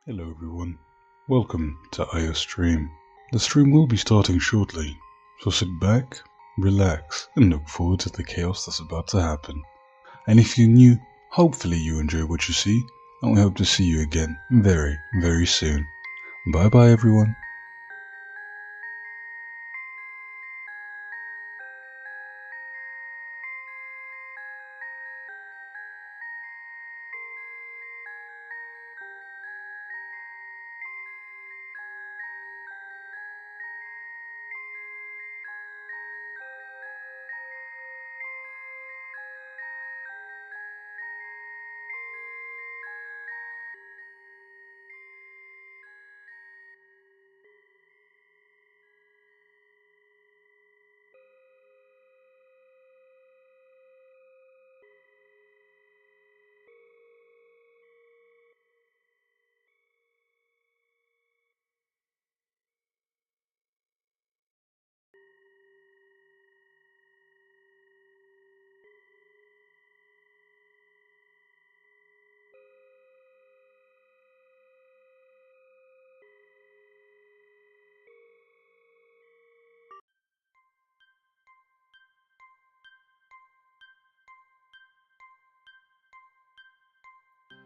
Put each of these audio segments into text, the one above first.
Hello everyone, welcome to IO Stream. The stream will be starting shortly, so sit back, relax, and look forward to the chaos that's about to happen. And if you're new, hopefully you enjoy what you see, and we hope to see you again very, very soon. Bye bye everyone.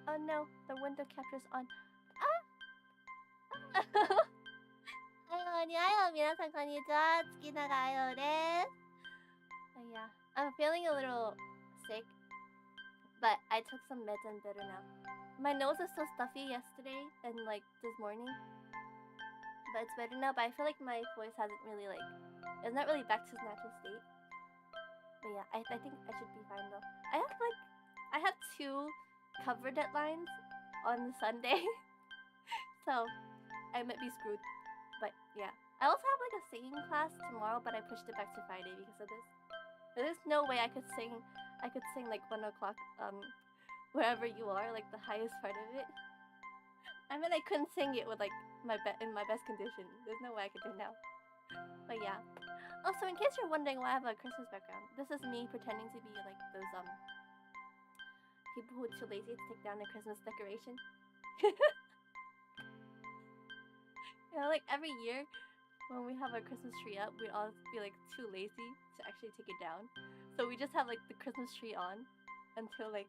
Oh no, the window capture's on. Yeah, I'm feeling a little sick, but I took some meds and better now. My nose is so stuffy yesterday and like this morning, but it's better now. But I feel like my voice hasn't really it's not really back to its natural state. But yeah, I think I should be fine though. I have 2 cover deadlines on Sunday, so I might be screwed. But yeah, I also have like a singing class tomorrow, but I pushed it back to Friday because of this. There's no way I could sing like 1 o'clock wherever you are, like the highest part of it. I mean, I couldn't sing it with like in my best condition. There's no way I could do it now. But yeah. Also, in case you're wondering why I have a Christmas background, this is me pretending to be like those people who are too lazy to take down the Christmas decoration. You know, like every year when we have our Christmas tree up, we'd all be like too lazy to actually take it down. So we just have like the Christmas tree on until like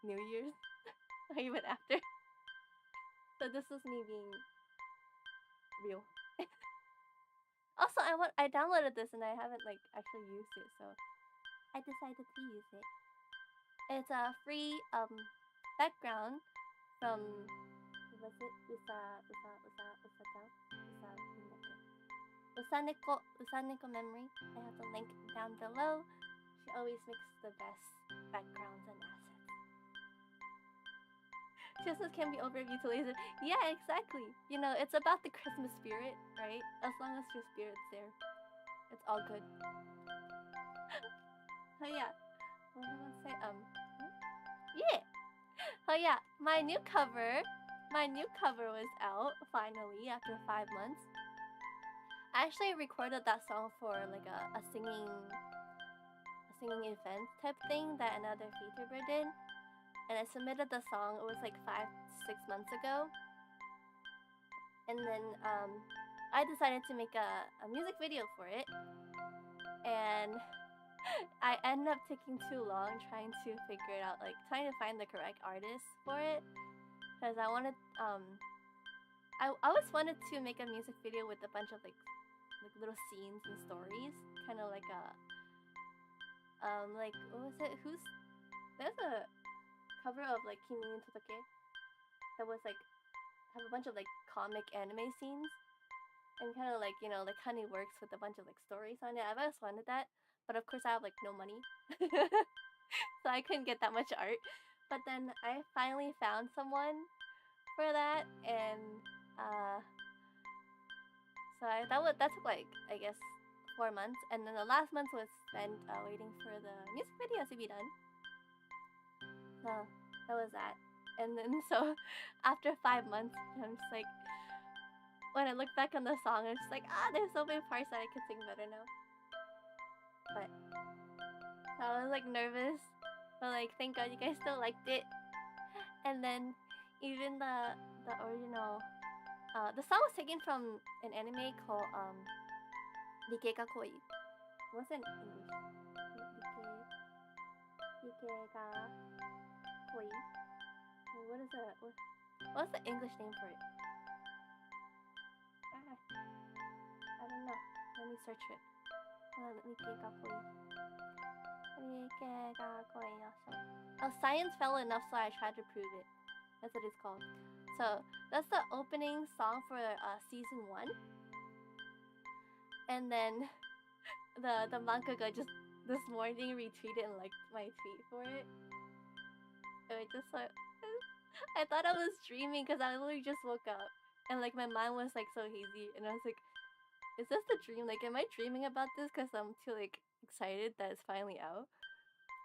New Year's or even after. So this is me being real. Also, I downloaded this and I haven't like actually used it, so I decided to use it. It's a free background from was it Usaneko Memory. I have the link down below. She always makes the best backgrounds and assets. Christmas can be over if you too lazy. Yeah, exactly. You know, it's about the Christmas spirit, right? As long as your spirit's there, it's all good. Oh yeah. What did I say? Yeah. Oh yeah. My new cover was out finally after 5 months. I actually recorded that song for like a singing event type thing that another VTuber did, and I submitted the song. It was like 5-6 months ago, and then I decided to make a music video for it, and I ended up taking too long trying to figure it out, like trying to find the correct artist for it, because I wanted I always wanted to make a music video with a bunch of like little scenes and stories, kind of like a like what was it? There's a cover of like Kimi no Todoke that was like have a bunch of like comic anime scenes, and kind of like, you know, like Honey works with a bunch of like stories on it. I've always wanted that, but of course I have like no money, so I couldn't get that much art. But then I finally found someone for that, and so that took like, I guess, 4 months, and then the last month was spent waiting for the music videos to be done. So that was that. And then so after 5 months, I'm just like, when I look back on the song, I'm just like, there's so many parts that I could sing better now. But I was like nervous, but like thank God you guys still liked it. And then even the original. The song was taken from an anime called Rike ga Koi. What's in English? Rike ga Koi. What is it? What's the English name for it? I don't know. Let me search it. Rike ga Koi. Rike ga Koi. Oh, science fell enough, so I tried to prove it. That's what it's called. So that's the opening song for season 1. And then the mangaka just this morning retweeted and liked my tweet for it. It was just like I thought I was dreaming because I literally just woke up and like my mind was like so hazy and I was like, is this the dream? Like, am I dreaming about this? Because I'm too like excited that it's finally out.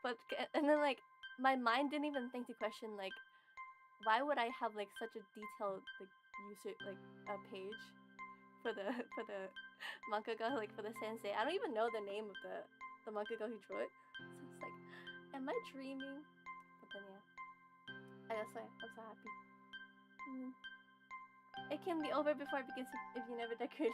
But and then like my mind didn't even think to question like, why would I have like such a detailed like user like a page for the mangaka, like for the sensei? I don't even know the name of the mangaka who drew it. So it's like, am I dreaming? But then yeah, I'm so happy. It can be over before it begins if you never decorated.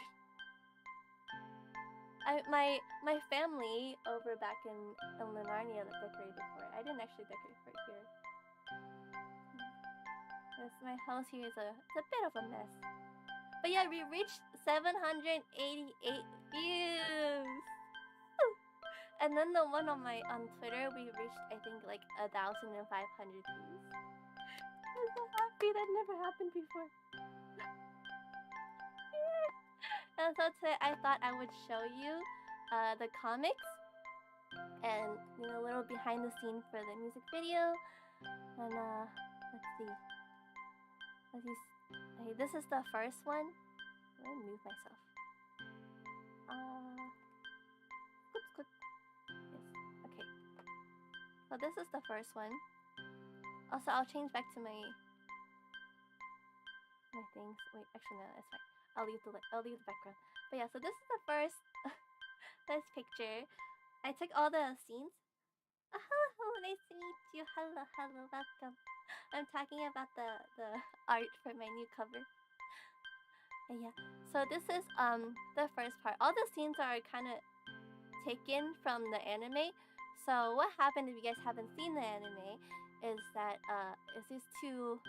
My family over back in Narnia decorated for it. I didn't actually decorate for it here. Yes, my house here is it's a bit of a mess. But yeah, we reached 788 views. And then the one on Twitter, we reached I think like 1,500 views. I'm so happy, that never happened before. And so today I thought I would show you the comics and a little behind the scene for the music video. And let's see. Okay, this is the first one. Let me move myself. Yes. Okay. So this is the first one. Also, I'll change back to my things. Wait, actually no, that's fine. I'll leave the background. But yeah, so this is the first picture. I took all the scenes. Hello, nice to meet you. Hello, welcome. I'm talking about the art for my new cover. And yeah, so this is the first part. All the scenes are kind of taken from the anime. So what happened, if you guys haven't seen the anime, is that is these two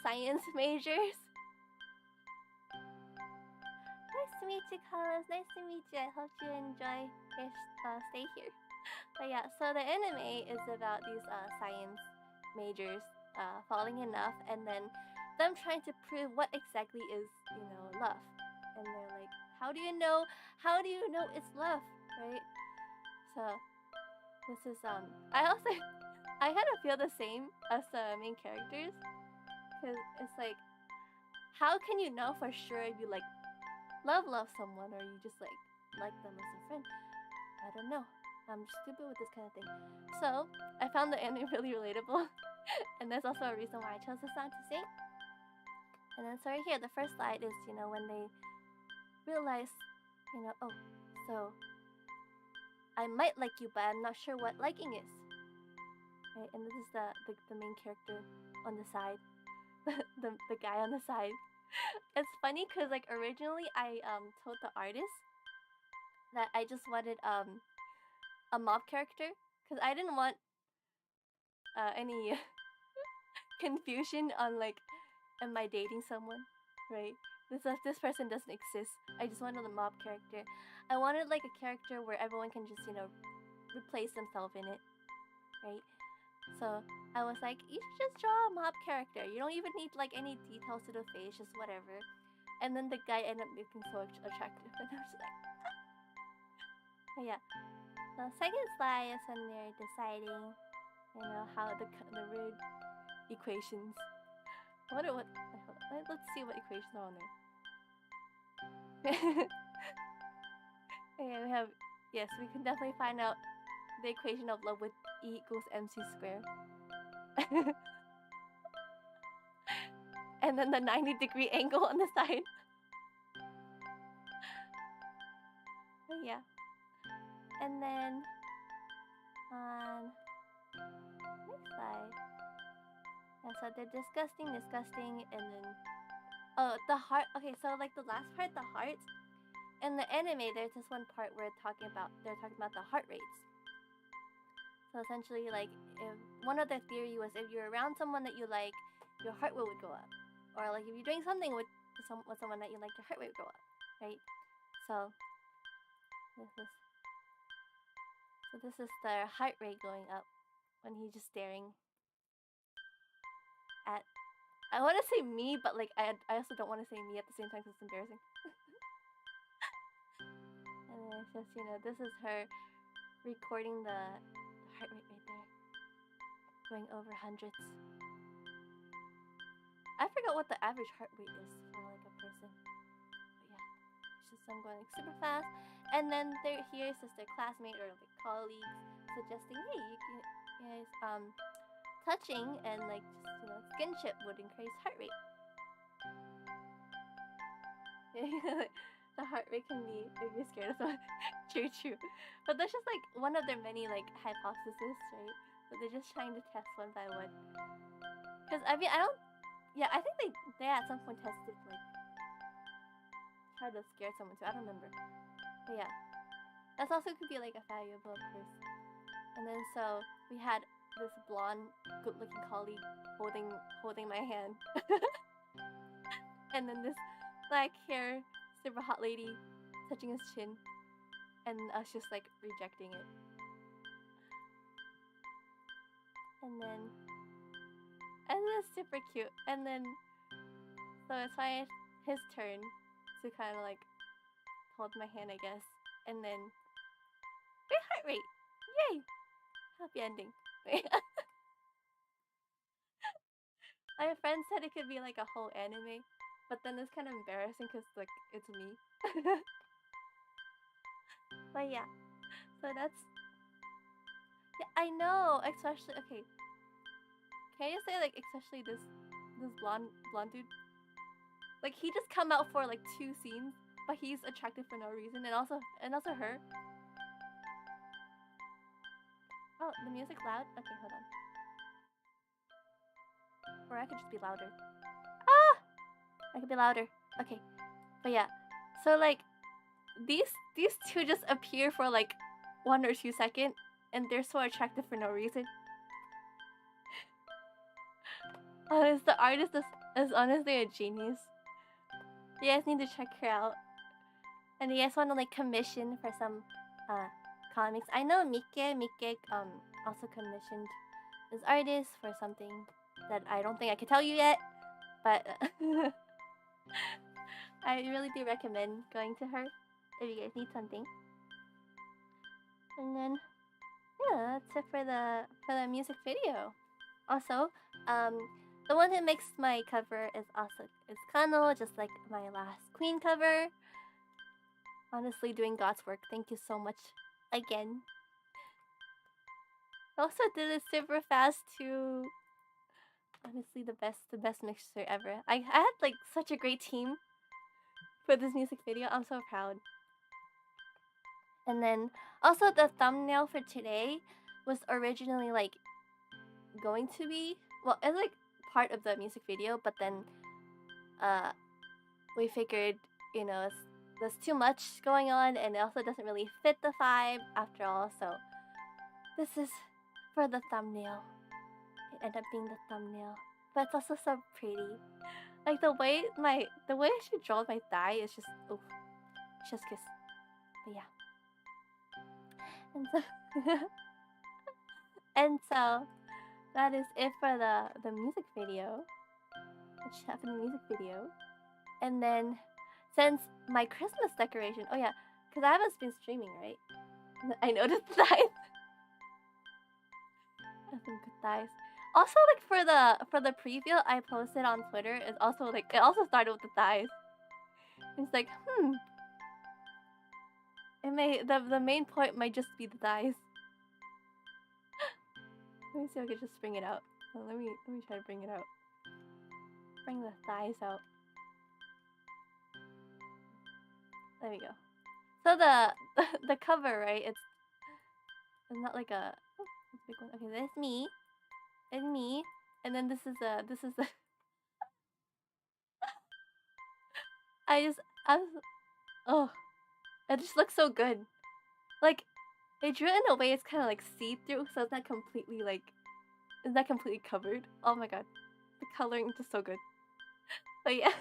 science majors. Nice to meet you, Carlos. Nice to meet you. I hope you enjoy your stay here. But yeah, so the anime is about these science majors falling in love, and then them trying to prove what exactly is, love. And they're like, how do you know it's love, right? So this is I kind of feel the same as the main characters, because it's like, how can you know for sure if you like love someone or you just like them as a friend? I don't know. I'm stupid with this kind of thing. So I found the anime really relatable, and there's also a reason why I chose this song to sing. And then so right here, the first slide is when they realize, oh, so I might like you, but I'm not sure what liking is. Right? And this is the main character on the side, the guy on the side. It's funny because like originally I told the artist that I just wanted a mob character, because I didn't want any confusion on like, am I dating someone, right? This person doesn't exist. I just wanted a mob character. I wanted like a character where everyone can just replace themselves in it, right? So I was like, you should just draw a mob character. You don't even need like any details to the face, just whatever. And then the guy ended up looking so attractive, and I was like, but yeah. The second slide is when they're deciding, how the weird equations. Let's see what equations are on there. Okay, we have, yes, we can definitely find out the equation of love with E equals mc squared. And then the 90-degree angle on the side. But yeah. And then on next slide, Yeah, so they're disgusting, and then oh, the heart. Okay, so like the last part, the hearts. In the anime, there's this one part where they're talking about the heart rates. So essentially, like, if one of their theory was if you're around someone that you like, your heart rate would go up, or like if you're doing something with someone that you like, your heart rate would go up, right? So this is their heart rate going up when he's just staring at. I want to say me, but like I also don't want to say me at the same time because it's embarrassing. And then it's just, this is her recording the heart rate right there, going over hundreds. I forgot what the average heart rate is for like a person. But yeah, it's just I'm going like super fast. And then here's just their classmate or like colleagues suggesting, hey, you guys touching and like just skinship would increase heart rate. The heart rate can be if you're scared of someone. True. But that's just like one of their many like hypotheses, right? So they're just trying to test one by one. Because I mean, I think they at some point tested like tried to scare someone too. I don't remember. But yeah, that's also could be like a valuable, of course. And then so we had this blonde, good-looking colleague holding my hand, and then this black hair, super hot lady touching his chin, and us just like rejecting it. And it's super cute. And then so it's finally his turn to kind of like hold my hand, I guess. And then great heart rate, yay! Happy ending. My friend said it could be like a whole anime, but then it's kind of embarrassing because like it's me. But yeah, so that's I know, especially okay. Can you say like especially this blonde dude? Like he just come out for like 2 scenes, but he's attractive for no reason, and also her. Oh, the music loud? Okay, hold on. Or I could just be louder. Ah! I could be louder. Okay. But yeah. So like these two just appear for like 1 or 2 seconds, and they're so attractive for no reason. The artist is honestly a genius. You guys need to check her out. And you guys want to like commission for some comics. I know Mikke also commissioned this artist for something that I don't think I can tell you yet, but I really do recommend going to her if you guys need something. And then yeah, that's it for the music video. Also, the one who makes my cover is Kano, just like my last Queen cover. Honestly, doing God's work. Thank you so much again. I also did it super fast too. Honestly, the best mixer ever. I had like such a great team for this music video. I'm so proud. And then also the thumbnail for today was originally like going to be it's like part of the music video, but then we figured there's too much going on, and it also doesn't really fit the vibe after all. So this is for the thumbnail. It ended up being the thumbnail, but it's also so pretty. Like the way she draws my thigh is just chef's kiss. But yeah, and so that is it for the music video. Which happened in the music video, and then since my Christmas decoration, oh yeah, because I haven't been streaming, right? I noticed the thighs. Have some good thighs. Also, like for the preview I posted on Twitter is also like it also started with the thighs. It's like the main point might just be the thighs. Let me see if I can just bring it out. Oh, let me try to bring it out. Bring the thighs out. There we go. So the cover, right? It's not like a big one. Okay, there's me. And me. And then this is the I was oh, it just looks so good. Like they drew it in a way it's kind of like see-through, so it's not completely like it's not completely covered. Oh my god, the coloring is just so good. But yeah,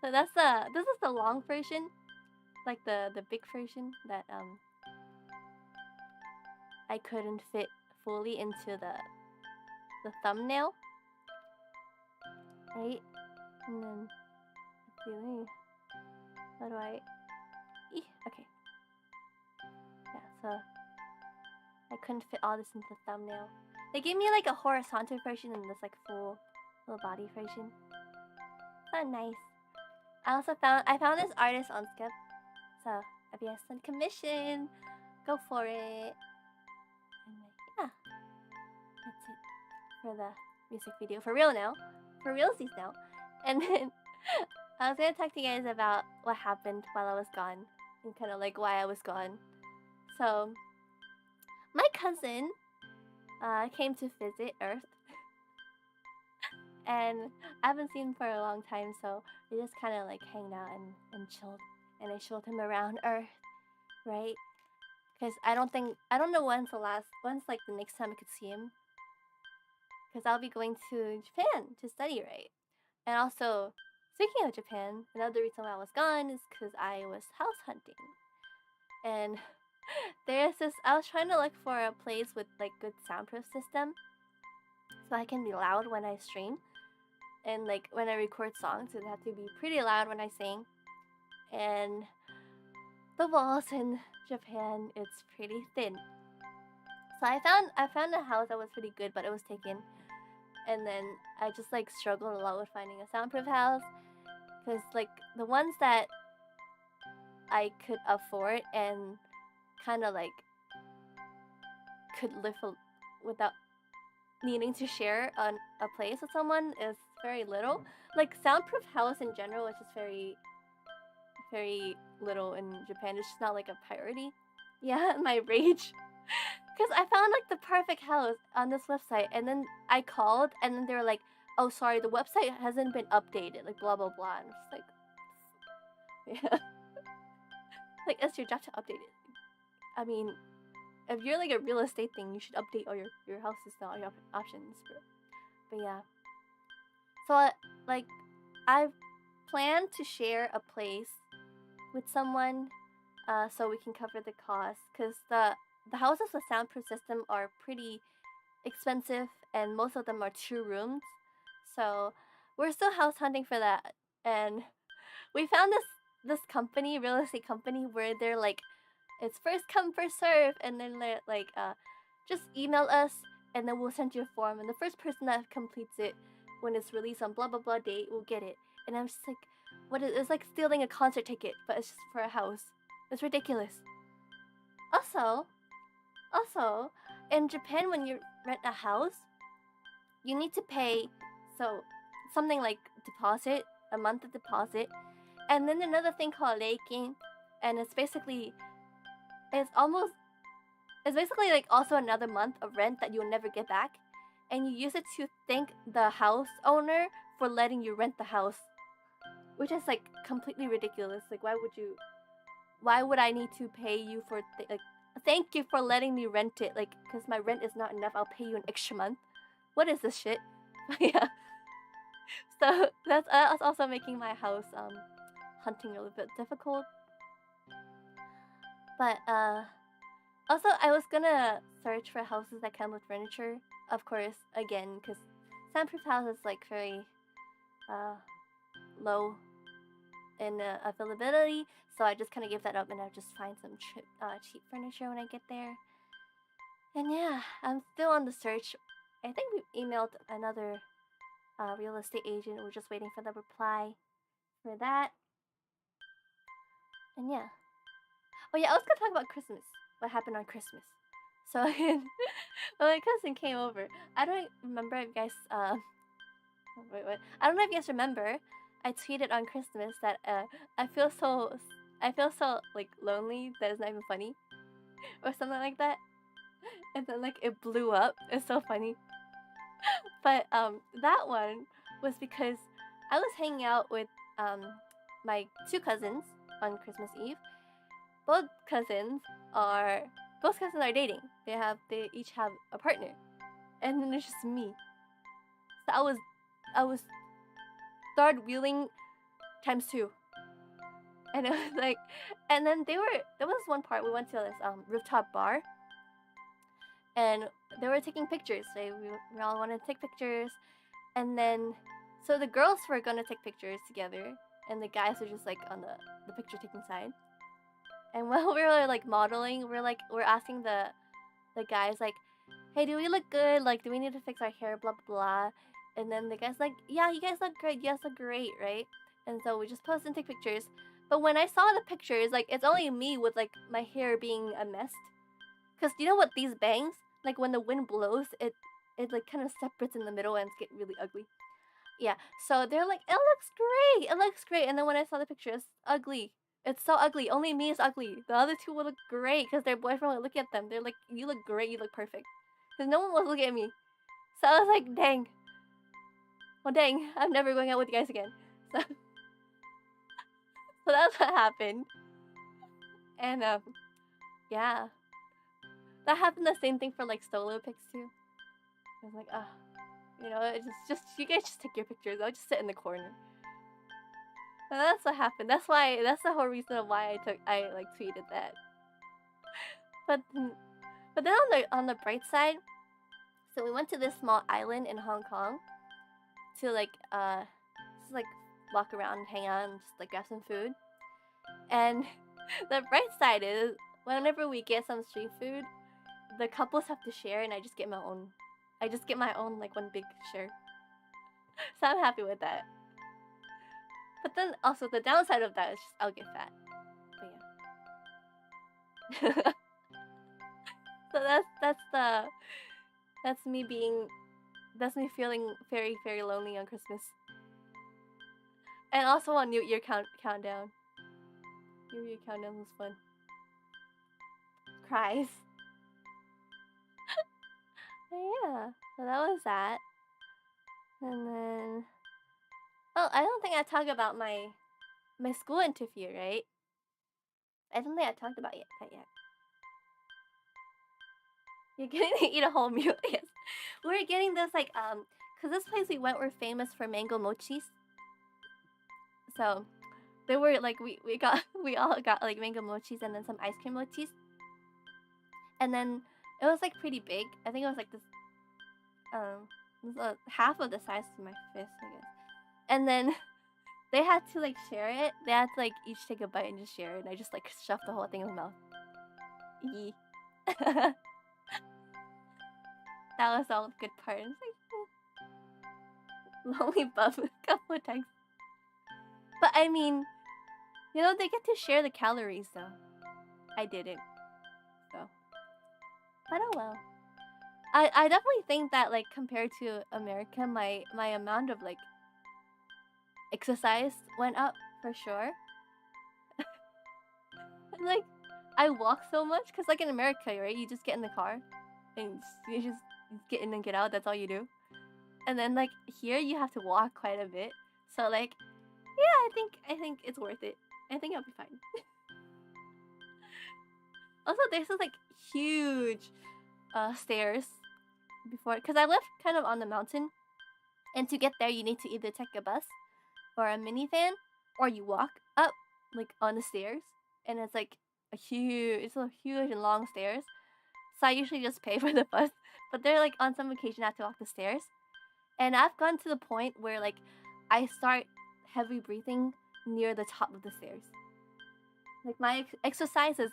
so this is the long version, like the big version that I couldn't fit fully into the thumbnail, right? And then let's see, how do I? Okay, yeah. So I couldn't fit all this into the thumbnail. They gave me like a horizontal version and this like full body version. Not nice. I found this artist on Skip, so if you guys send commission, go for it. And yeah, that's it for the music video. For real now, for realsies now. And then I was gonna talk to you guys about what happened while I was gone and kind of like why I was gone. So my cousin came to visit Earth. And I haven't seen him for a long time, so we just kind of like hanged out and chilled. And I showed him around Earth, right? Because I don't know when's like the next time I could see him. Because I'll be going to Japan to study, right? And also, speaking of Japan, another reason why I was gone is because I was house hunting. And I was trying to look for a place with like good soundproof system, so I can be loud when I stream. And like when I record songs, it have to be pretty loud when I sing. And the walls in Japan, it's pretty thin. So I found a house that was pretty good, but it was taken. And then I just like struggled a lot with finding a soundproof house, because like the ones that I could afford and kind of like could live without needing to share a place with someone is very little. Like soundproof house in general is just very, very little in Japan. It's just not like a priority. Yeah, my rage. Because I found like the perfect house on this website, and then I called, and then they were like, "Oh, sorry, the website hasn't been updated." Like blah blah blah. And I'm just like, yeah, like it's your job to update it. I mean, if you're like a real estate thing, you should update all your houses now, your options, bro. But yeah. So like, I plan to share a place with someone, so we can cover the cost, because the houses with soundproof system are pretty expensive, and most of them are 2 rooms. So we're still house hunting for that, and we found this company, real estate company, where they're like, it's first come first serve, and then they're like, just email us, and then we'll send you a form, and the first person that completes it when it's released on blah blah blah date will get it. And I'm just like, it's like stealing a concert ticket, but it's just for a house. It's ridiculous. Also, in Japan, when you rent a house, you need to pay something like deposit, a month of deposit, and then another thing called reikin, and it's basically like also another month of rent that you'll never get back, and you use it to thank the house owner for letting you rent the house, which is like completely ridiculous. Like why would I need to pay you for like thank you for letting me rent it, like because my rent is not enough, I'll pay you an extra month. What is this shit? Yeah, so that's also making my house hunting a little bit difficult. But also I was gonna search for houses that come with furniture, of course, again, because soundproof house is like very low in availability, so I just kind of gave that up, and I'll just find some cheap furniture when I get there. And yeah, I'm still on the search. I think we emailed another real estate agent. We're just waiting for the reply for that. And yeah. Oh yeah, I was gonna talk about Christmas. What happened on Christmas? So when my cousin came over, I don't remember if you guys wait. I don't know if you guys remember. I tweeted on Christmas that I feel so like lonely that it's not even funny, or something like that. and then like it blew up. It's so funny. But that one was because I was hanging out with my two cousins on Christmas Eve. Both cousins are dating. They each have a partner, and then it's just me. So I was third wheeling times 2, and it was like, and then there was one part we went to this rooftop bar, and they were taking pictures. We all wanted to take pictures, and then so the girls were gonna take pictures together, and the guys were just like on the picture taking side. And while we were like modeling, we're asking the guys like, hey, do we look good? Like, do we need to fix our hair? Blah blah blah. And then the guy's like, yeah, you guys look great. You guys look great, right? And so we just post and take pictures. But when I saw the pictures, like it's only me with like my hair being a mess. Cause you know what, these bangs, like when the wind blows, it like kind of separates in the middle and it's get really ugly. Yeah. So they're like, it looks great. It looks great. And then when I saw the picture, it's ugly. It's so ugly. Only me is ugly. The other two will look great because their boyfriend would look at them. They're like, you look great. You look perfect. Because no one was looking at me. So I was like, dang. Well, dang. I'm never going out with you guys again. So, so that's what happened. And yeah. That happened the same thing for like solo pics too. I was like, you know, it's just you guys just take your pictures. I'll just sit in the corner. And that's what happened. That's the whole reason of why I like tweeted that. But then on the bright side, so we went to this small island in Hong Kong to like just like walk around and hang out and just like grab some food. And the bright side is whenever we get some street food, the couples have to share, and I just get my own. I just get my own like one big share. So I'm happy with that. But then also the downside of that is just I'll get fat. But yeah. So that's me feeling very, very lonely on Christmas. And also on New Year countdown. New Year countdown was fun. Cries. But yeah, so that was that. And then I don't think I talked about my school interview, right? I don't think I talked about that yet. You're getting to eat a whole meal, yes. We're getting this like cause this place we went were famous for mango mochis. So they were like we all got like mango mochis and then some ice cream mochis. And then it was like pretty big. I think it was like this it was half of the size of my fist, I guess. And then they had to like share it. They had to like each take a bite and just share it. And I just like shoved the whole thing in my mouth. Yee. That was all the good part. It's like lonely bum a couple of times. But I mean, you know, they get to share the calories though. I didn't. So. But oh well. I definitely think that like compared to America, my amount of like exercise went up for sure. Like I walk so much because like in America, right, you just get in the car and you just get in and get out. That's all you do. And then like here you have to walk quite a bit. So like yeah, I think it's worth it. I think I'll be fine. Also, there's this like huge stairs before, because I live kind of on the mountain, and to get there you need to either take a bus or a minivan, or you walk up like on the stairs, and it's like a huge and long stairs. So I usually just pay for the bus, but they're like on some occasion I have to walk the stairs, and I've gone to the point where like I start heavy breathing near the top of the stairs. Like my exercise is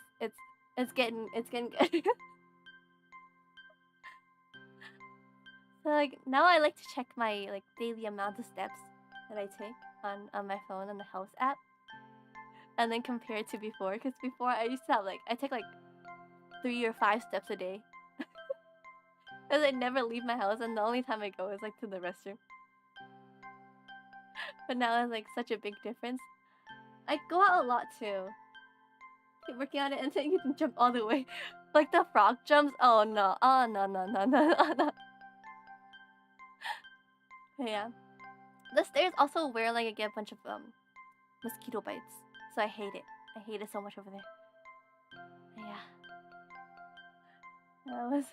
it's getting good. So like now I like to check my like daily amount of steps that I take on my phone on the health app, and then compare it to before. Because before I used to have like I take like 3 or 5 steps a day, because I never leave my house, and the only time I go is like to the restroom. But now it's like such a big difference. I go out a lot too. keep working on it until you can jump all the way. Like the frog jumps. Oh no. Oh no no no no no no. But yeah. The stairs also where like I get a bunch of mosquito bites. So I hate it. I hate it so much over there. But yeah. That was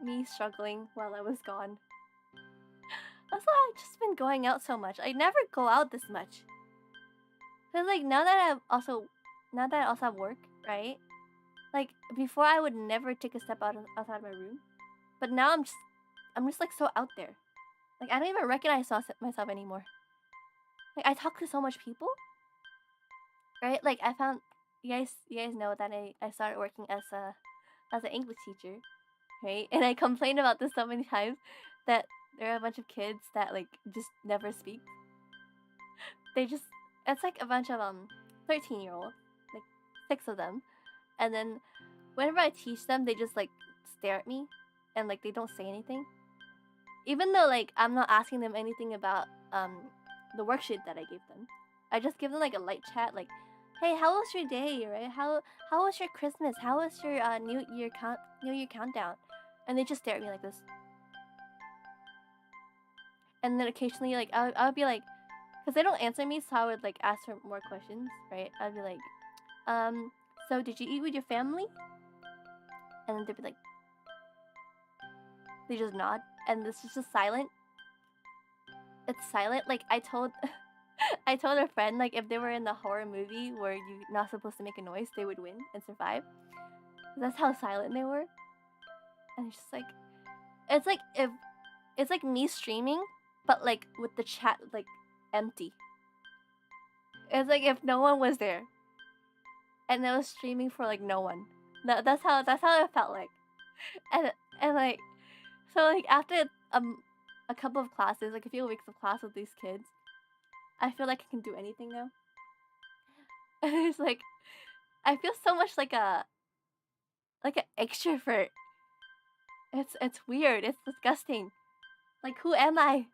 me struggling while I was gone. Also, I've just been going out so much. I never go out this much. Cause like now that I also have work, right? Like before, I would never take a step outside my room, but now I'm just like so out there. Like I don't even recognize myself anymore. Like I talk to so much people, right? Like I found you guys know that I started working as an English teacher, right? And I complained about this so many times that there are a bunch of kids that like just never speak. It's like a bunch of 13-year-olds, like 6 of them, and then whenever I teach them, they just like stare at me, and like they don't say anything, even though like I'm not asking them anything about the worksheet that I gave them. I just give them like a light chat, like, "Hey, how was your day? Right? How was your Christmas? How was your New Year countdown?" And they just stare at me like this. And then occasionally, like I would be like, because they don't answer me, so I would like ask for more questions, right? I'd be like, so did you eat with your family? And then they'd be like, they just nod, and this is just silent. It's silent. Like I told a friend, like if they were in the horror movie where you're not supposed to make a noise, they would win and survive. That's how silent they were. And it's just like, it's like me streaming, but like with the chat like empty. It's like if no one was there, and I was streaming for like no one. That's how it felt like. And like, so like after a couple of classes, like a few weeks of class with these kids, I feel like I can do anything now. And it's like, I feel so much like an extrovert. It's weird. It's disgusting. Like who am I?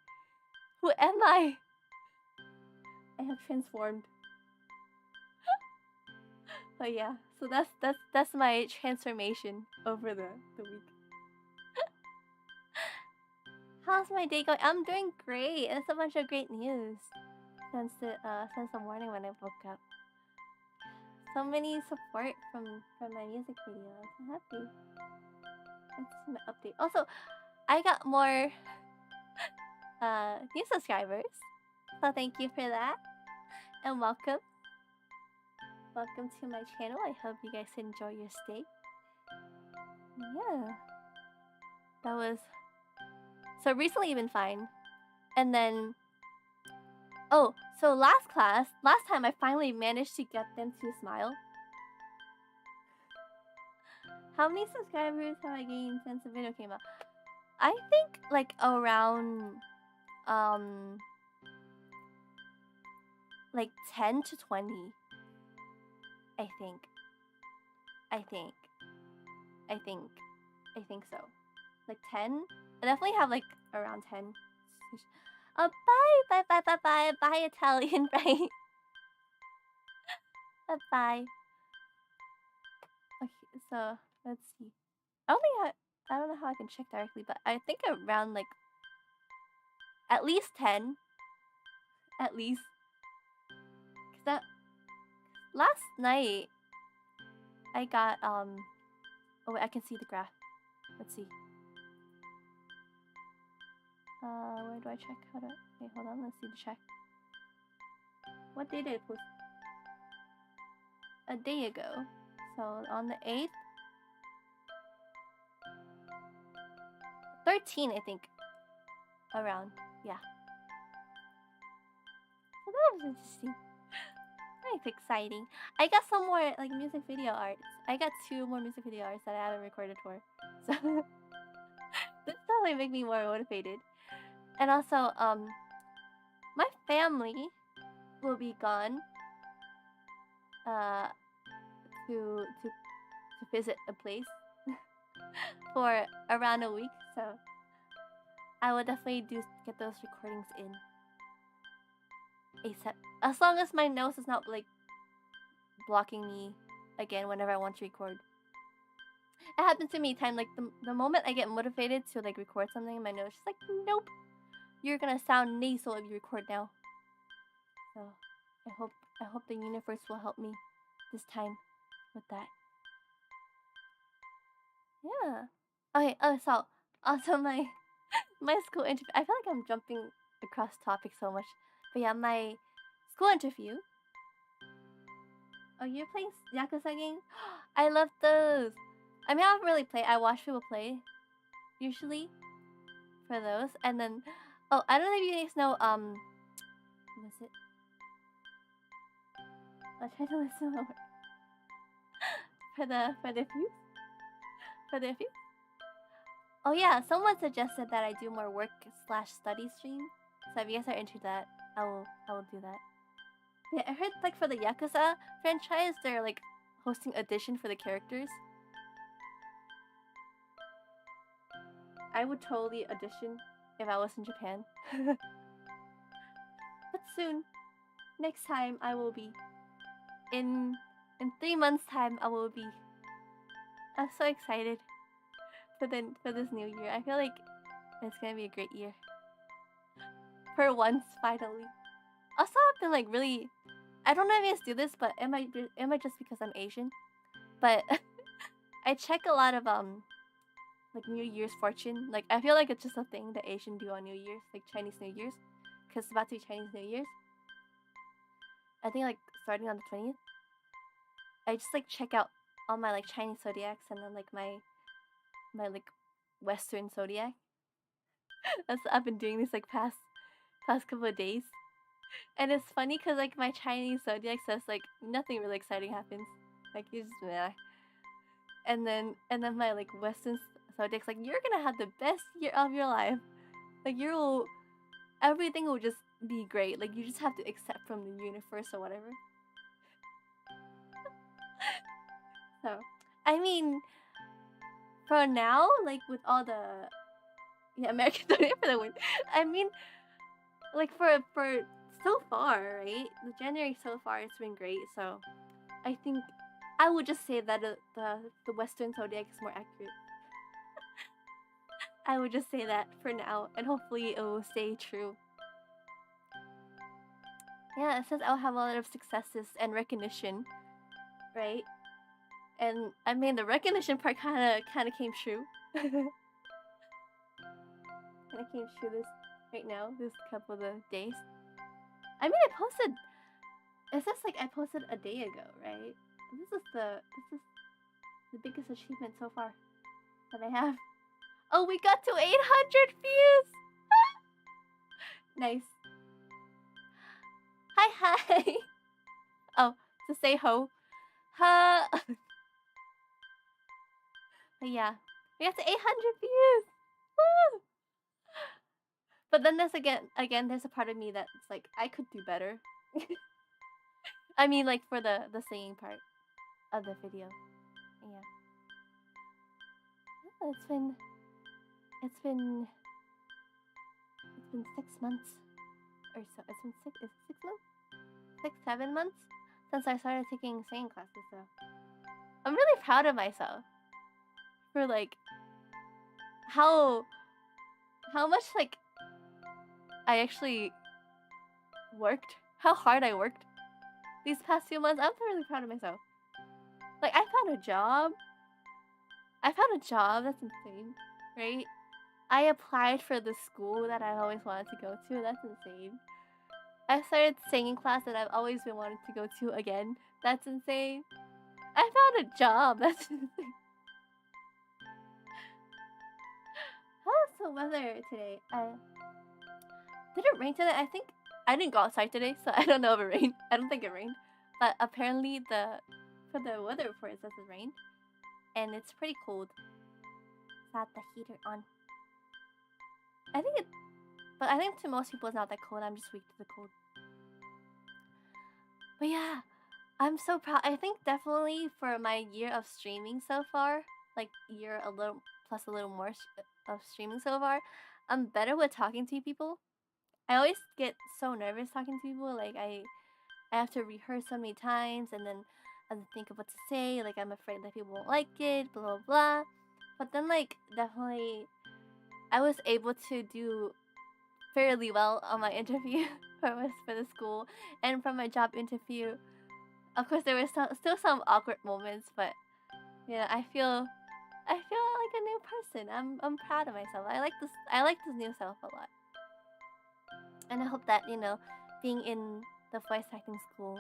Who am I? I have transformed. But yeah, so that's my transformation over the week. How's my day going? I'm doing great. It's a bunch of great news since the morning when I woke up. So many support from my music videos. I'm happy. Let's see my update. Also, I got more new subscribers. So thank you for that. And welcome. Welcome to my channel. I hope you guys enjoy your stay. Yeah. That was... So recently you've been fine. And then... Oh, so last time I finally managed to get them to smile. How many subscribers have I gained since the video came out? I think like around... like 10 to 20. I think so. Like 10? I definitely have like around 10. Oh, bye, Italian, right? Bye. Okay, so let's see. I don't know how I can check directly, but I think around like at least 10. At least. 'Cause that last night I got oh wait, I can see the graph. Let's see. Where do I check? Wait, hold on, let's see the check. What day did I post? A day ago. So on the 8th. 13, I think. Around, yeah. So that was interesting. That's exciting. I got some more like music video arts. I got 2 more music video arts that I haven't recorded for. So this probably make me more motivated. And also, my family will be gone to visit a place for around a week, so I will definitely get those recordings in ASAP. As long as my nose is not like blocking me again whenever I want to record. It happens to me time like the moment I get motivated to like record something, my nose is like, nope, you're gonna sound nasal if you record now. So I hope the universe will help me this time with that. Yeah. Okay. Oh, so also my school interview. I feel like I'm jumping across topics so much, but yeah, my school interview. Oh, you're playing Yakuza games? I love those. I mean, I don't really play. I watch people play, usually, for those. And then, oh, I don't know if you guys know, what was it? I'll try to listen more. for the few. Oh yeah, someone suggested that I do more work/study stream. So if you guys are into that, I will do that. Yeah, I heard like for the Yakuza franchise, they're like hosting audition for the characters. I would totally audition if I was in Japan. But soon, next time I will be in 3 months' time. I will be. I'm so excited for this new year. I feel like it's gonna be a great year. For once, finally. Also, I've been like really. I don't know if you guys do this, but it might just because I'm Asian. But I check a lot of like New Year's fortune. Like I feel like it's just a thing that Asian do on New Year's, like Chinese New Year's, because it's about to be Chinese New Year's. I think like starting on the 20th. I just like check out all my like Chinese zodiacs and then like my like Western zodiac. That's what I've been doing this like past couple of days. And it's funny because like my Chinese zodiac says like nothing really exciting happens. Like you just meh. And then my like Western zodiac's like, you're gonna have the best year of your life. Like everything will just be great. Like you just have to accept from the universe or whatever. So I mean, for now, like with all the American zodiac for the win. I mean, like for so far, right? The January so far, it's been great. So I think I would just say that the Western zodiac is more accurate. I would just say that for now, and hopefully it will stay true. Yeah, it says I'll have a lot of successes and recognition, right? And I mean the recognition part kind of came true. Kind of came true this couple of days. I mean, I posted. It says like I posted a day ago, right? This is the biggest achievement so far that I have. Oh, we got to 800 views! Nice. Hi. Oh, to say ho. Ha. But yeah, we got to 800 views! Woo! But then there's again, there's a part of me that's like, I could do better. I mean, like for the singing part of the video. Yeah. Oh, it's been 6 months or so. It's been 6 months? 7 months since I started taking singing classes, so I'm really proud of myself for like how much like I actually worked, how hard I worked these past few months. I'm really proud of myself. Like I found a job. That's insane, right? I applied for the school that I always wanted to go to. That's insane. I started singing class that I've always been wanting to go to again. That's insane. I found a job. That's insane. How was the weather today? Did it rain today? I think I didn't go outside today, so I don't know if it rained. I don't think it rained. But apparently for the weather report it says it rained. And it's pretty cold. Got the heater on. But I think to most people it's not that cold. I'm just weak to the cold. But yeah, I'm so proud. I think definitely for my year of streaming so far, like year a little plus a little more of streaming so far, I'm better with talking to people. I always get so nervous talking to people. Like I have to rehearse so many times, and then think of what to say. Like, I'm afraid that people won't like it, blah, blah, blah. But then, like, definitely, I was able to do fairly well on my interview for the school. And from my job interview, of course, there were still some awkward moments, but, yeah, I feel like a new person. I'm proud of myself. I like this new self a lot. And I hope that, being in the voice acting school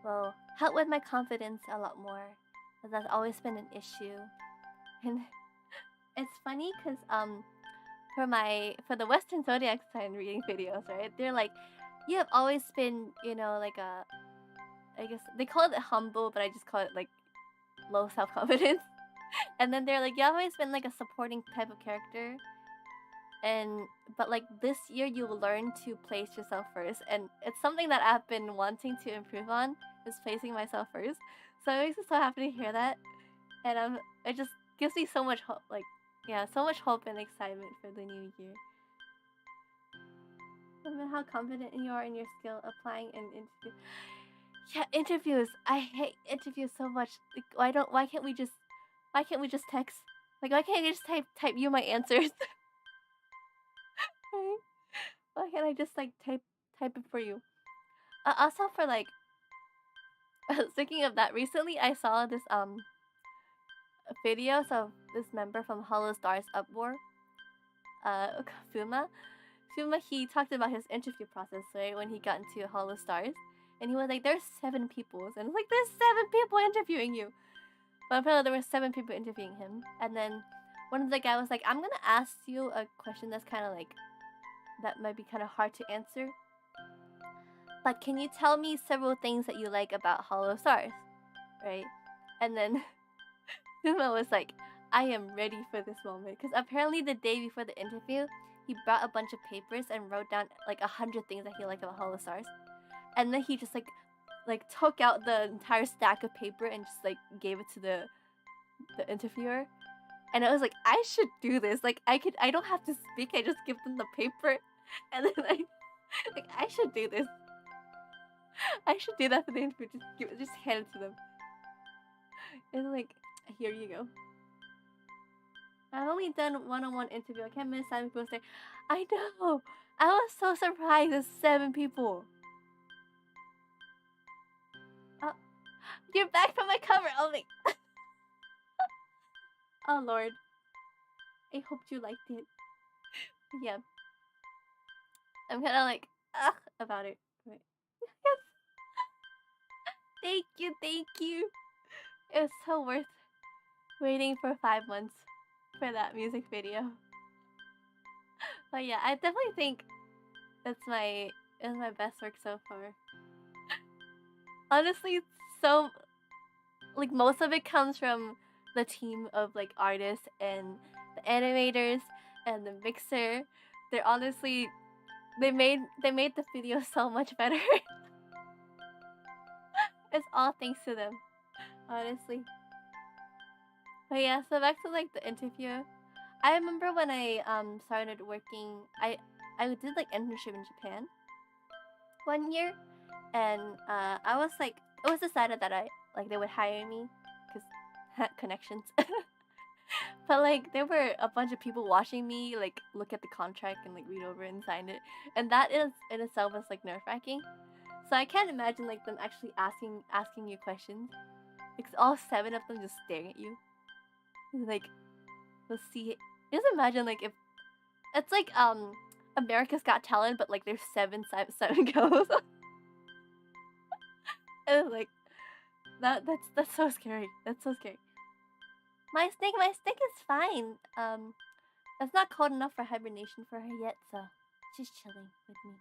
will help with my confidence a lot more. Because that's always been an issue. And it's funny because for the Western Zodiac sign reading videos, right? They're like, you have always been, like I guess they call it humble, but I just call it like low self-confidence. And then they're like, you've always been like a supporting type of character. But like this year you learn to place yourself first, and it's something that I've been wanting to improve on, is placing myself first. So it makes me so happy to hear that, and it just gives me so much hope, so much hope and excitement for the new year. Remember how confident you are in your skill applying an interview. Yeah, interviews. I hate interviews so much. Like, why can't we just text? Like, why can't I just type you my answers? Why can't I just like type it for you? Also for like speaking of that, recently I saw this videos of this member from Hollow Stars Uproar, Fuma. He talked about his interview process, right, when he got into Hollow Stars, and he was like, "There's 7 people," and it's like, "There's 7 people interviewing you," but apparently there were 7 people interviewing him, and then one of the guy was like, "I'm gonna ask you a question that's kind of like that might be kind of hard to answer. But can you tell me several things that you like about Hollow Stars?" Right? And then Fuma was like, "I am ready for this moment." Because apparently the day before the interview, he brought a bunch of papers and wrote down like 100 things that he liked about Hollow Stars. And then he just like took out the entire stack of paper and just like gave it to the interviewer. And I was like, I should do this. Like I don't have to speak, I just give them the paper. And then I should do this. I should do that for the interview. Just hand it to them. And like, here you go. I've only done one-on-one interview. I can't miss 7 people say, I know. I was so surprised. There's 7 people. Oh, you're back from my cover. Oh my. Oh Lord. I hope you liked it. Yeah. I'm kind of like about it. Right. Yes. Thank you. It was so worth waiting for 5 months for that music video. But yeah, I definitely think it's my best work so far. Honestly, so like most of it comes from the team of like artists and the animators and the mixer. They're honestly they made the video so much better. It's all thanks to them, honestly. But yeah, so back to like the interview. I remember when I started working, I did like internship in Japan 1 year, and I was like, it was decided that they would hire me because connections. But like there were a bunch of people watching me like look at the contract and like read over and sign it, and that is in itself was like nerve-wracking. So I can't imagine like them actually asking you questions, because all 7 of them just staring at you. Like, let's see. Just imagine like if it's like America's Got Talent, but like there's 7 girls. And like that's so scary. That's so scary. My stick is fine. It's not cold enough for hibernation for her yet, so she's chilling with me.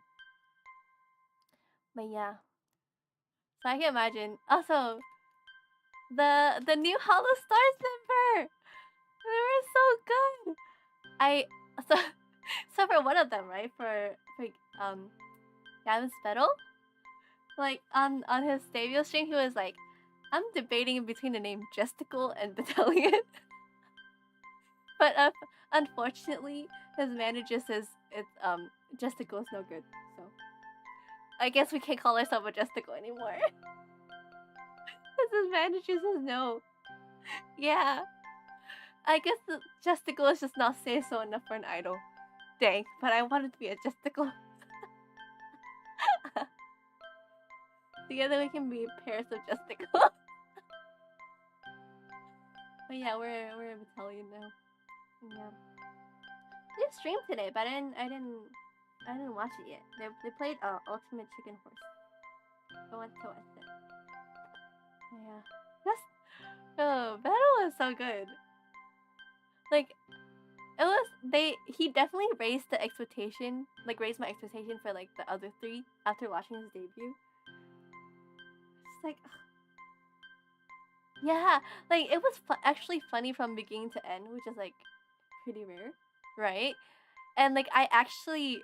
But yeah. So I can imagine. Also, the new Hollow Stars member! They were so good! So for one of them, right? For Gavin Spettle, like on his debut stream, he was like, I'm debating between the name Jesticle and Battalion. But unfortunately, his manager says it's Jesticle is no good. So I guess we can't call ourselves a Jesticle anymore. His manager says no. Yeah. I guess the Justical is just not say so enough for an idol. Dang, but I wanted to be a Justical. Together we can be pairs of Justical. But yeah, we're a battalion now. Yeah. They streamed today, but I didn't watch it yet. They played Ultimate Chicken Horse. I went to watch it. Yeah. Battle was so good. Like, it was he definitely raised the expectation, like raised my expectation for like the other three after watching his debut. It's like, yeah, like it was actually funny from beginning to end, which is like pretty rare, right? And like I actually,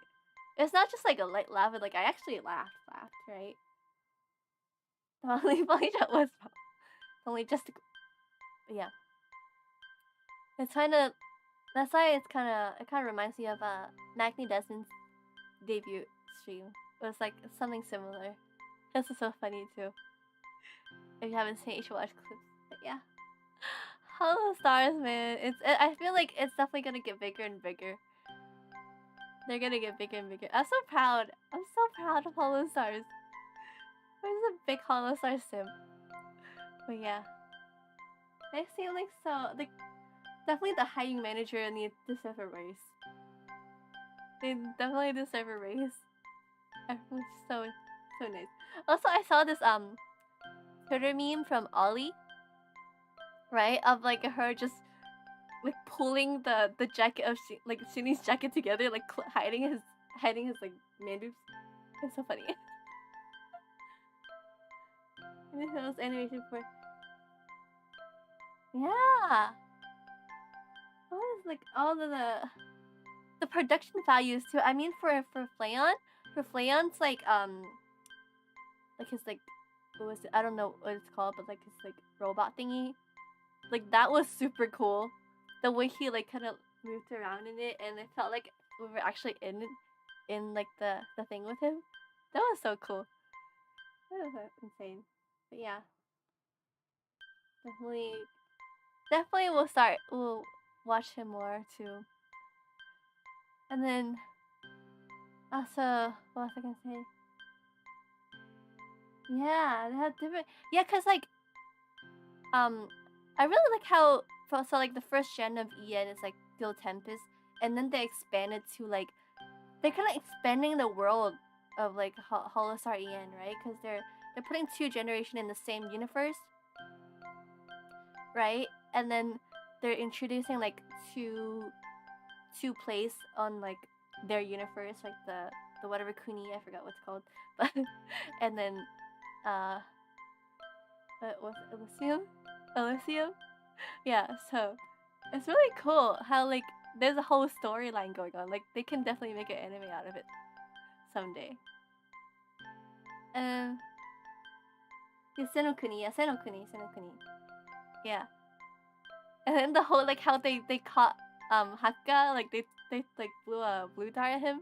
it's not just like a light laugh, but like I actually laughed, right? The only funny that was only just, but yeah, it's kind of. That's why it kind of reminds me of Nagni Desmond's debut stream. It was like something similar. This is so funny too. If you haven't seen it, you should watch clips. But yeah, Hollow Stars, man. I feel like it's definitely gonna get bigger and bigger. They're gonna get bigger and bigger. I'm so proud. I'm so proud of Hollow Stars. I'm just a big Hollow Stars sim. But yeah, they seem like like definitely the hiring manager needs to deserve a raise. They definitely deserve a raise. Everyone's so nice. Also, I saw this Twitter meme from Ollie, right? Of like her just like pulling the jacket of like Shinny's jacket together, like hiding his like man boobs. It's so funny. And this was animation for. Yeah. What is like all the production values too? I mean, for Flayon, like his like, what was it? I don't know what it's called, but like his like robot thingy, like that was super cool. The way he like kind of moved around in it, and it felt like we were actually in like the thing with him. That was so cool. That was insane. But yeah, definitely we'll watch him more too. And then also, what was I gonna say? Yeah, they have different. Yeah, cause like I really like how so like the first gen of EN is like Steel Tempest, and then they expanded to like they're kind of expanding the world of like Holostar EN, right? Because they're putting two generations in the same universe, right? And then they're introducing like two plays on like their universe, like the whatever Kuni, I forgot what it's called, but and then what's Elysium? Yeah, so it's really cool how like there's a whole storyline going on. Like they can definitely make an anime out of it someday. Yeah, Senokuni. Yeah. And then the whole like how they caught Hakka, like they like blew a blue dart at him.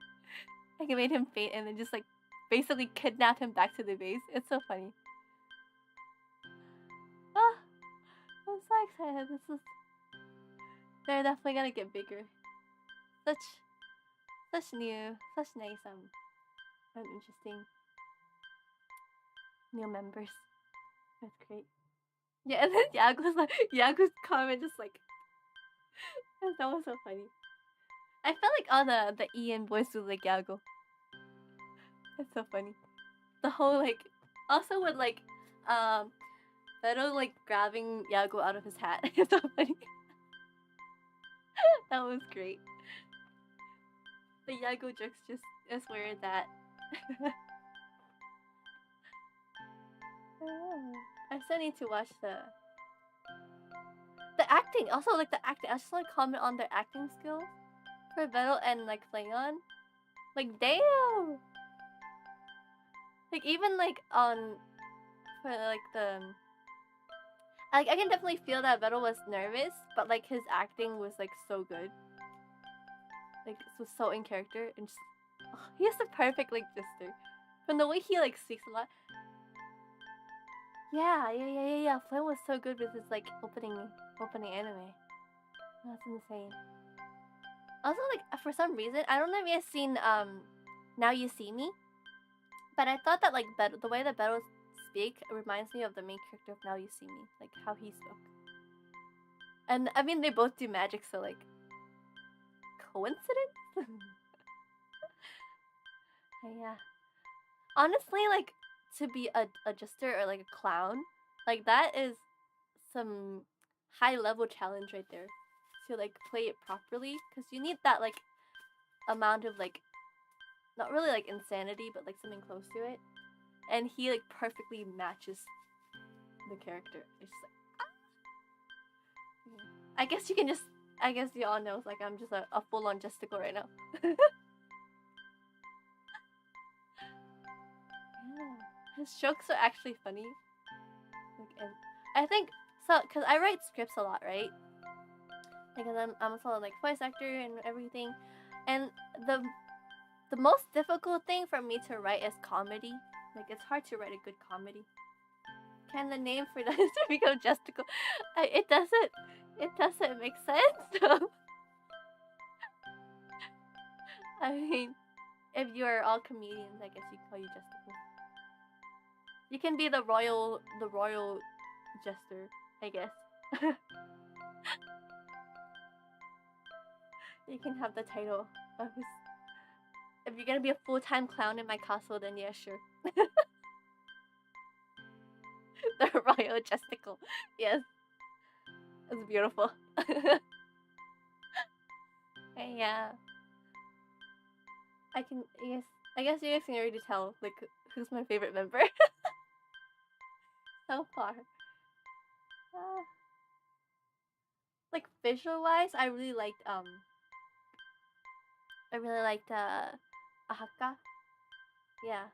Like it made him faint and then just like basically kidnapped him back to the base. It's so funny. Oh, I'm so excited. They're definitely gonna get bigger. Such nice interesting new members. That's great. Yeah, and then Yago's comment just like that was so funny. I felt like all the Ian boys was like Yago. That's so funny. The whole like also with like Beto like grabbing Yago out of his hat. It's so funny. That was great. The Yago jokes just is where it's at. I still need to watch the acting. Also, like the acting. I just want to comment on their acting skills for Beto and like Flayon. Like damn. Like even like on for like the. I can definitely feel that Beto was nervous, but like his acting was like so good. Like it was so in character and just, he has the perfect like gesture. From the way he like speaks a lot. Yeah. Flame was so good with his like opening anime. That's insane. Also, like for some reason, I don't know if you've seen Now You See Me, but I thought that like the way that Beto speak reminds me of the main character of Now You See Me, like how he spoke. And I mean, they both do magic, so like coincidence? Yeah. Honestly, like to be a jester or like a clown, like that is some high level challenge right there to like play it properly, because you need that like amount of like not really like insanity, but like something close to it, and he like perfectly matches the character. It's just like I guess you can just I guess you all know like I'm just a full-on jesticle right now. Yeah. His jokes are actually funny. Like, and I think so because I write scripts a lot, right? Because I'm also like voice actor and everything, and the most difficult thing for me to write is comedy. Like it's hard to write a good comedy. Can the name for that become Jesticle? It doesn't make sense. I mean, if you are all comedians, I guess you call you Jesticle. You can be the royal jester, I guess. You can have the title of his. If you're gonna be a full-time clown in my castle, then yeah, sure. The royal jesticle. Yes. It's beautiful. Yeah. I guess you guys can already tell like who's my favorite member so far. Like visual wise, I really liked Ahaka. Yeah.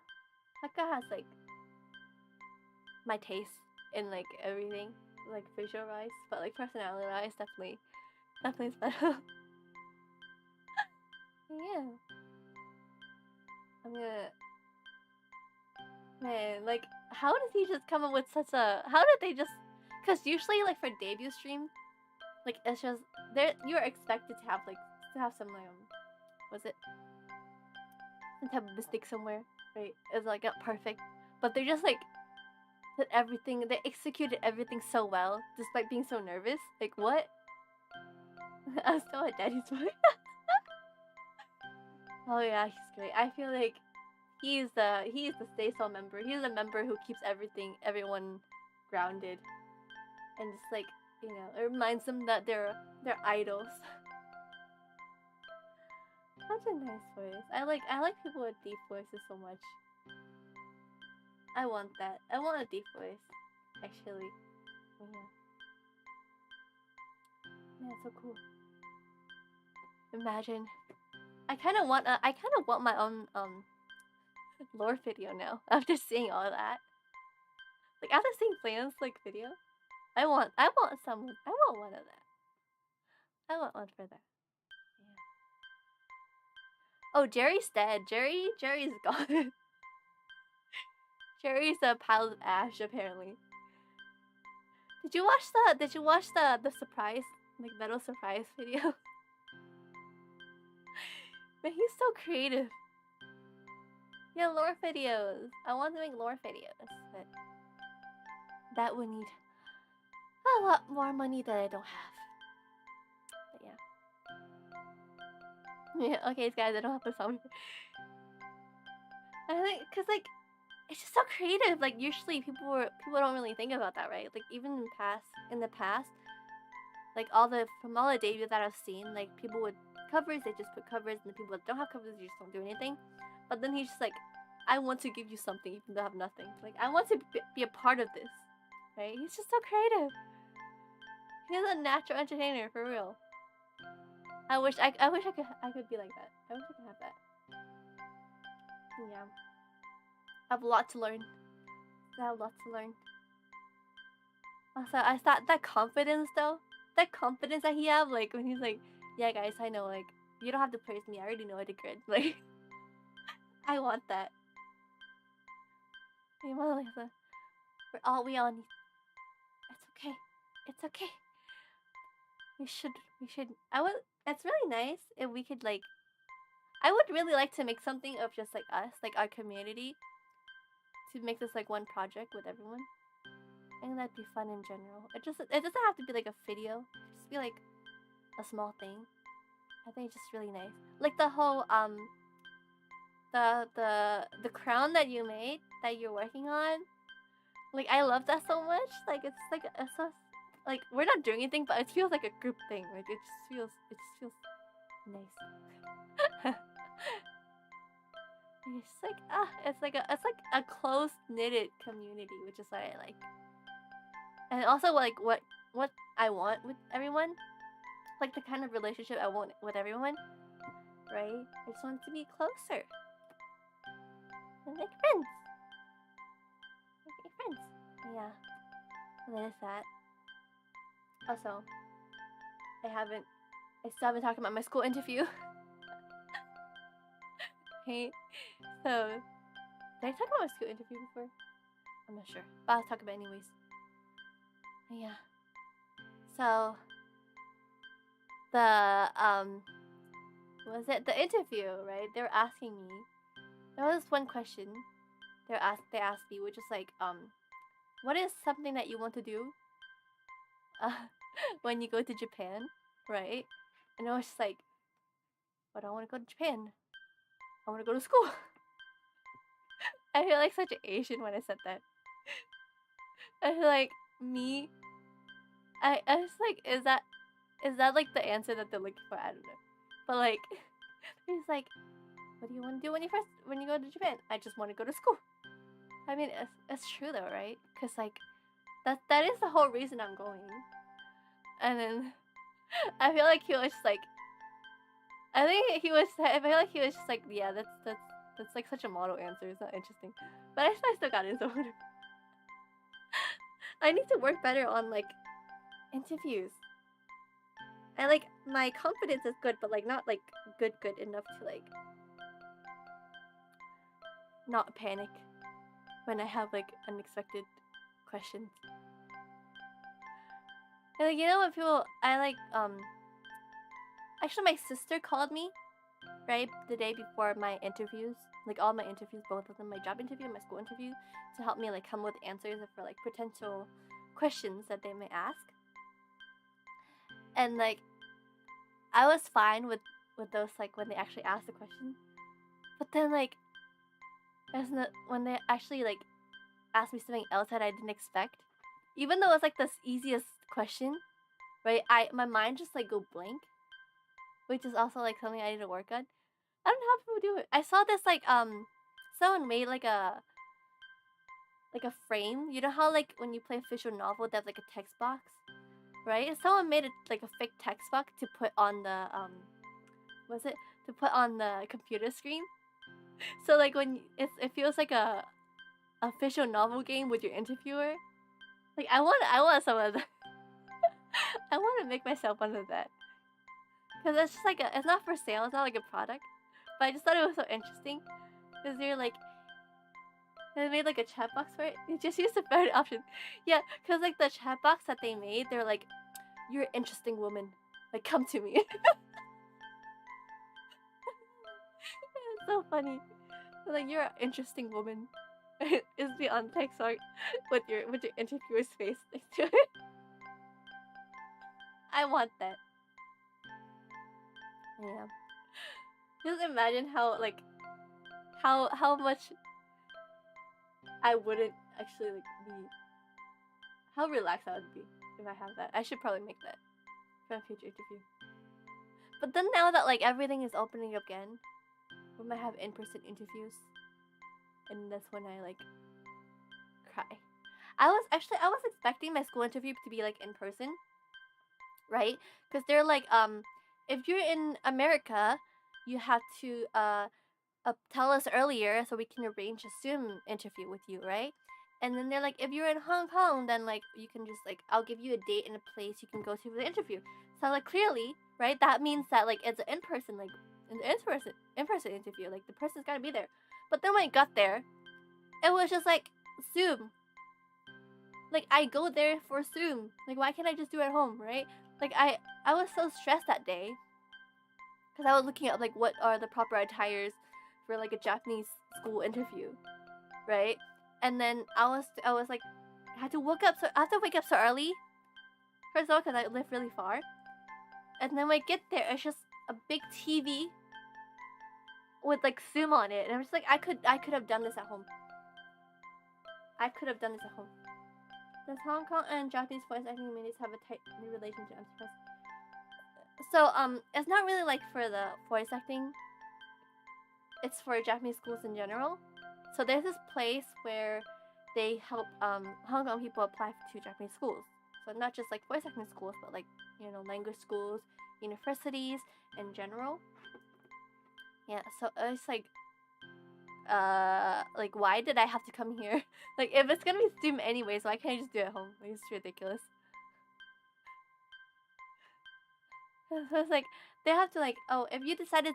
Haka has like my taste in like everything, like visual wise, but like personality wise, definitely special. Yeah. I'm gonna Man, like how did he just come up with such a how did they just because usually like for debut stream, like it's just there you're expected to have some was it some type of mistake somewhere, right? It's like not perfect. But they're just like did everything they executed everything so well despite being so nervous. Like what? I was still at Daddy's voice. Oh yeah, he's great. I feel like he's the stay soul member. He's the member who keeps everyone grounded. And just like, it reminds them that they're idols. Such a nice voice. I like people with deep voices so much. I want that. I want a deep voice, actually. Yeah. Man, so cool. Imagine. I kind of want my own lore video now after seeing all that. Like after seeing Flame's like video, I want one of that. I want one for that. Yeah. Oh, Jerry's dead. Jerry's gone. Jerry's a pile of ash apparently. Did you watch the surprise metal surprise video? Man, he's so creative. Yeah, lore videos. I want to make lore videos, but that would need a lot more money that I don't have. But yeah. Yeah, okay, guys, I don't have the song. I think, cause like, it's just so creative. Like usually people don't really think about that, right? Like even in the past, like from all the debuts that I've seen, like people would covers, they just put covers, and the people that don't have covers, they just don't do anything. But then he's just like, I want to give you something even though I have nothing. Like I want to be a part of this, right? He's just so creative. He's a natural entertainer for real. I wish I could be like that. I wish I could have that. Yeah. I have a lot to learn. Also, I thought that confidence though, that confidence that he have, like when he's like, yeah guys, I know, like you don't have to praise me. I already know I did good. Like, I want that. Hey, Melissa. We all need. It's okay. It's okay. We should. It's really nice if we could like. I would really like to make something of just like us, like our community, to make this like one project with everyone. I think that'd be fun in general. It doesn't have to be like a video. It could just be like a small thing. I think it's just really nice. Like the whole the crown that you made that you're working on. Like I love that so much. Like it's so like we're not doing anything, but it feels like a group thing. Like it just feels nice. It's like it's like a close knitted community, which is what I like. And also like what I want with everyone, like the kind of relationship I want with everyone, right? I just want to be closer and make friends. Yeah, and that is that. Also, I still haven't talked about my school interview. Hey, so did I talk about my school interview before? I'm not sure, but I'll talk about it anyways. Yeah. So the was it the interview, right? They were asking me. There was one question they asked me, which is like what is something that you want to do when you go to Japan, right? And I was just like, but I want to go to Japan. I want to go to school. I feel like such an Asian when I said that. I feel like me. I was like, is that like the answer that they're looking for? I don't know. But like, he's like, what do you want to do when you go to Japan? I just want to go to school. I mean, it's true though, right? Cause like, that is the whole reason I'm going. And then I feel like he was just like, I feel like he was just like, yeah, that's like such a model answer. It's not interesting, but I still got it. So I need to work better on like interviews. I like my confidence is good, but like not like good enough to like not panic when I have like unexpected questions. And like, you know when people I like actually my sister called me right the day before my interviews, like all my interviews, both of them, my job interview and my school interview, to help me like come with answers for like potential questions that they may ask. And like I was fine with those like when they actually asked the question, but then like when they actually like asked me something else that I didn't expect, even though it's like the easiest question, right? My mind just like go blank, which is also like something I need to work on. I don't know how people do it. I saw this like someone made like a frame. You know how like when you play a visual novel, they have like a text box, right? Someone made it like a fake text box to put on the to put on the computer screen. So like when it feels like a visual novel game with your interviewer. Like I want some of that. I want to make myself one of that. Cause it's just like it's not for sale. It's not like a product. But I just thought it was so interesting. Cause they're like, they made like a chat box for it. You just use the third option. Yeah, cause like the chat box that they made, they're like, you're an interesting woman. Like come to me. It's so funny. They're like you're an interesting woman. Is the on text art with your interviewer's face next to it. I want that. Yeah. Just imagine how like how much I wouldn't actually like be, how relaxed I would be if I have that. I should probably make that for a future interview. But then now that like everything is opening up again, we might have in-person interviews, and that's when I like cry. I was expecting my school interview to be like in person, right? Because they're like if you're in America, you have to tell us earlier so we can arrange a Zoom interview with you, right? And then they're like, if you're in Hong Kong, then like you can just like I'll give you a date and a place you can go to for the interview. So like clearly, right? That means that like it's an in-person interview. Like the person's gotta be there. But then when I got there, it was just like Zoom. Like, I go there for Zoom. Like, why can't I just do it at home, right? Like, I was so stressed that day. Because I was looking up, like, what are the proper attires for, like, a Japanese school interview, right? And then I was like, I had to wake up so early. First of all, because I live really far. And then when I get there, it's just a big TV with, like, Zoom on it. And I'm just like, I could have done this at home. I could have done this at home. Does Hong Kong and Japanese voice acting communities have a tight relationship? I'm surprised. So, it's not really like for the voice acting. It's for Japanese schools in general. So there's this place where they help Hong Kong people apply to Japanese schools. So not just like voice acting schools, but like, you know, language schools, universities in general. Yeah, so it's like why did I have to come here? Like, if it's gonna be Zoom anyways, why can't I just do it at home? Like, it's ridiculous. So it's like, they have to like, oh, if you decide to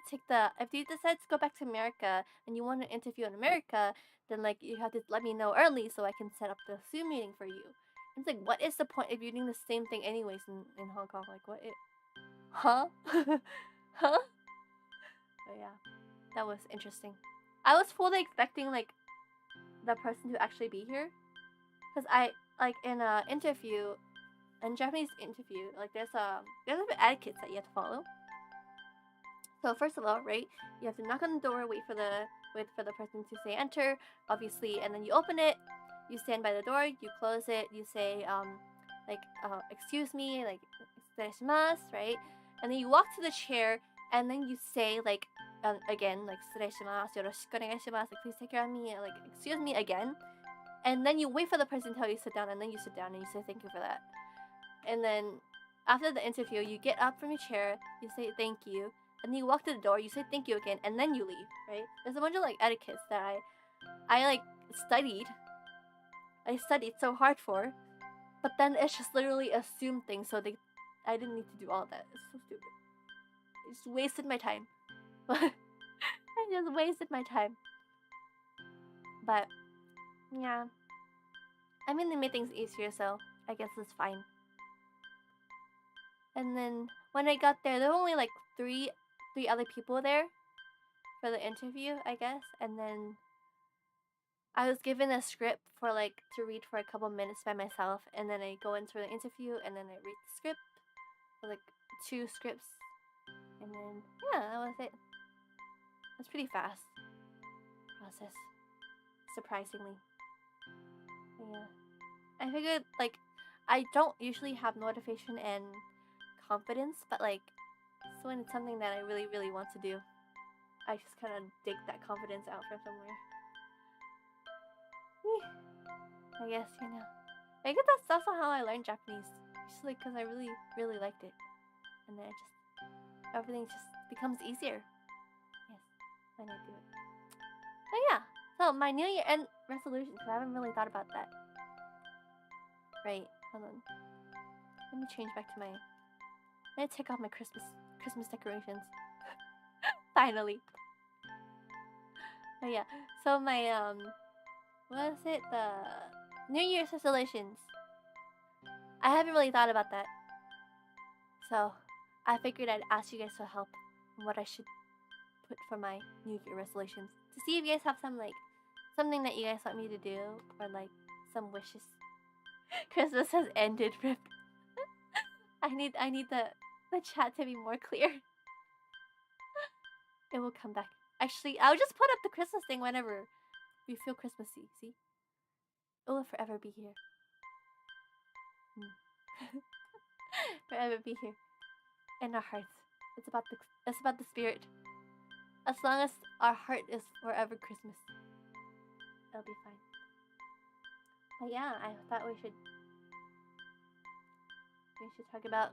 go back to America and you want to interview in America, then like you have to let me know early so I can set up the Zoom meeting for you. And it's like, what is the point if you're doing the same thing anyways in Hong Kong? Like, what? Huh? Huh? But yeah, that was interesting. I was fully expecting like the person to actually be here, because I like in a interview. In Japanese interview, like there's a bit of etiquette that you have to follow. So first of all, right, you have to knock on the door, wait for the person to say enter, obviously, and then you open it, you stand by the door, you close it, you say excuse me, like "失礼します," right, and then you walk to the chair, and then you say like again, like "失礼します, よろしくお願いします," like please take care of me, like excuse me again, and then you wait for the person to tell you to sit down, and then you sit down and you say thank you for that. And then after the interview, you get up from your chair, you say thank you, and then you walk to the door, you say thank you again, and then you leave, right? There's a bunch of like etiquettes that I like studied. I studied so hard for, but then it's just literally a Zoom thing, so I didn't need to do all that. It's so stupid. I just wasted my time. I just wasted my time. But yeah, I mean they made things easier, so I guess it's fine. And then when I got there were only like three other people there for the interview, I guess. And then I was given a script for like to read for a couple minutes by myself, and then I go into the interview and then I read the script for like 2 scripts, and then yeah, that was it. It was pretty fast process, surprisingly. But yeah, I figured like I don't usually have motivation and confidence, but like so when it's something that I really want to do, I just kind of dig that confidence out from somewhere. I guess, you know, I guess that's also how I learned Japanese, just like because I really liked it, and then everything just becomes easier. Yes, when I do it. But yeah, so my New Year end resolution, because I haven't really thought about that. Right, hold on. Let me change back to my. I'm gonna take off my Christmas decorations. Finally. But yeah, so my what is it? The New Year's resolutions. I haven't really thought about that, so I figured I'd ask you guys for help on what I should put for my New Year resolutions, to see if you guys have some like something that you guys want me to do, or like some wishes. Christmas has ended, Rip. I need the chat to be more clear. It will come back. Actually, I'll just put up the Christmas thing whenever we feel Christmassy. See, it will forever be here. Forever be here in our hearts. It's about the spirit. As long as our heart is forever Christmas, it'll be fine. But yeah, I thought we should talk about,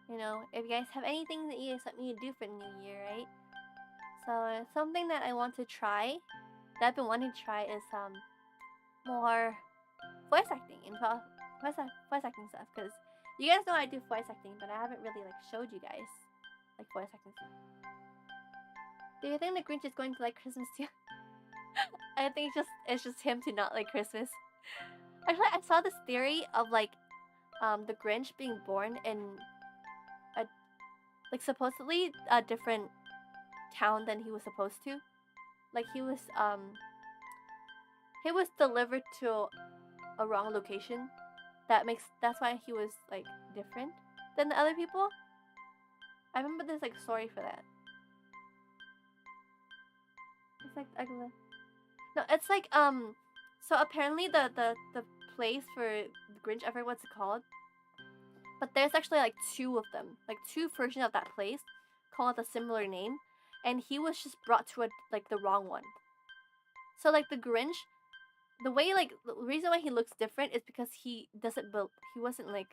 you know, if you guys have anything that you guys want me to do for New Year, right? So something that I want to try, that I've been wanting to try, is more voice acting and voice acting stuff, because you guys know I do voice acting, but I haven't really like showed you guys like voice acting stuff. Do you think the Grinch is going to like Christmas too? I think it's just him to not like Christmas. Actually, I saw this theory of like the Grinch being born in a like supposedly a different town than he was supposed to. Like he was delivered to a wrong location. That's why he was like different than the other people. I remember there's like story for that. It's like no, it's like so apparently the place for the Grinch, I forget what's it called. But there's actually like two of them, like two versions of that place called a similar name, and he was just brought to the wrong one. So like the Grinch, the way like the reason why he looks different is because he wasn't like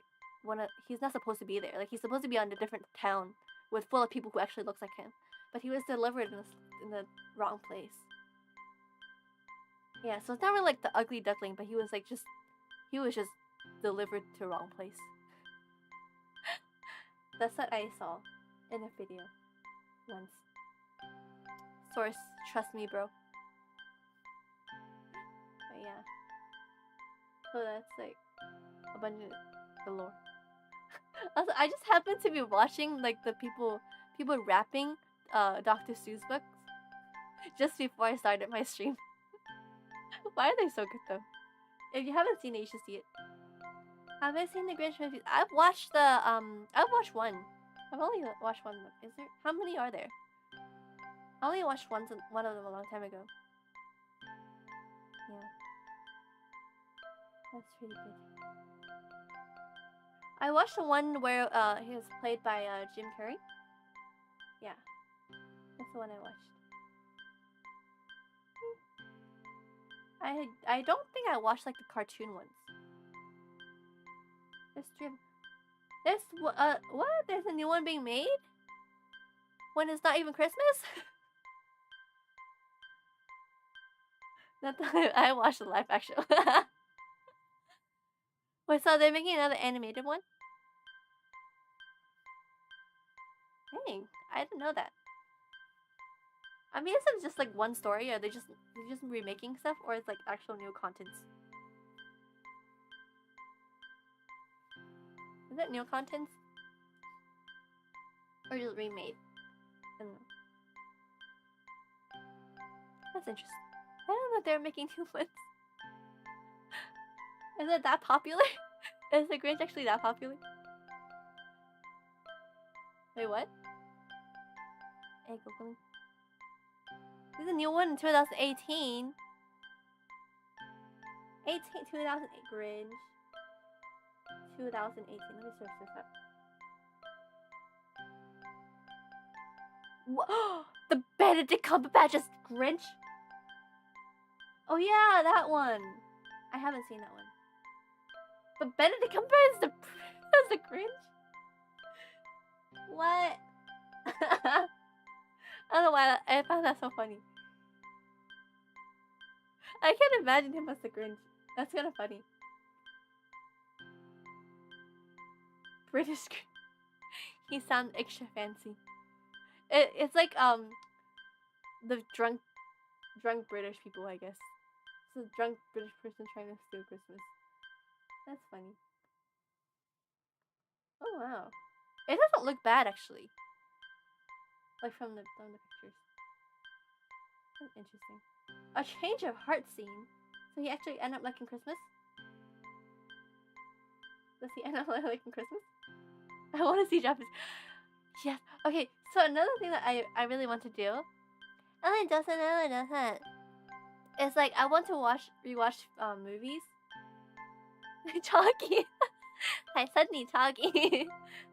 he's not supposed to be there. Like he's supposed to be on a different town with full of people who actually looks like him, but he was delivered in the wrong place. Yeah, so it's not really like the ugly duckling, but he was just delivered to the wrong place. That's what I saw in a video once. Source, trust me, bro. But yeah. So that's like a bunch of the lore. Also, I just happened to be watching like the people rapping Dr. Seuss books just before I started my stream. Why are they so good though? If you haven't seen it, you should see it. Have I seen the Grinch movies? I've watched I've watched one. I've only watched one. Is there? How many are there? I only watched one of them a long time ago. Yeah. That's pretty good. I watched the one where he was played by Jim Carrey. Yeah. That's the one I watched. I don't think I watched like the cartoon ones. There's what? There's a new one being made? When it's not even Christmas? Not that I watched the live action. Wait, so they're making another animated one? Dang, I didn't know that. I mean, is it just like one story, or they're just remaking stuff, or it's like actual new contents? Is it new contents? Or just remade? I don't know. That's interesting. I don't know if they're making new ones. Is it that popular? Is the Grinch actually that popular? Wait, what? Hey, Googling. There's a new one in 2018. 2008 Grinch. 2018. Let me search this up. What? The Benedict Cumberbatch's Grinch? Oh yeah, that one. I haven't seen that one. But Benedict Cumberbatch is the Grinch? What? I don't know why I found that so funny. I can't imagine him as the Grinch. That's kind of funny. British Grinch. He sounds extra fancy. It's like the drunk British people, I guess. It's a drunk British person trying to steal Christmas. That's funny. Oh wow. It doesn't look bad actually. Like from the pictures. That's interesting. A change of heart scene. So he actually end up liking Christmas? Does he end up liking Christmas? I want to see Japanese. Yes. Okay, so another thing that I really want to do. Ellen doesn't. It's like I want to rewatch movies. Talking. Hi, suddenly talking.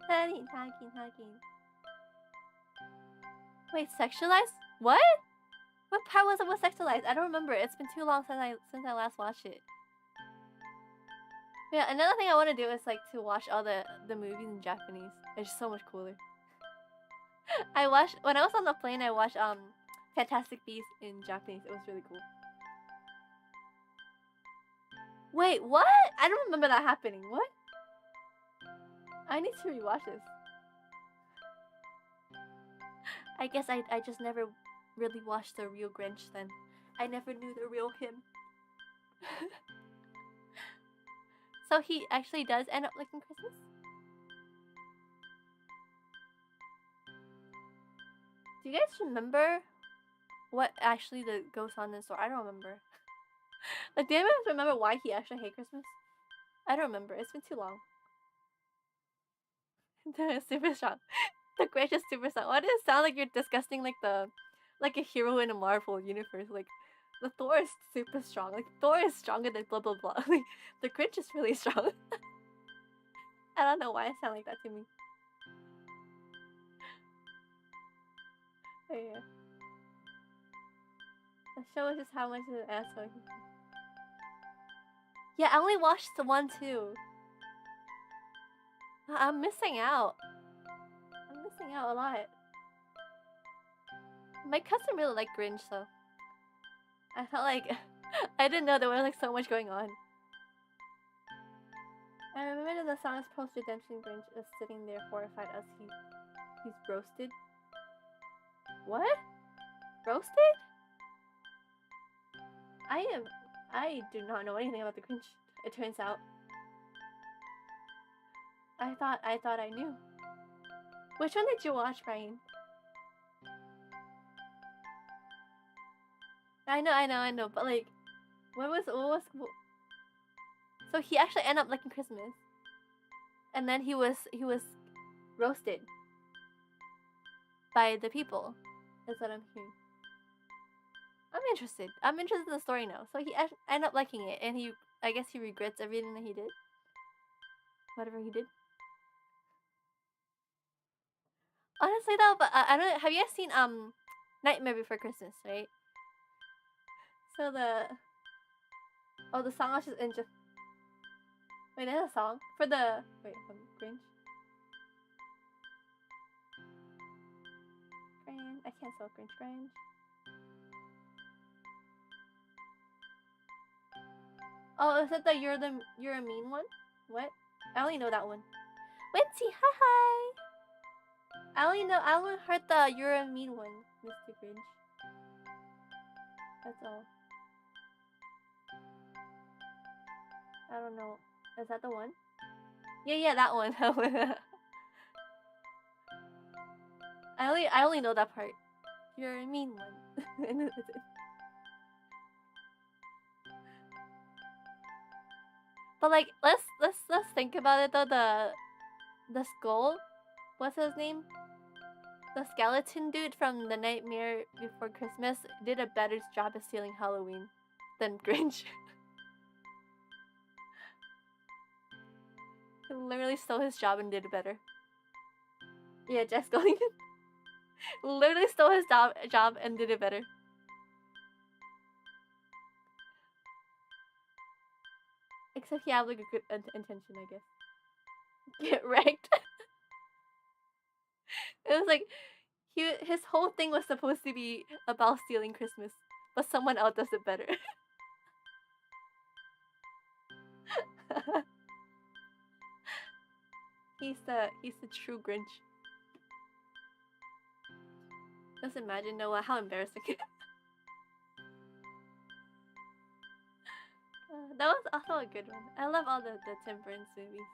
Suddenly talking. Wait, sexualized? What? What part was sexualized? I don't remember. It's been too long since I last watched it. Yeah, another thing I want to do is like to watch all the movies in Japanese. It's just so much cooler. When I was on the plane, I watched Fantastic Beasts in Japanese. It was really cool. Wait, what? I don't remember that happening. What? I need to rewatch this. I guess I just never really watched the real Grinch then. I never knew the real him. So he actually does end up liking Christmas? Do you guys remember what actually goes on in the store? I don't remember. Like, do you guys remember why he actually hates Christmas? I don't remember. It's been too long. Super strong. The Grinch is super strong. Why does it sound like you're discussing like a hero in a Marvel universe? Like, the Thor is super strong. Like, Thor is stronger than blah blah blah. Like, the Grinch is really strong. I don't know why it sounds like that to me. Oh yeah. The show is just how much of an asshole he is. Yeah, I only watched the 1 too. I'm missing out. I'm missing out a lot. My cousin really liked Grinch, so I felt like I didn't know there was like so much going on. I remember the song's post-redemption Grinch is sitting there horrified as he's roasted. What? Roasted? I do not know anything about the Grinch, it turns out. I thought I knew. Which one did you watch, Brian? I know, but like, what was so he actually ended up liking Christmas. And then he was roasted by the people. Is what I'm hearing. I'm interested. I'm interested in the story now. So he ended up liking it, and I guess he regrets everything that he did. Whatever he did. Honestly though, but I don't. Have you guys seen Nightmare Before Christmas, right? So the song was just in just. Wait, there's a song for the Grinch. I can't spell Grinch. Oh, is that the you're a mean one? What? I only know that one. Wincy, hi. I only heard the you're a mean one, Mr. Grinch. That's all. I don't know. Is that the one? Yeah, that one. I only know that part. You're a mean one. But like, let's think about it though. The skull, what's his name? The skeleton dude from The Nightmare Before Christmas did a better job at stealing Halloween than Grinch. He literally stole his job and did it better. Yeah, Jack Skellington literally stole his job and did it better. Except he had like a good intention, I guess. Get wrecked. It was like his whole thing was supposed to be about stealing Christmas, but someone else does it better. He's the true Grinch. Just imagine Noah, how embarrassing. That was also a good one. I love all the Tim Burns movies.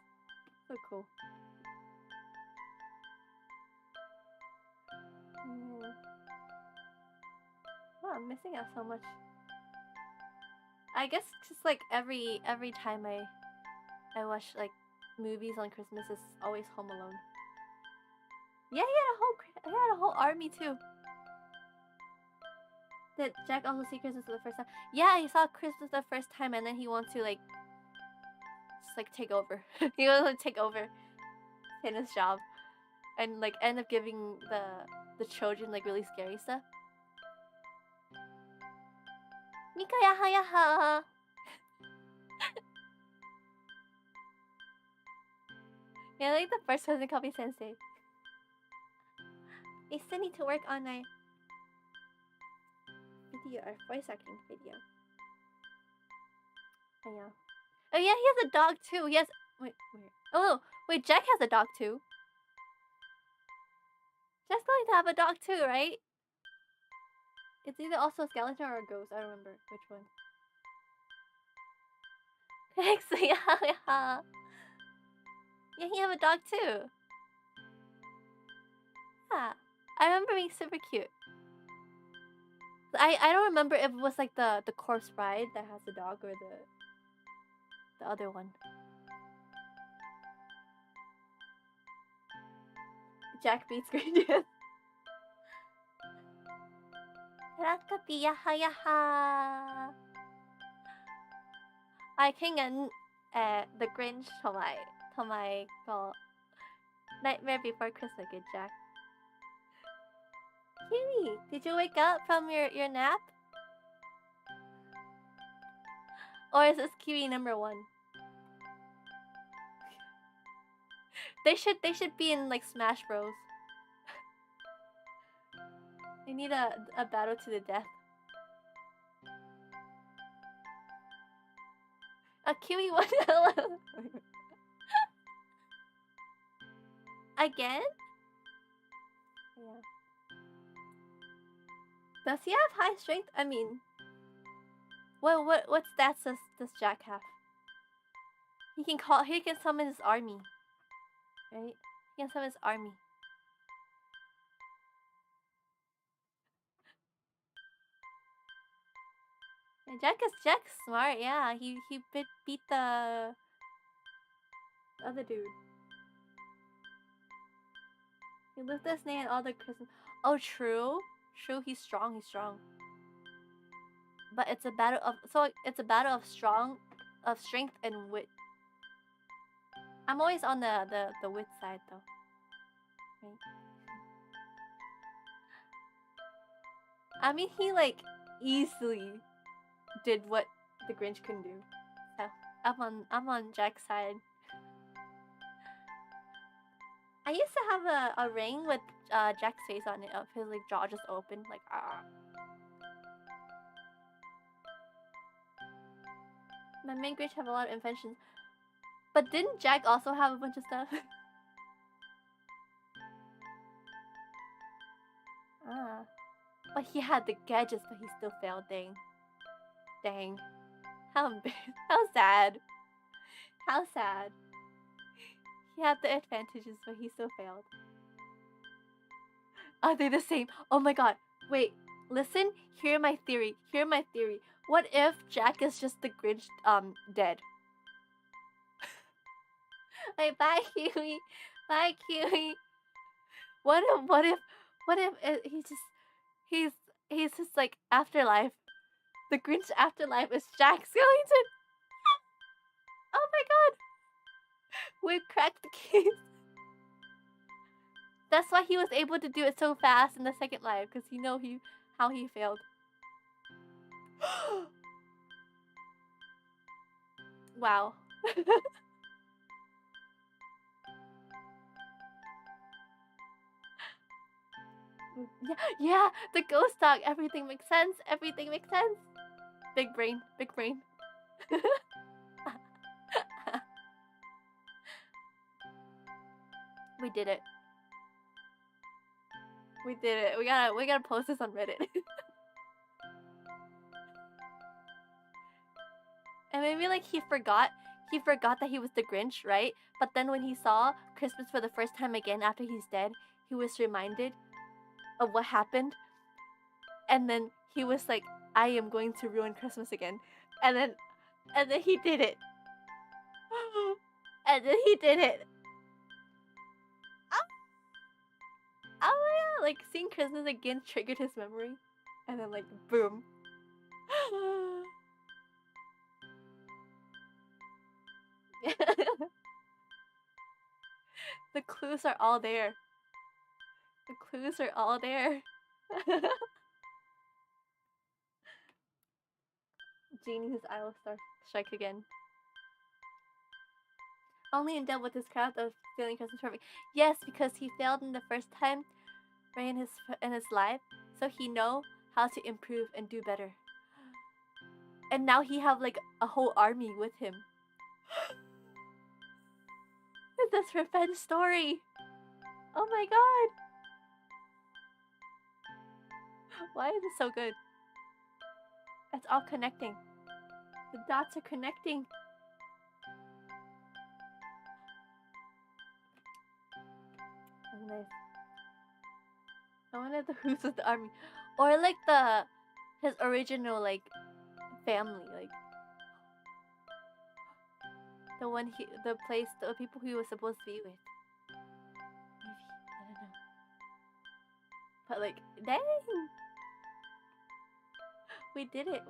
So cool. Oh, I'm missing out so much. I guess just like every time I watch like movies on Christmas, it's always Home Alone. Yeah, he had a whole army too. Did Jack also see Christmas for the first time? Yeah, he saw Christmas the first time, and then he wants to like just like take over. He wants to take over his job, and like end up giving the children like really scary stuff. Mika yaha yaha. Yeah, like the first person called me sensei. We still need to work on our video, our voice acting video. I know. Oh yeah, he has a dog too. He has wait. Oh wait, Jack has a dog too. Jack's going to have a dog too, right? It's either also a skeleton or a ghost. I don't remember which one. Thanks, yeah. Yeah, he have a dog too. Yeah, I remember being super cute. I don't remember if it was like the corpse bride that has the dog or the other one. Jack beats Green. Rakapi yaha yaha. I can the Grinch to my Nightmare Before Christmas, good Jack. Kiwi, did you wake up from your nap? Or is this Kiwi number 1? They should be in like Smash Bros. They need a battle to the death. A Kiwi 1. Again? Yeah. Does he have high strength? I mean, what stats does Jack have? He can summon his army. Right? He can summon his army. And Jack's smart, yeah. He beat the other dude. He lived his name and all the Christmas. Oh, true. True, he's strong. But it's a battle of strength and wit. I'm always on the wit side though. Right? I mean, he like easily did what the Grinch couldn't do. So I'm on Jack's side. I used to have a ring with Jack's face on it, of his like jaw just open, like ah. My main Grinch have a lot of inventions, but didn't Jack also have a bunch of stuff? Ah, but he had the gadgets, but he still failed. Dang, how sad. How sad. He had the advantages, but he still failed. Are they the same? Oh my god. Wait, listen. Hear my theory. What if Jack is just the Grinch, dead? Wait, bye, Kiwi. Bye, Kiwi. What if he's just like afterlife. The Grinch afterlife is Jack Skellington. Oh my god. We cracked the case. That's why he was able to do it so fast in the second life, because he know how he failed. Wow. Yeah, the ghost dog. Everything makes sense. Big brain. We did it. We gotta post this on Reddit. And maybe like he forgot that he was the Grinch, right? But then when he saw Christmas for the first time again after he's dead, he was reminded of what happened. And then he was like, I am going to ruin Christmas again. And then he did it. Oh yeah, like seeing Christmas again triggered his memory. And then like boom. The clues are all there. Genie's eye will strike again. Only in dealt with his craft of feeling Christmas perfect. Yes, because he failed in the first time, right, in his life, so he know how to improve and do better. And now he have like a whole army with him. It's this revenge story. Oh my god. Why is it so good? It's all connecting. The dots are connecting. That's nice. I wanted the Who's with the army, or like his original like family, like the people he was supposed to be with. Maybe, I don't know. But like, dang, we did it.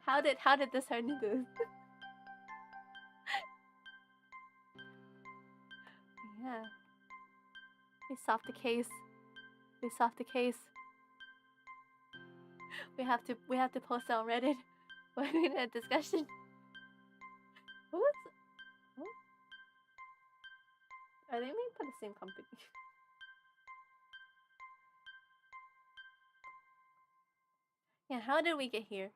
How did this turn into this? Yeah. We solved the case. We have to post it on Reddit. We're in a discussion. Who is? Who? Are they made by the same company? Yeah. How did we get here?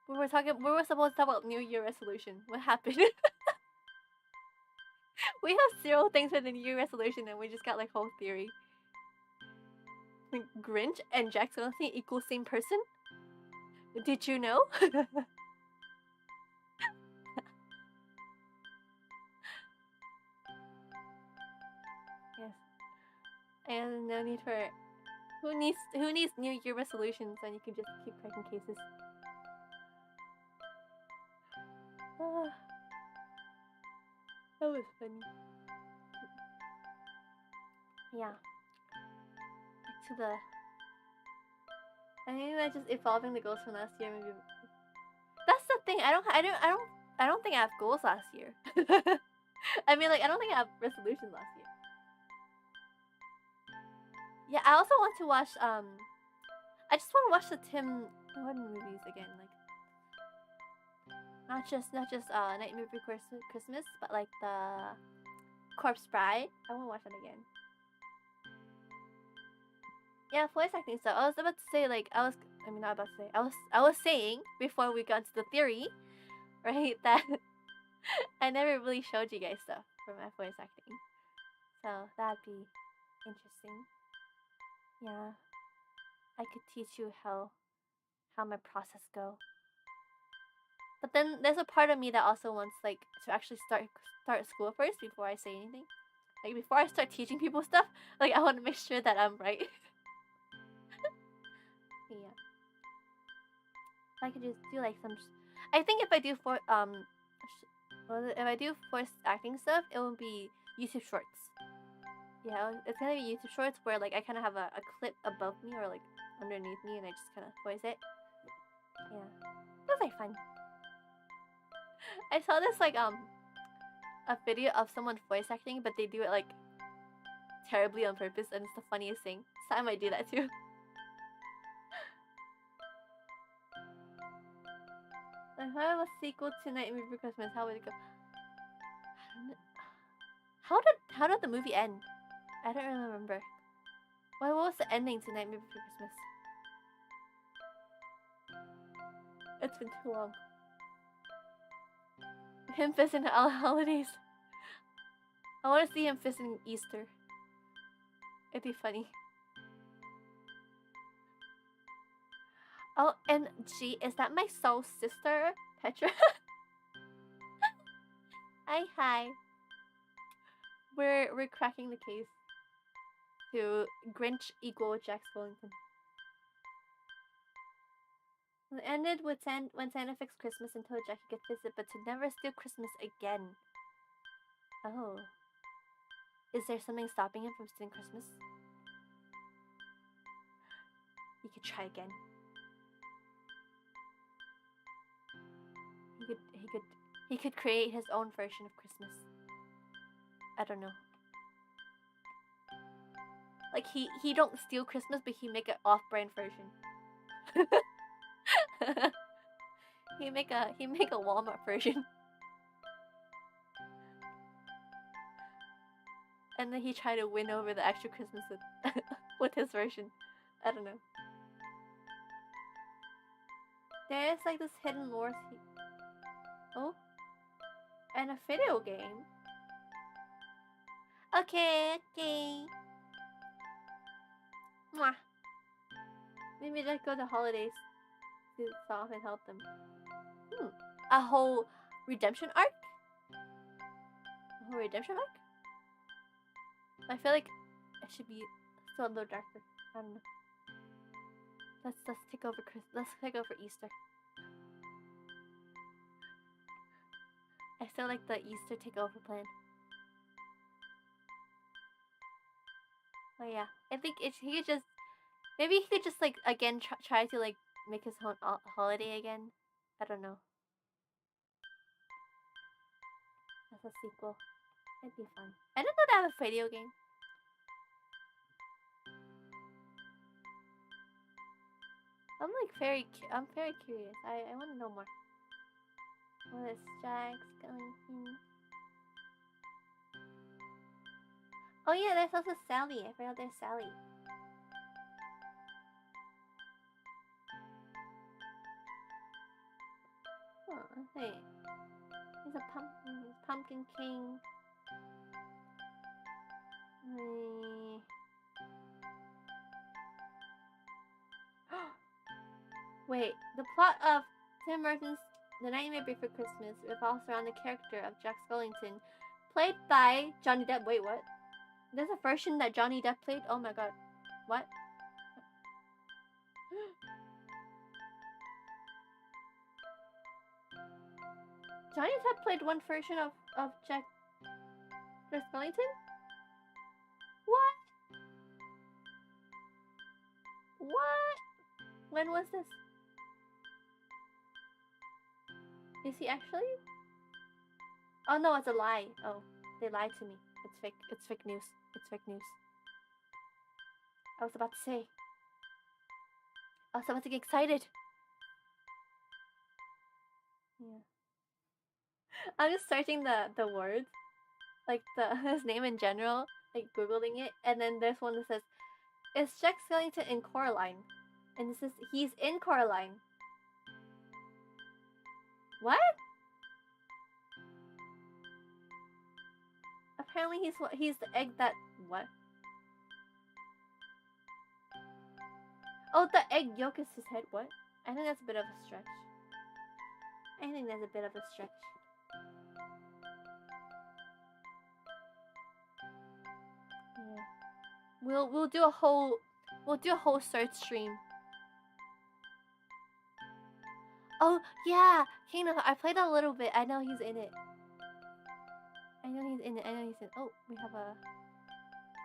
We were supposed to talk about New Year resolution. What happened? We have 0 things for the New Year resolution, and we just got like whole theory. Like Grinch and Jack Skellington equal same person? Did you know? Yes. And no need for who needs New Year resolutions when you can just keep cracking cases. That was funny. Yeah. Back to the. I think that's just evolving the goals from last year. Maybe. That's the thing. I don't think I have goals last year. I mean, like, I don't think I have resolutions last year. Yeah, I also want to watch. I just want to watch the Tim Burton movies again, like. Not just Nightmare Before Christmas, but like the Corpse Bride. I want to watch that again. Yeah, voice acting stuff. I was about to say I was saying before we got into the theory, right, that I never really showed you guys stuff for my voice acting. So that'd be interesting. Yeah. I could teach you how my process go. But then there's a part of me that also wants like to actually start school first before I say anything. Like before I start teaching people stuff, like I want to make sure that I'm right. Yeah. I could just do like some. I think if I do voice acting stuff, it will be YouTube Shorts. Yeah, it's gonna be YouTube Shorts where like I kind of have a clip above me or like underneath me, and I just kind of voice it. Yeah, that's like fun. I saw this like a video of someone voice acting, but they do it like terribly on purpose, and it's the funniest thing. So I might do that too. If I have a sequel to Nightmare Before Christmas, how would it go? How did the movie end? I don't really remember. What was the ending to Nightmare Before Christmas? It's been too long. Him fisting all holidays. I want to see him fisting Easter. It'd be funny. Oh, and gee, is that my soul sister, Petra? Hi. We're cracking the case to Grinch equal Jack Skellington. It ended with when Santa fixed Christmas and told Jack he could visit, but to never steal Christmas again. Oh. Is there something stopping him from stealing Christmas? He could try again. He could create his own version of Christmas. I don't know. Like he don't steal Christmas, but he make an off-brand version. he make a Walmart version. And then he tried to win over the extra Christmas with his version. I don't know. There's like this hidden lore. Oh, and a video game. Okay. Mwah. Maybe just go to holidays to solve and help them. A whole redemption arc? Oh, redemption arc? I feel like it should be still a little darker. I don't know. Let's take over Let's take over Easter. I still like the Easter takeover plan. Oh yeah, I think he could just maybe he could just like again try to like make his own holiday again. I don't know. That's a sequel. It'd be fun. I didn't know they have a video game. I'm very curious. I want to know more. What is Jack Skellington? Oh yeah, there's also Sally. I forgot there's Sally. Oh, hey. He's a pumpkin king. Wait, the plot of Tim Burton's The Nightmare Before Christmas revolves around the character of Jack Skellington, played by Johnny Depp. Wait, what? There's a version that Johnny Depp played? Oh my god. What? Johnny Depp played one version of Jack Skellington? What? What? When was this? Is he actually? Oh no, it's a lie. Oh, they lied to me. It's fake. It's fake news. It's fake news. I was about to say. I was about to get excited. Yeah. I'm just searching the words, like his name in general, like googling it, and then there's one that says, "Is Jack Skellington in Coraline?" And this is he's in Coraline. What? Apparently he's the egg that what? Oh, the egg yolk is his head. What? I think that's a bit of a stretch. Yeah. We'll do a whole search stream. Oh yeah, Kingdom. I played a little bit. I know he's in it. Oh, we have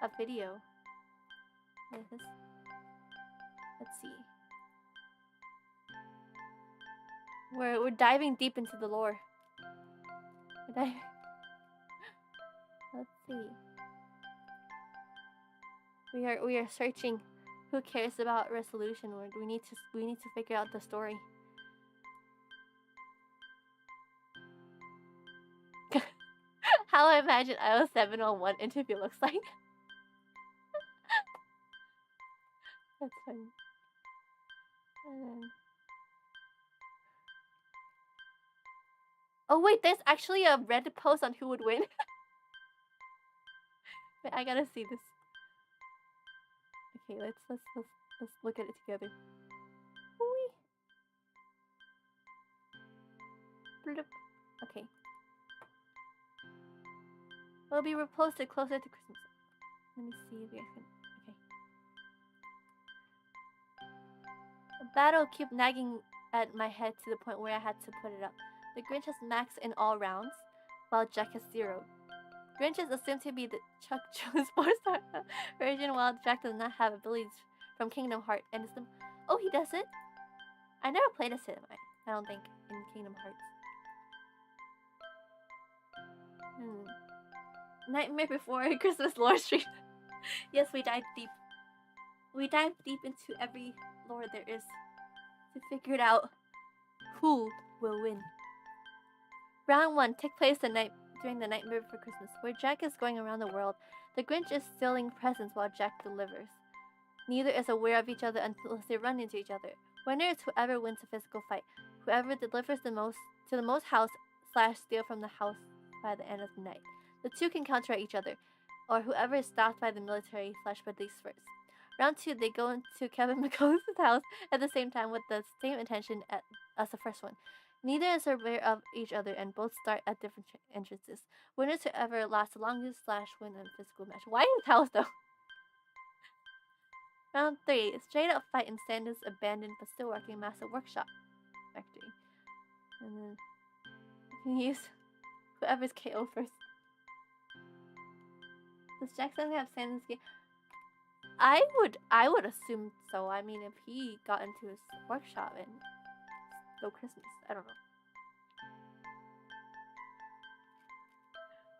a video. What is this? Let's see. We're diving deep into the lore. Let's see. We are searching. Who cares about resolution? We need to figure out the story. How I imagine iOS 701 interview looks like. That's funny. And then... Oh wait, there's actually a Reddit post on who would win. Wait, I gotta see this. Okay, let's look at it together. Okay. Will be reposted closer to Christmas. Let me see if you guys can. Okay. The battle kept nagging at my head to the point where I had to put it up. The Grinch has max in all rounds, while Jack has 0. Grinch is assumed to be the Chuck Jones 4-star version, while Jack does not have abilities from Kingdom Hearts. And it's the oh, he does it? I never played as him. I don't think in Kingdom Hearts. Nightmare Before Christmas lore stream. Yes, we dive deep. We dive deep into every lore there is to figure it out who will win. Round 1 takes place during the Nightmare Before Christmas, where Jack is going around the world. The Grinch is stealing presents while Jack delivers. Neither is aware of each other until they run into each other. Winner is whoever wins a physical fight. Whoever delivers the most to the most house / steal from the house by the end of the night. The two can counter each other, or whoever is stopped by the military / police first. Round 2, they go into Kevin McCollum's house at the same time with the same intention as the first one. Neither is aware of each other, and both start at different entrances. Winners whoever lasts the longest / win a physical match. Why in house though? Round 3. Straight up fight in Santa's abandoned but still working massive workshop factory. And then you can use whoever's KO first. Does Jackson have Santa's game? I would assume so. I mean, if he got into his workshop and go Christmas, I don't know.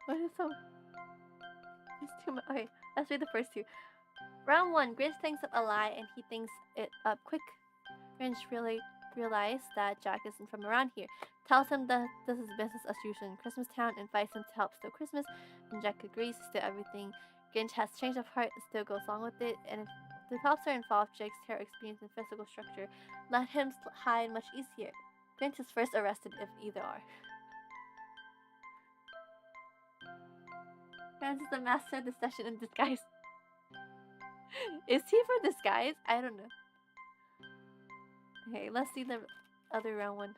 What is so? It's too much. Okay, let's read the first two. Round 1. Grinch thinks up a lie and he thinks it up quick. Grinch really realized that Jack isn't from around here. Tells him that this is business as usual in Christmas Town, invites him to help steal Christmas, and Jack agrees to steal everything. Grinch has change of heart and still goes along with it, and if the cops are involved, Jack's terror experience and physical structure let him hide much easier. Grinch is first arrested if either are. Grinch is the master of deception in disguise. Is he for disguise? I don't know. Okay, let's see the other round 1.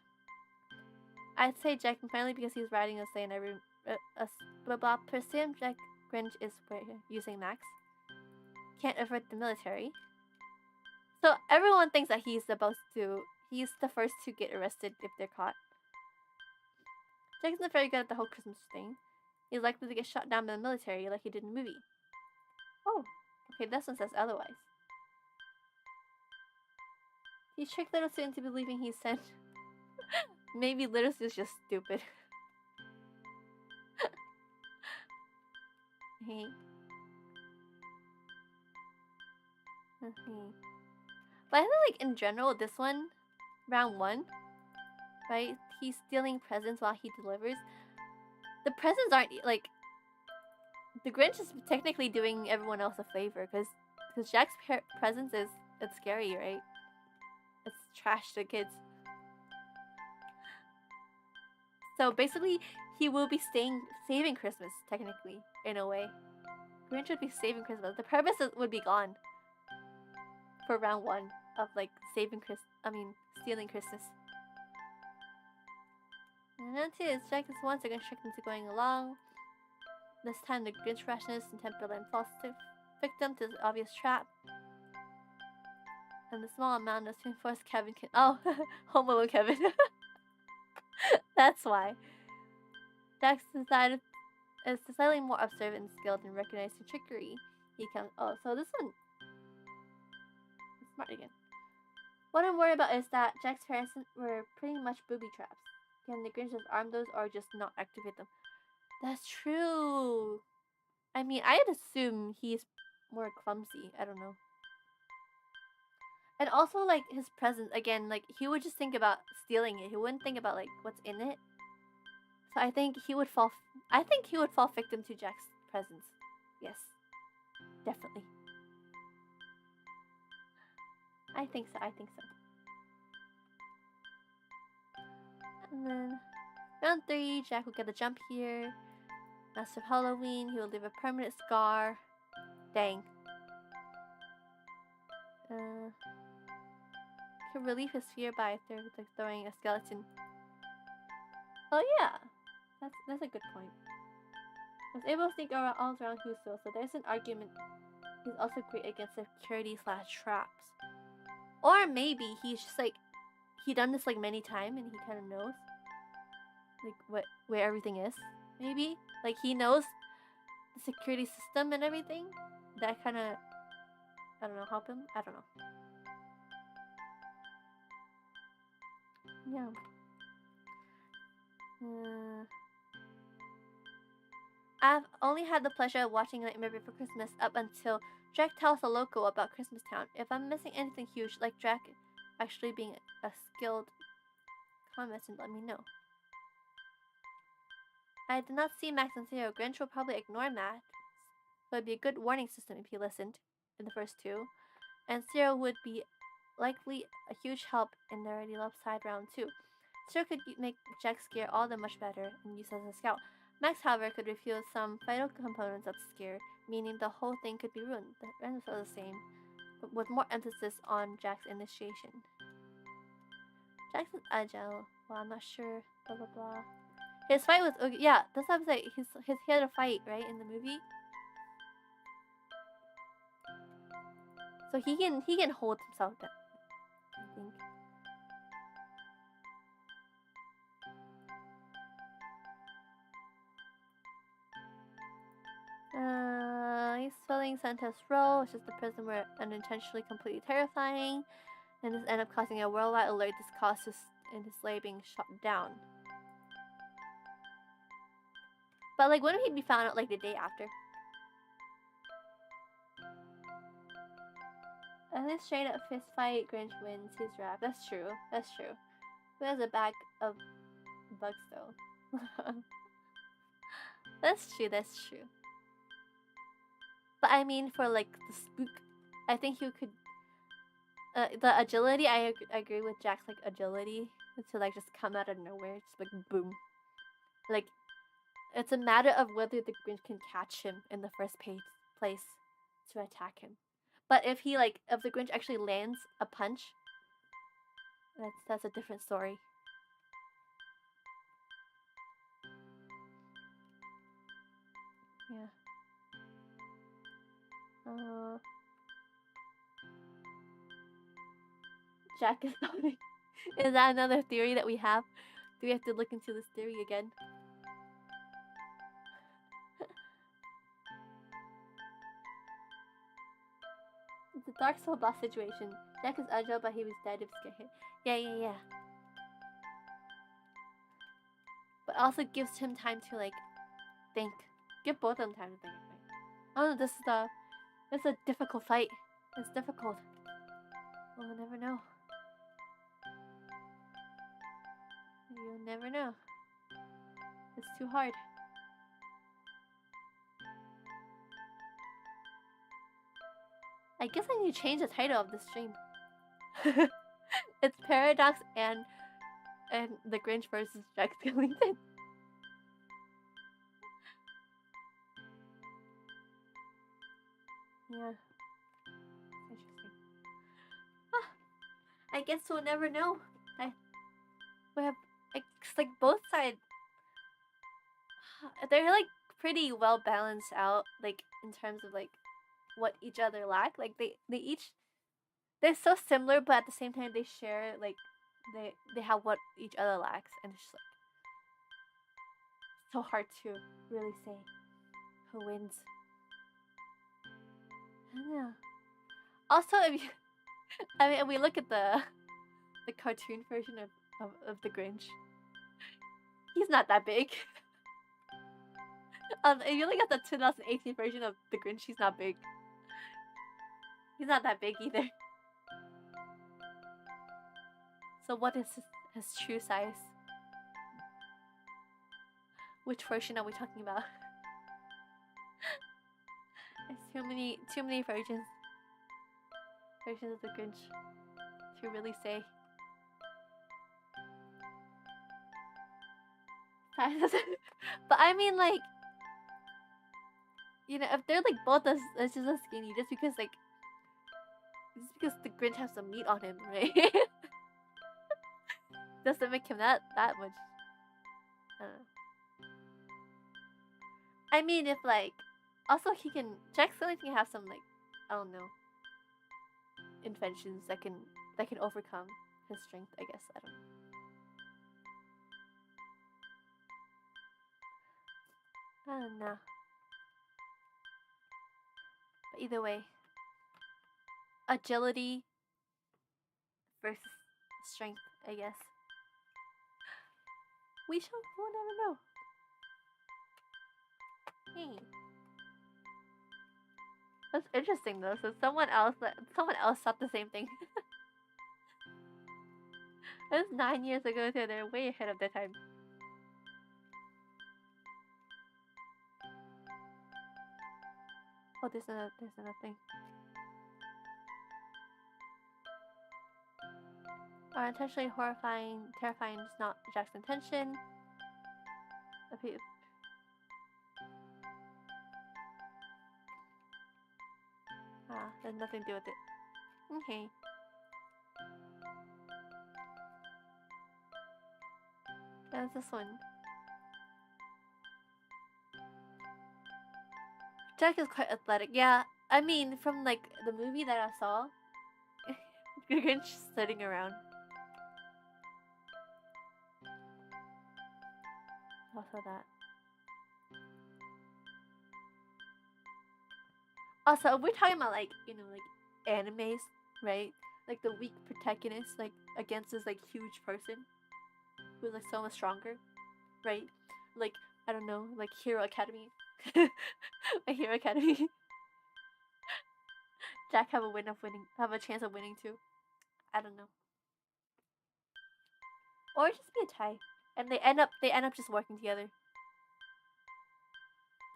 I'd say Jack finally because he's riding a sleigh and every blah blah. Presume Jack Grinch is using Max. Can't avert the military. So everyone thinks that he's the first to get arrested if they're caught. Jack's not very good at the whole Christmas thing. He's likely to get shot down by the military like he did in the movie. Oh, okay, this one says otherwise. He tricked little Sue into believing he's sent. Maybe little Sue's just stupid. Hey. But I feel like in general, this one, round 1, right? He's stealing presents while he delivers. The presents aren't like. The Grinch is technically doing everyone else a favor because Jack's presents it's scary, right? It's trash to kids. So basically, he will be saving Christmas, technically, in a way. Grinch would be saving Christmas. The purpose would be gone for round 1 of like stealing Christmas. And round 2 is Jack is once again tricked into going along. This time, the Grinch rashness and temperament falls victim to the obvious trap. And the small amount is to enforce Kevin can. Oh, Home Alone Kevin. That's why. Jack's is decidedly more observant and skilled in recognizing trickery. He comes. Oh, so this one. Smart again. What I'm worried about is that Jack's parents were pretty much booby traps. Can the Grinch just arm those or just not activate them? That's true. I mean, I'd assume he's more clumsy. I don't know. And also, like, his presence, again, like, he would just think about stealing it. He wouldn't think about, like, what's in it. So I think he would fall victim to Jack's presence. Yes. Definitely. I think so. And then, round 3, Jack will get a jump here. Master of Halloween, he will leave a permanent scar. Dang. Can relieve his fear by throwing a skeleton. Oh yeah, that's a good point. Was able to sneak all around Huso, so there's an argument. He's also great against security / traps. Or maybe he's just like he done this like many times and he kind of knows like where everything is. Maybe like he knows the security system and everything. That kind of I don't know help him. I don't know. Yeah. I've only had the pleasure of watching Nightmare Before Christmas up until Jack tells the local about Christmas Town. If I'm missing anything huge, like Jack actually being a skilled comments, and let me know. I did not see Max and Zero. Grinch will probably ignore Max, so it'd be a good warning system if he listened in the first 2. And Zero would be likely a huge help in the already lopsided round 2. Zero could make Jack's scare all the much better and use as a scout. Max, however, could reveal some vital components of the scare, meaning the whole thing could be ruined. The rest are the same, but with more emphasis on Jack's initiation. Jackson's agile. Well, I'm not sure. Blah blah blah. His fight was okay. Yeah, that's what I'm saying. He had a fight right in the movie, so he can hold himself down. I think. He's filling Santa's role, which is the prison where unintentionally completely terrifying, and this end up causing a worldwide alert. This caused his slave being shot down. But like, wouldn't he be found out like the day after? And then straight up fist fight, Grinch wins his rap. That's true. That's true. Who has a bag of bugs though? That's true. That's true. But I mean, for like the spook, I think you could. The agility, I agree with Jack's like agility to like just come out of nowhere, just like boom. Like, it's a matter of whether the Grinch can catch him in the first place to attack him. But if the Grinch actually lands a punch, that's a different story. Yeah. Jack is nodding. Is that another theory that we have? Do we have to look into this theory again? It's a Dark Soul boss situation. Jack is agile, but he was dead if get hit. Yeah. But also gives him time to like think. Give both of them time to think. Oh, this is a difficult fight. It's difficult. We'll never know. You'll never know. It's too hard. I guess I need to change the title of this stream. It's Paradox and the Grinch versus Jack Skellington. Yeah. Interesting. I guess we'll never know. We have like both sides. They're like pretty well balanced out, like in terms of like what each other lack. Like they're so similar, but at the same time they share like they have what each other lacks, and it's just like so hard to really say who wins. Yeah. Also, if we look at the cartoon version of the Grinch, he's not that big. If you look at the 2018 version of the Grinch, he's not big. He's not that big either. So what is his true size? Which version are we talking about? There's too many versions of the Grinch to really say. But I mean, like, you know, if they're like both as just as skinny, just because the Grinch has some meat on him, right? Doesn't make him that much. I don't know. I mean, if like, also Jack Skellington can have some like, I don't know, inventions that can overcome his strength. I guess I don't know. I don't know. But either way, agility versus strength, I guess. We'll never know. Hey. That's interesting though. So someone else thought the same thing. It was 9 years ago, so they're way ahead of their time. Oh, there's another thing. Are intentionally terrifying is not Jack's intention. There's nothing to do with it. Okay. That's this one. Jack is quite athletic. Yeah, I mean, from like the movie that I saw, Grinch sitting around. Also that. Also, we're talking about like, you know, like animes, right? Like the weak protagonist, like against this like huge person who's like so much stronger, right? Like, I don't know, like Hero Academy. A Hero Academy. Jack have a chance of winning too. I don't know. Or just be a tie. And they end up just working together.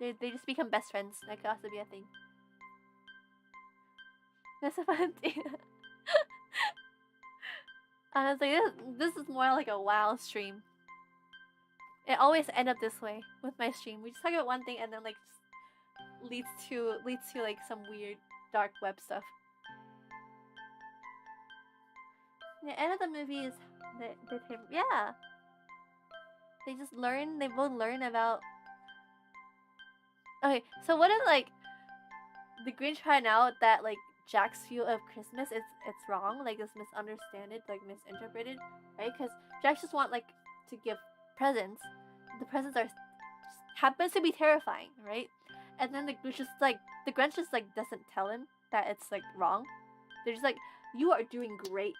They just become best friends. That could also be a thing. That's a fun thing. Honestly, this is more like a WoW stream. It always ends up this way with my stream. We just talk about one thing and then like just leads to like some weird dark web stuff. The end of the movie is yeah. They just learn. They both learn about. Okay, so what if like the Grinch find out that like Jack's view of Christmas it's wrong, like it's misunderstood, like misinterpreted, right? Because Jack just want like to give presents. The presents are happens to be terrifying, right? And then the Grinch just like doesn't tell him that it's like wrong. They're just like, you are doing great,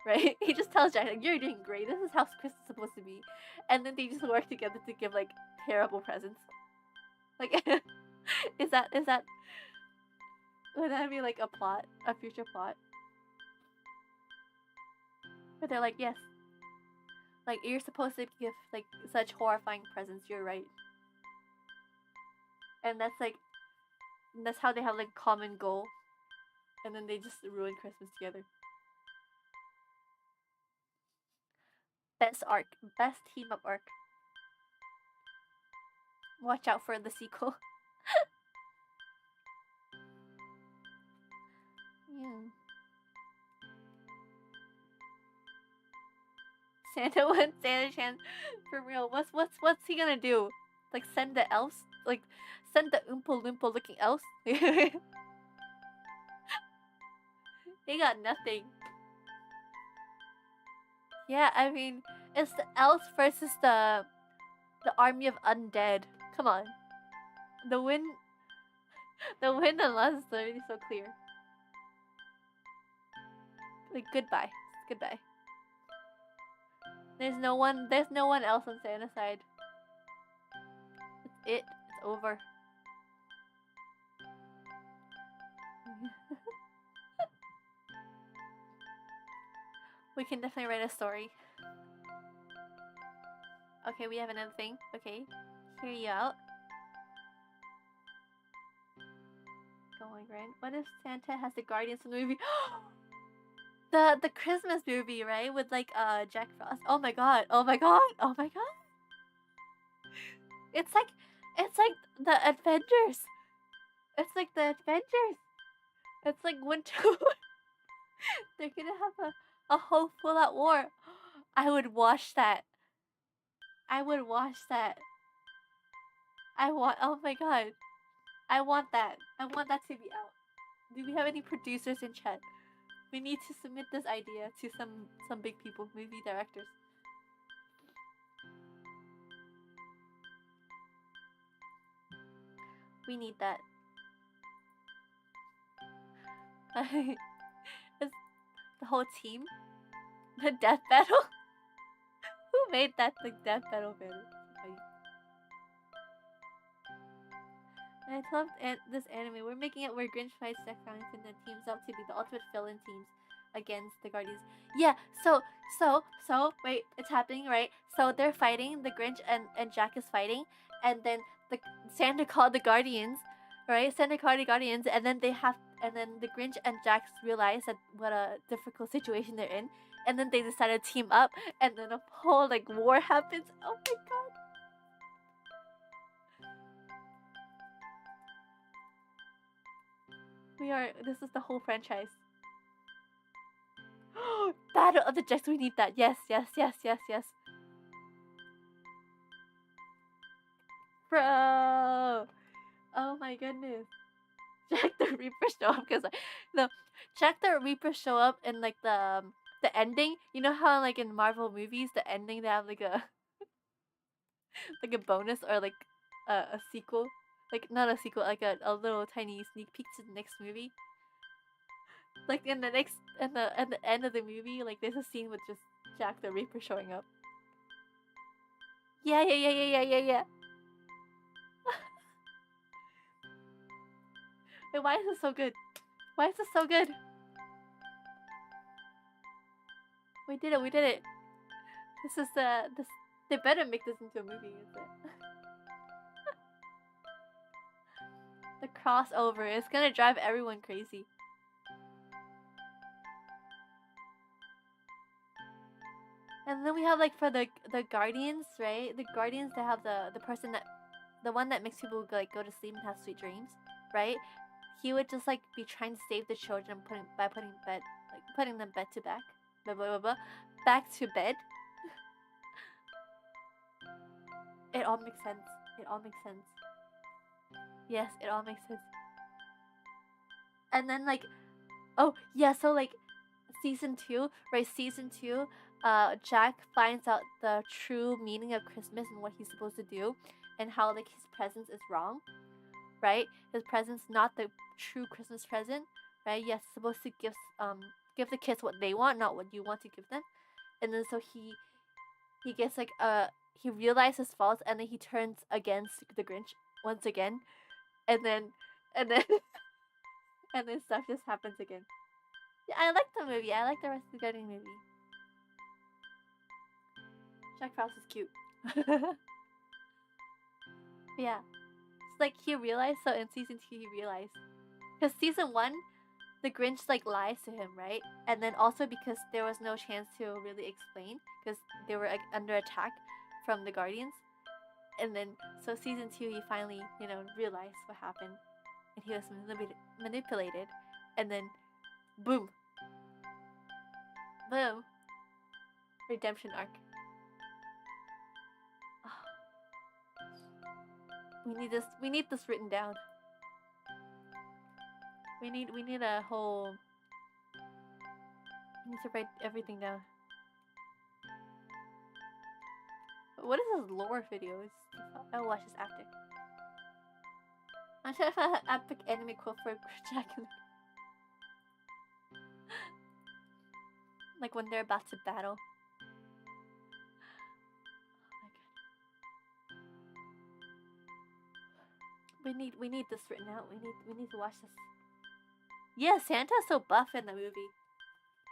right? He just tells Jack like, you're doing great. This is how Christmas is supposed to be. And then they just work together to give like terrible presents. Like, is that would that be like a future plot? But they're like, yes, like you're supposed to give like such horrifying presents. You're right. And that's how they have like common goal, and then they just ruin Christmas together. Best team up arc. Watch out for the sequel. Yeah. Santa wants Santa chance for real. What's he gonna do? Like send the elves? Like send the Oompa Loompa looking elves? They got nothing. Yeah, I mean it's the elves versus the army of undead. Come on. The win and loss is already so clear. Like goodbye. Goodbye. There's no one else on Santa's side. It's over. We can definitely write a story. Okay, we have another thing. Okay, hear you out. Going right. What if Santa has the Guardians movie? the Christmas movie, right? With like Jack Frost. Oh my god. Oh my god. Oh my god. It's like the Avengers. It's like the Avengers. It's like Winter. They're gonna have a whole full-out war. I would watch that. I would watch that. Oh my god. I want that. I want that to be out. Do we have any producers in chat? We need to submit this idea to some big people, movie directors. We need that. Is the whole team the death battle? Who made that the death battle banner? I loved this anime. We're making it where Grinch fights Jack Skellington and teams up to be the ultimate villain teams against the Guardians. Yeah, so wait, it's happening, right? So they're fighting, the Grinch and Jack is fighting, and then Santa called the Guardians, right? Santa called the Guardians, and then the Grinch and Jack realize that what a difficult situation they're in, and then they decided to team up, and then a whole like war happens. Oh my god. This is the whole franchise. Battle of the Jets, we need that. Yes. Bro! Oh my goodness. Jack the Reaper show up because no, Jack the Reaper show up in like the ending. You know how like in Marvel movies the ending they have like a like a bonus or like a sequel, like not a sequel, like a little tiny sneak peek to the next movie. Like in the next at the end of the movie, like there's a scene with just Jack the Reaper showing up. Yeah. Wait, why is this so good? Why is this so good? We did it. This is this. They better make this into a movie, is it? The crossover is gonna drive everyone crazy. And then we have like for the Guardians, right? The Guardians, they have the person that the one that makes people like go to sleep and have sweet dreams, right? He would just like be trying to save the children putting them bed to back, back to bed. It all makes sense. It all makes sense. Yes, it all makes sense. And then like, oh yeah, so like season 2, right? Season 2, Jack finds out the true meaning of Christmas and what he's supposed to do, and how like his presence is wrong, right? His present's not the true Christmas present, right? Yes, supposed to give the kids what they want, not what you want to give them. And then so he gets like he realizes his faults, and then he turns against the Grinch once again, and then and then and then stuff just happens again. Yeah, I like the movie. I like the rest of the Guardian movie. Jack Frost is cute. Yeah. It's like he realized, so in season 2 he realized. Because season 1, the Grinch like lies to him, right? And then also because there was no chance to really explain, because they were like, under attack from the Guardians. And then, so season 2 he finally, realized what happened. And he was manipulated. And then, boom. Boom. Redemption arc. We need this written down. We need a whole. We need to write everything down. What is this lore video? I'll watch this after. I'm trying to find an epic anime quote for Jack. Like when they're about to battle. We need this written out. We need to watch this. Yeah, Santa's so buff in the movie.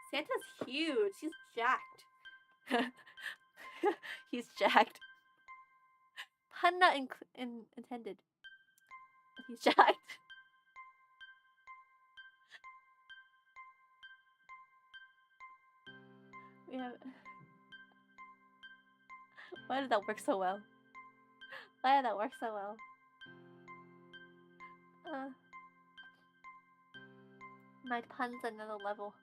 Santa's huge. He's jacked. He's jacked. Pun not intended. He's jacked. We have. Why did that work so well? Why did that work so well? My pun's another level.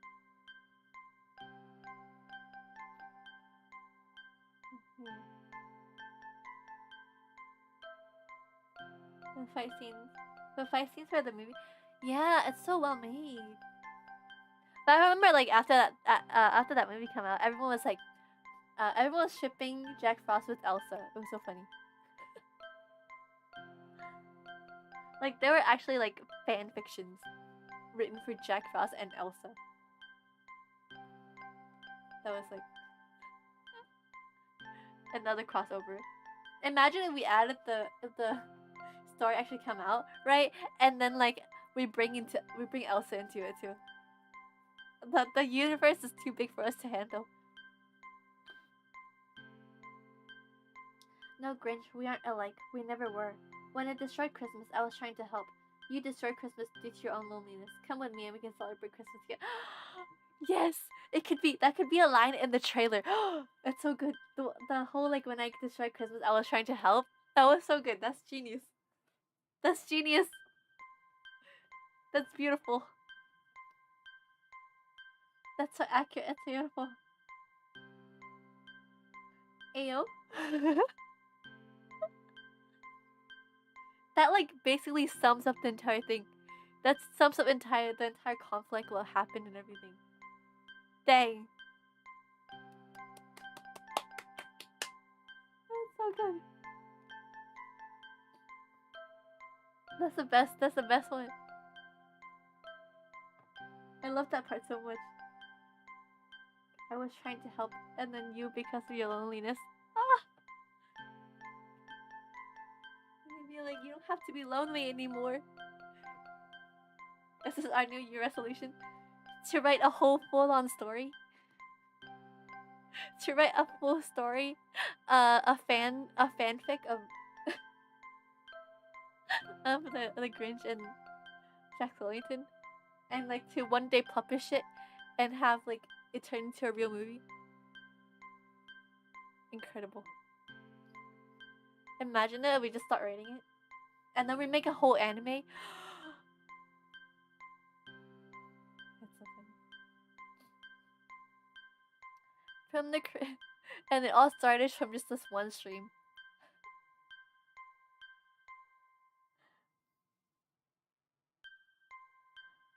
The fight scenes for the movie. Yeah, it's so well made. But I remember, like after that movie came out, everyone was like, everyone was shipping Jack Frost with Elsa. It was so funny. Like there were actually like fan fictions written for Jack Frost and Elsa. That was like another crossover. Imagine if we added if the story actually come out, right? And then like we bring Elsa into it too. The universe is too big for us to handle. No, Grinch, we aren't alike. We never were. When I destroyed Christmas, I was trying to help. You destroyed Christmas due to your own loneliness. Come with me and we can celebrate Christmas together. Yes! That could be a line in the trailer. It's so good. The whole like when I destroyed Christmas, I was trying to help. That was so good. That's genius. That's genius. That's beautiful. That's so accurate. That's beautiful. Ayo. That like basically sums up the entire thing. That sums up the entire conflict, what happened and everything. Dang. That's so good. That's the best one. I love that part so much. I was trying to help, and then you, because of your loneliness. Ah! And you're like, you don't have to be lonely anymore. This is our New Year resolution. To write a whole full-on story. To write a full story. A fanfic of of the Grinch and Jack Skellington. And like to one day publish it and have like it turn into a real movie. Incredible. Imagine it if we just start writing it. And then we make a whole anime. That's so funny. From the and it all started from just this one stream.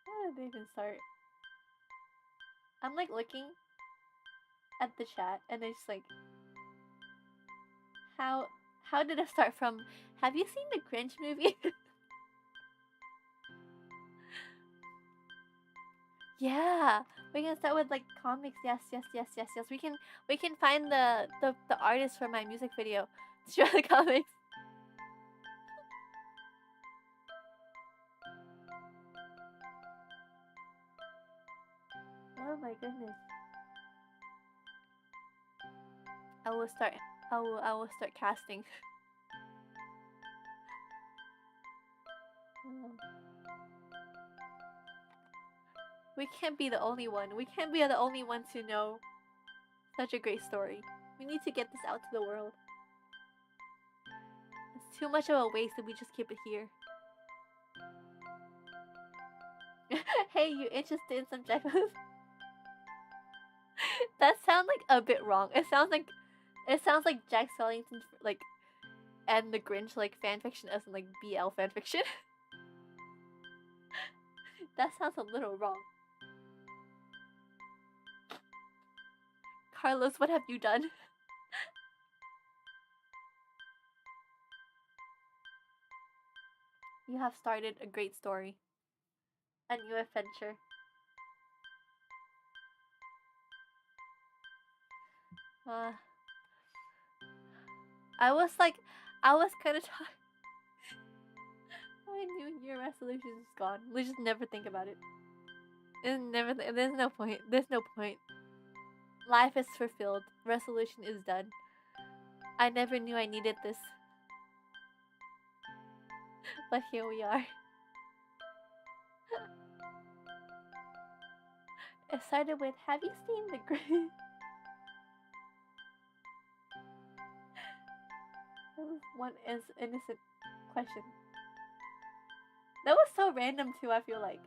How did they even start? I'm like looking at the chat and it's like, how did it start from? Have you seen the Grinch movie? Yeah, we can start with like comics. Yes. We can find the artist for my music video to draw the comics. Oh my goodness. I will start casting. We can't be the only one. We can't be the only one to know such a great story. We need to get this out to the world. It's too much of a waste if we just keep it here. Hey, you interested in some jackals? That sounds like a bit wrong. It sounds like Jack Skellington like and the Grinch like fanfiction as in like BL fanfiction. That sounds a little wrong. Carlos, what have you done? You have started a great story. A new adventure. I was kind of tired. My New Year resolution is gone. We just never think about it. There's no point. There's no point. Life is fulfilled. Resolution is done. I never knew I needed this. But here we are. It started with, have you seen the Grinch? That was one innocent question. That was so random too, I feel like.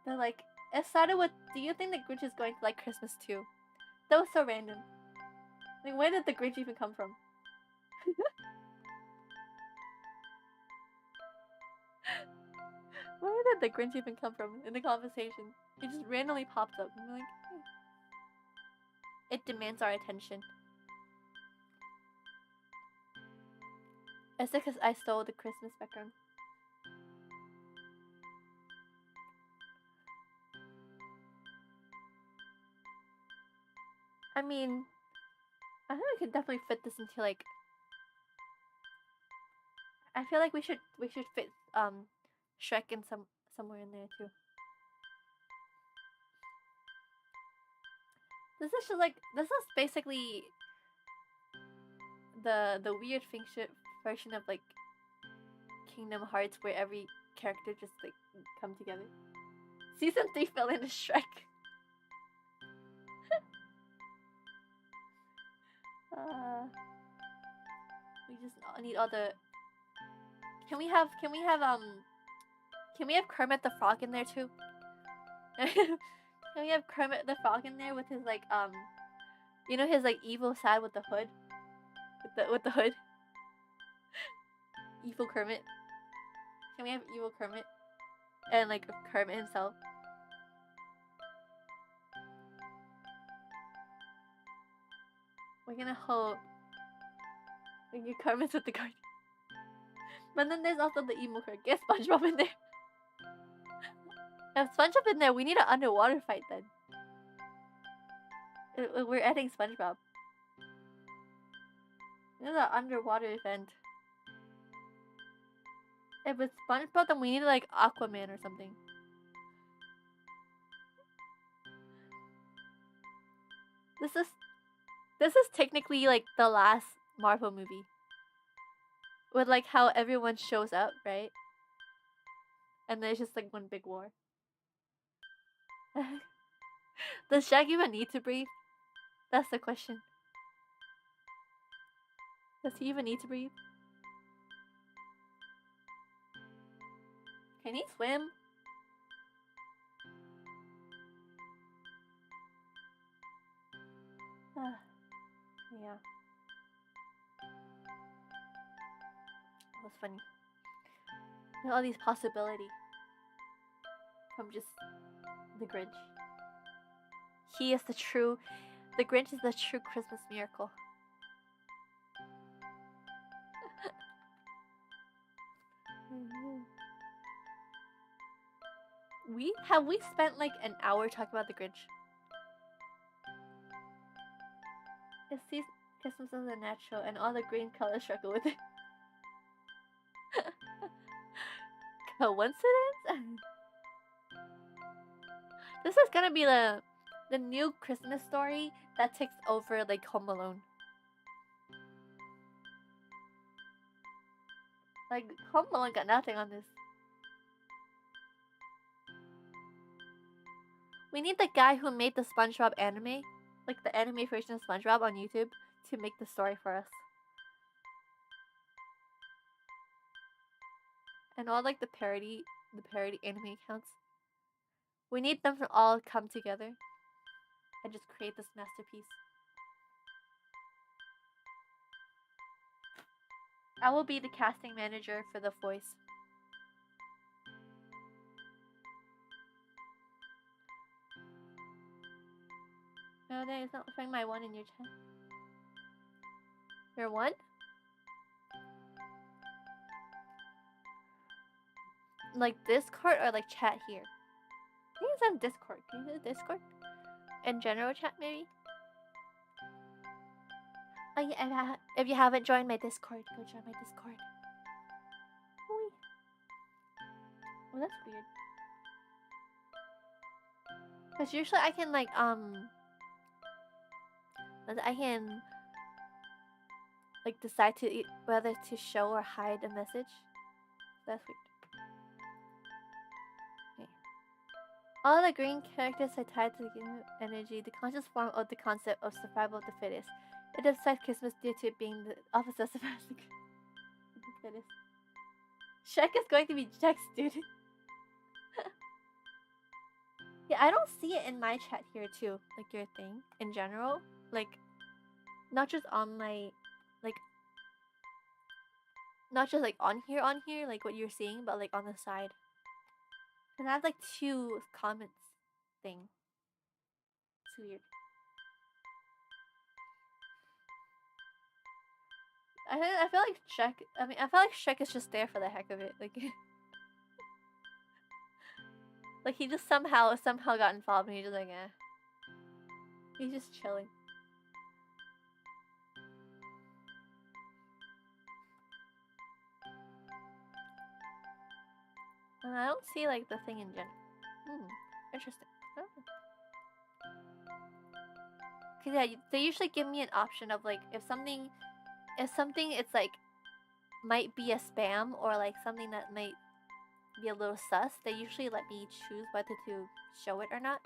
They're like, it started with, do you think the Grinch is going to like Christmas too? That was so random. Like, where did the Grinch even come from? Where did the Grinch even come from in the conversation? It just randomly popped up. And we're like, it demands our attention. It's because I stole the Christmas background. I mean, I think we could definitely fit this into like. I feel like we should fit Shrek in somewhere in there too. This is basically the weird version of like Kingdom Hearts, where every character just like come together. Season 3 fell into Shrek. We just need all the. Can we have Kermit the Frog in there too? Can we have Kermit the Frog in there with his like you know, his like evil side with the hood, with the hood. evil Kermit? Can we have evil Kermit? And like Kermit himself? We're gonna hope we get Kermit with the card. But then there's also the emo card. Get SpongeBob in there. If SpongeBob in there, we need an underwater fight then. We're adding SpongeBob. This is an underwater event. If it's SpongeBob, then we need like Aquaman or something. This is technically like the last Marvel movie. With like how everyone shows up, right? And there's just like one big war. Does Shaq even need to breathe? That's the question. Does he even need to breathe? Can he swim? Yeah. That was funny. There are all these possibilities from just the Grinch. He is the Grinch is the true Christmas miracle. We spent like an hour talking about the Grinch. It sees Christmas as a natural and all the green colors struggle with it. Coincidence? This is gonna be the new Christmas story that takes over like Home Alone. Like Home Alone got nothing on this. We need the guy who made the SpongeBob anime, like the anime version of SpongeBob on YouTube, to make the story for us. And all like the parody anime accounts. We need them to all come together and just create this masterpiece. I will be the casting manager for the voice. No, there is not showing my one in your chat. Your one? Like Discord or like chat here? I think it's on Discord. Can you do Discord? In general chat maybe? Oh yeah, if you haven't joined my Discord, go join my Discord. Oh, that's weird. Because usually I can like I can like decide to whether to show or hide a message. That's weird. Okay. All the green characters are tied to the game energy, the conscious form of the concept of survival of the fittest. It upsets Christmas due to it being the opposite of survival of the fittest. Shrek is going to be Jack's student. Yeah, I don't see it in my chat here too, like your thing in general, like not just on my, like not just like on here, like what you're seeing, but like on the side. And I have like 2 comments thing. It's weird. I feel like Shrek. I mean, I feel like Shrek is just there for the heck of it, like. Like he just somehow got involved and he's just like, eh. He's just chilling. And I don't see like the thing in general. Interesting. Cause yeah, they usually give me an option of like if something it's like might be a spam or like something that might be a little sus, they usually let me choose whether to show it or not.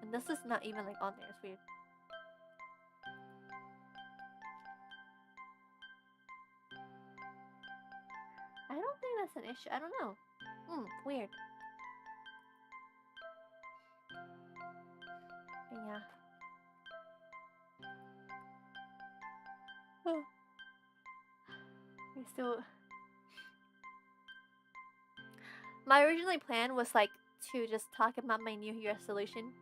And this is not even like on there, it's weird. I don't think that's an issue. I don't know. Weird. Yeah. So my original plan was like to just talk about my New Year resolution,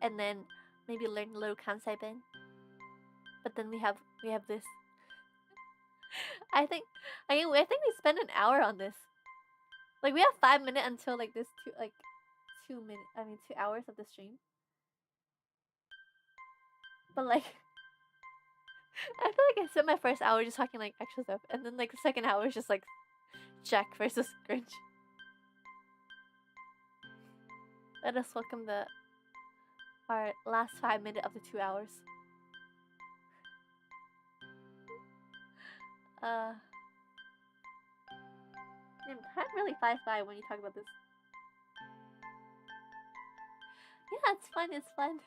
and then maybe learn a little kansai ben. But then we have this. I think we spent an hour on this. Like we have 5 minutes until like this 2 minutes. I mean 2 hours of the stream. But like I feel like I spent my first hour just talking like extra stuff, and then like the second hour is just like Jack versus Grinch. Let us welcome our last 5 minutes of the 2 hours. Time really flies by when you talk about this. Yeah, it's fun. It's fun.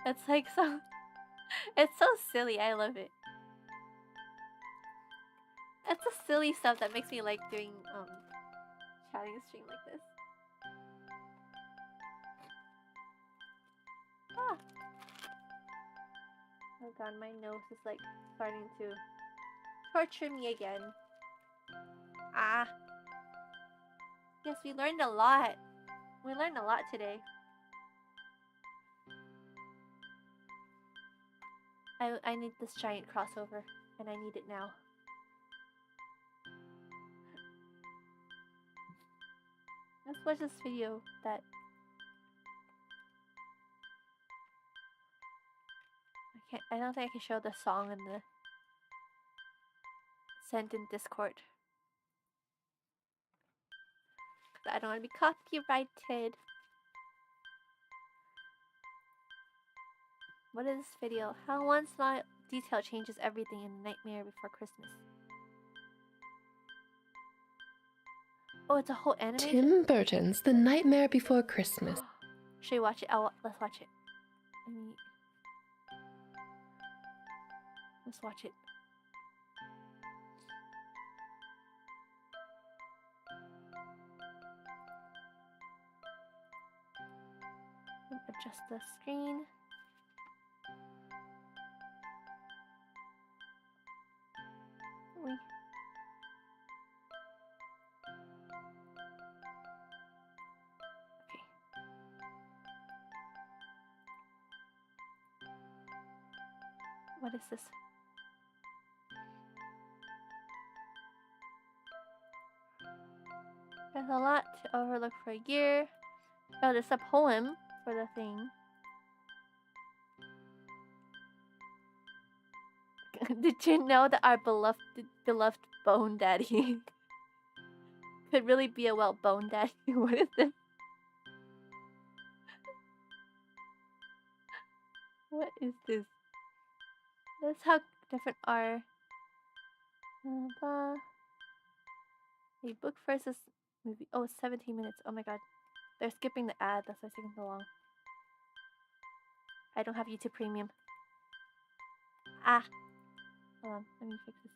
It's like so. It's so silly. I love it. It's the silly stuff that makes me like doing chatting stream like this. Ah. Oh god, my nose is like starting to torture me again. Ah. Yes, we learned a lot. We learned a lot today. I need this giant crossover, and I need it now. Let's watch this video that I don't think I can show the song in the sent in Discord. I don't want to be copyrighted. What is this video? How one small detail changes everything in Nightmare Before Christmas. Oh, it's a whole animation? Tim Burton's The Nightmare Before Christmas. Should we watch it? Let's watch it. Let's watch it. Adjust the screen. What is this? There's a lot to overlook for a year. Oh, there's a poem for the thing. Did you know that our beloved Bone Daddy could really be a Bone Daddy? What is this? What is this? That's how different our a book versus movie. Oh, 17 minutes. Oh my god. They're skipping the ad. That's why it's taking so long. I don't have YouTube Premium. Ah. Hold on. Let me fix this.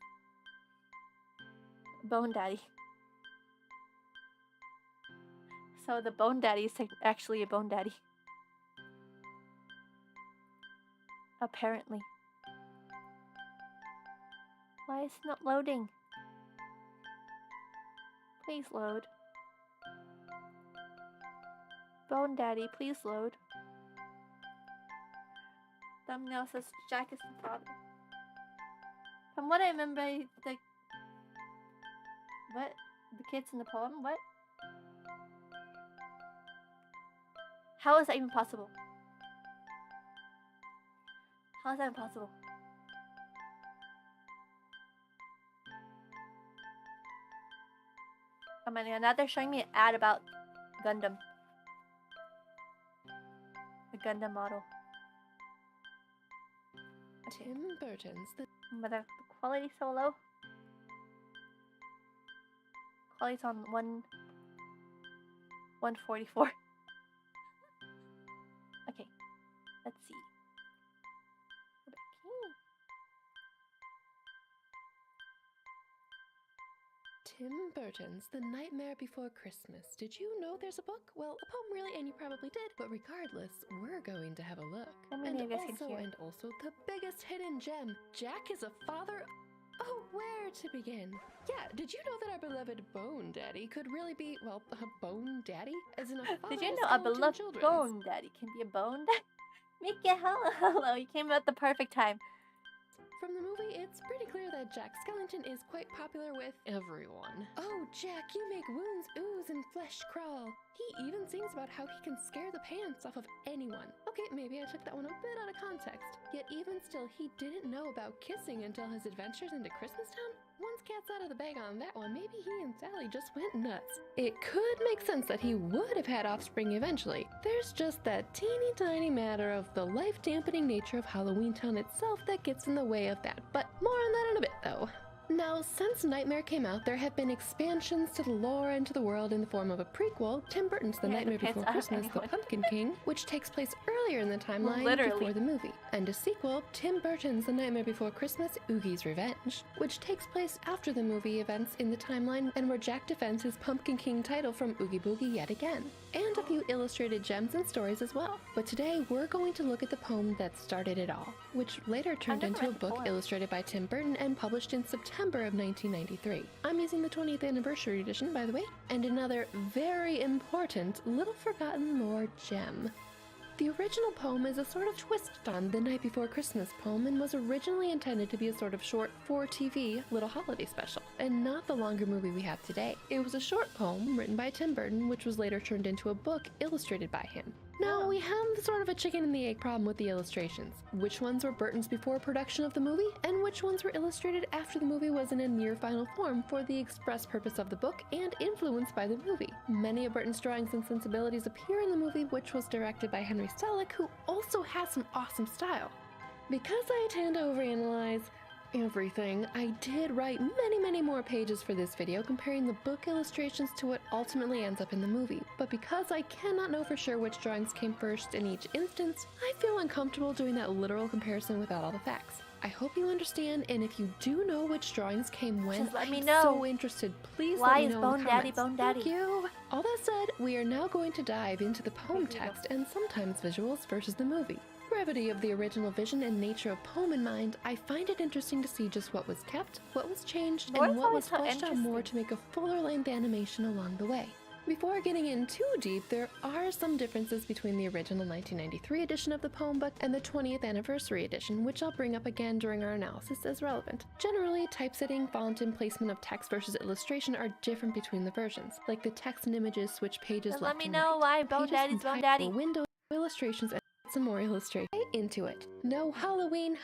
Bone Daddy. So the Bone Daddy is actually a Bone Daddy. Apparently. Why is it not loading? Please load. Bone Daddy, please load. Thumbnail says Jack is the father. From what I remember, the kids in the poem? What? How is that even possible? How is that impossible? Oh my god, now they're showing me an ad about Gundam. The Gundam model. Okay. Tim Burton's But the quality's so low. Quality's on 144. Okay, let's see. Tim Burton's The Nightmare Before Christmas. Did you know there's a book? Well, a poem really, and you probably did. But regardless, we're going to have a look. Let me know if you guys can hear. And also the biggest hidden gem. Jack is a father. Oh, where to begin? Yeah, did you know that our beloved Bone Daddy could really be, well, a Bone Daddy? As in a father Did you of know a skeleton beloved children? bone daddy can be a bone daddy? Mickey, hello. You came at the perfect time. From the movie, it's pretty clear that Jack Skellington is quite popular with everyone. Oh, Jack, you make wounds ooze and flesh crawl. He even sings about how he can scare the pants off of anyone. Okay, maybe I took that one a bit out of context. Yet even still, he didn't know about kissing until his adventures into Christmastown? Once cat's out of the bag on that one, maybe he and Sally just went nuts. It could make sense that he would have had offspring eventually. There's just that teeny tiny matter of the life-dampening nature of Halloween Town itself that gets in the way of that, but more on that in a bit though. Now, since Nightmare came out, there have been expansions to the lore and to the world in the form of a prequel, Tim Burton's The Nightmare Before Christmas, The Pumpkin King, which takes place earlier in the timeline before the movie, and a sequel, Tim Burton's The Nightmare Before Christmas, Oogie's Revenge, which takes place after the movie events in the timeline and where Jack defends his Pumpkin King title from Oogie Boogie yet again, and a few illustrated gems and stories as well. But today, we're going to look at the poem that started it all, which later turned into a book illustrated by Tim Burton and published in September of 1993. I'm using the 20th anniversary edition, by the way, and another very important little forgotten lore gem. The original poem is a sort of twist on The Night Before Christmas poem and was originally intended to be a sort of short for TV little holiday special, and not the longer movie we have today. It was a short poem written by Tim Burton, which was later turned into a book illustrated by him. Now, we have sort of a chicken and the egg problem with the illustrations. Which ones were Burton's before production of the movie, and which ones were illustrated after the movie was in a near final form for the express purpose of the book and influenced by the movie. Many of Burton's drawings and sensibilities appear in the movie, which was directed by Henry Selick, who also has some awesome style. Because I tend to overanalyze everything, I did write many more pages for this video comparing the book illustrations to what ultimately ends up in the movie. But because I cannot know for sure which drawings came first in each instance, I feel uncomfortable doing that literal comparison without all the facts. I hope you understand, and if you do know which drawings came when, just let me I'm know. so interested. Please let me know in the comments. Bone Daddy? Thank you. All that said, we are now going to dive into the poem text and sometimes visuals versus the movie. Brevity of the original vision and nature of poem in mind, I find it interesting to see just what was kept, what was changed, and what was fleshed out more to make a fuller length animation along the way. Before getting in too deep, there are some differences between the original 1993 edition of the poem book and the 20th anniversary edition, which I'll bring up again during our analysis as relevant. Generally, typesetting, font, and placement of text versus illustration are different between the versions, like the text and images switch pages left and right. Let me know why Bone Daddy's Bone Daddy. Window illustrations and some more illustration. Right into it. No Halloween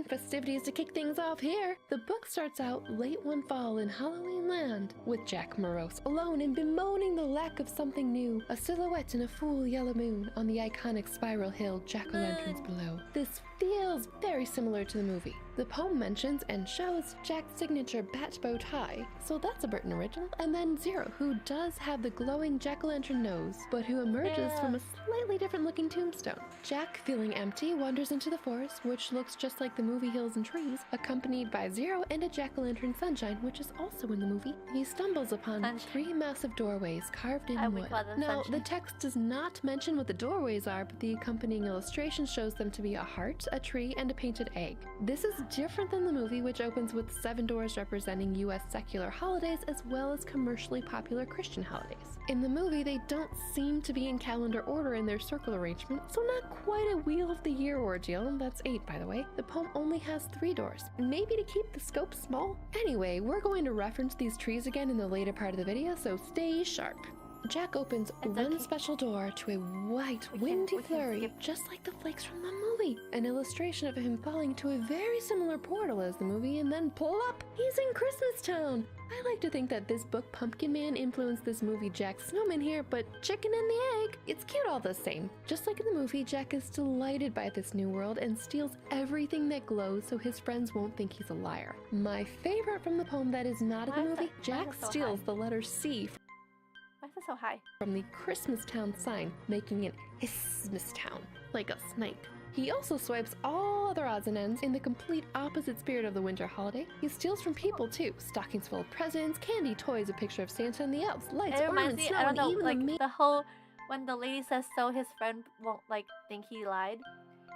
festivities to kick things off here. The book starts out late one fall in Halloween land, with Jack morose, alone and bemoaning the lack of something new, a silhouette in a full yellow moon on the iconic spiral hill jack-o'-lanterns below. This feels very similar to the movie. The poem mentions and shows Jack's signature bat bow tie, so that's a Burton original, and then Zero, who does have the glowing jack-o'-lantern nose, but who emerges from a slightly different looking tombstone. Jack, feeling empty, wanders into the forest, which looks just like the movie Hills and Trees, accompanied by Zero and a jack-o'-lantern Sunshine, which is also in the movie. He stumbles upon three massive doorways carved in wood. Now, the text does not mention what the doorways are, but the accompanying illustration shows them to be a heart, a tree, and a painted egg. This is different than the movie, which opens with 7 doors representing US secular holidays as well as commercially popular Christian holidays. In the movie, they don't seem to be in calendar order in their circle arrangement, so not quite a Wheel of the Year ordeal. That's 8, by the way. The poem only has 3 doors, maybe to keep the scope small. Anyway, we're going to reference these trees again in the later part of the video, so stay sharp. Jack opens one special door to a white, windy flurry, just like the flakes from the movie. An illustration of him falling to a very similar portal as the movie, and then plop, he's in Christmastown. I like to think that this book Pumpkin Man influenced this movie Jack Snowman here, but chicken and the egg, it's cute all the same. Just like in the movie, Jack is delighted by this new world and steals everything that glows so his friends won't think he's a liar. My favorite from the poem that is not in the movie, Jack steals the letter C Why is it so high? from the Christmastown sign, making it Christmastown, like a snake. He also swipes all other odds and ends in the complete opposite spirit of the winter holiday. He steals from people too. Stockings full of presents, candy, toys, a picture of Santa and the elves, lights, It reminds ornaments, me, snow, I don't and know, even like the whole when the lady says so his friend won't like think he lied.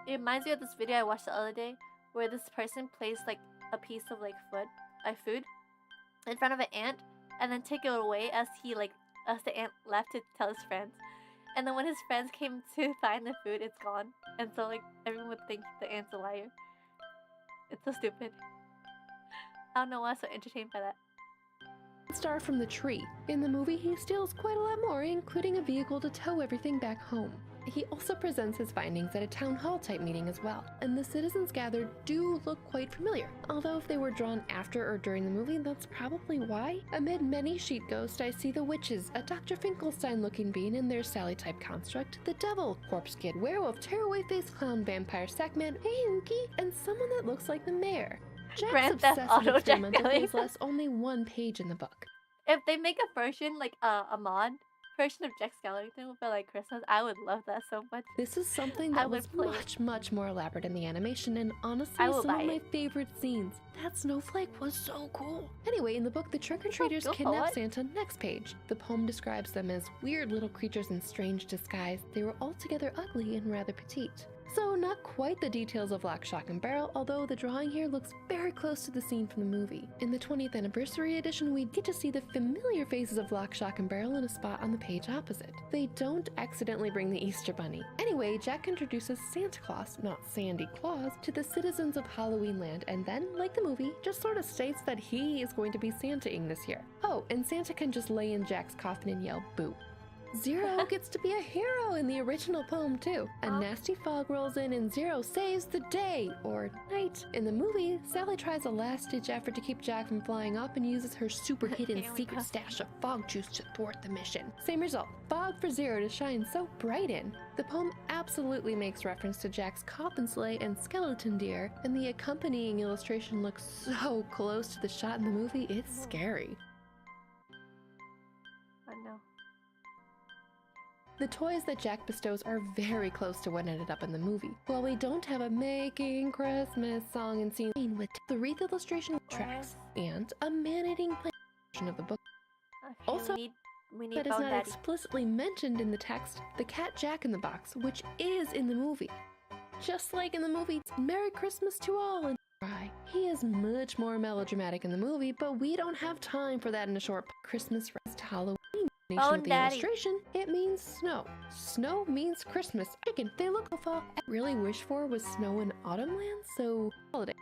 It reminds me of this video I watched the other day where this person placed like a piece of like food in front of an ant and then take it away as the ant left to tell his friends. And then when his friends came to find the food, it's gone. And so like everyone would think the ant's a liar. It's so stupid. I don't know why I'm so entertained by that. Star from the tree. In the movie, he steals quite a lot more, including a vehicle to tow everything back home. He also presents his findings at a town hall type meeting as well, and the citizens gathered do look quite familiar. Although if they were drawn after or during the movie, that's probably why. Amid many sheet ghosts, I see the witches, a Dr. Finkelstein-looking being in their Sally-type construct, the devil, corpse kid, werewolf, tearaway-faced clown, vampire, sackman, hey-ookie, and someone that looks like the mayor. Jack's Grand Theft obsessive Auto experimental Jack things last only one page in the book. If they make a version, like a mod version of Jack Skellington for like Christmas, I would love that so much. This is something I that would was play it. much more elaborate in the animation, and honestly I will some buy of my it. favorite scenes. That snowflake was so cool. Anyway, in the book, the trick-or-treaters Go for kidnap it. Santa next page. The poem describes them as weird little creatures in strange disguise. They were altogether ugly and rather petite. So not quite the details of Lock, Shock, and Barrel, although the drawing here looks very close to the scene from the movie. In the 20th anniversary edition, we get to see the familiar faces of Lock, Shock, and Barrel in a spot on the page opposite. They don't accidentally bring the Easter Bunny. Anyway, Jack introduces Santa Claus, not Sandy Claus, to the citizens of Halloween Land, and then, like the movie, just sort of states that he is going to be Santa-ing this year. Oh, and Santa can just lay in Jack's coffin and yell, boo. Zero gets to be a hero in the original poem too. A nasty fog rolls in and Zero saves the day, or night. In the movie, Sally tries a last-ditch effort to keep Jack from flying up and uses her super hidden secret stash of fog juice to thwart the mission. Same result, fog for Zero to shine so bright in. The poem absolutely makes reference to Jack's coffin sleigh and skeleton deer, and the accompanying illustration looks so close to the shot in the movie, it's scary. I know. The toys that Jack bestows are very close to what ended up in the movie. While we don't have a Making Christmas song and scene with the wreath illustration tracks and a man-eating version of the book. Okay, Also, we need that is Bone not Daddy. explicitly mentioned in the text, the cat Jack in the Box, which is in the movie. Just like in the movie, Merry Christmas to all and cry. He is much more melodramatic in the movie, but we don't have time for that in a short Christmas rest Halloween. Bone With the Daddy. illustration, it means snow. Snow means Christmas. Chicken, they look fall. I really wish for was snow in autumn land, so holidays.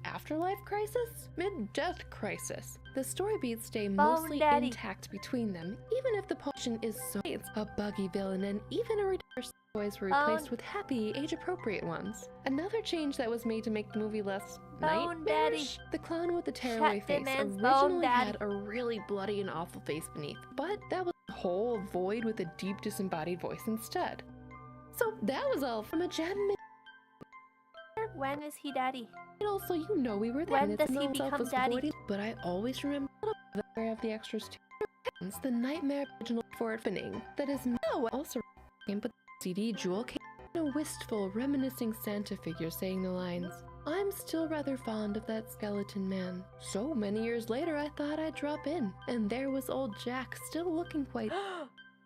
Afterlife crisis? Mid-death crisis. The story beats stay mostly Daddy. intact between them, even if the potion is so a buggy villain and even a reverse toys were replaced with happy, age-appropriate ones. Another change that was made to make the movie less Bone Daddy. nightmarish. The clown with the tearaway Shut face the man's Bone originally Daddy. had a really bloody and awful face beneath, but that was a whole void with a deep disembodied voice instead. So that was all from a jab. When is he daddy? So you know we were there. When and it's does he no become self was daddy? voided, but I always remember a little bit aware of the extras too. The nightmare original for opening that is now also but the CD jewel came in a wistful, reminiscing Santa figure saying the lines, "I'm still rather fond of that skeleton man." So many years later, I thought I'd drop in, and there was old Jack still looking quite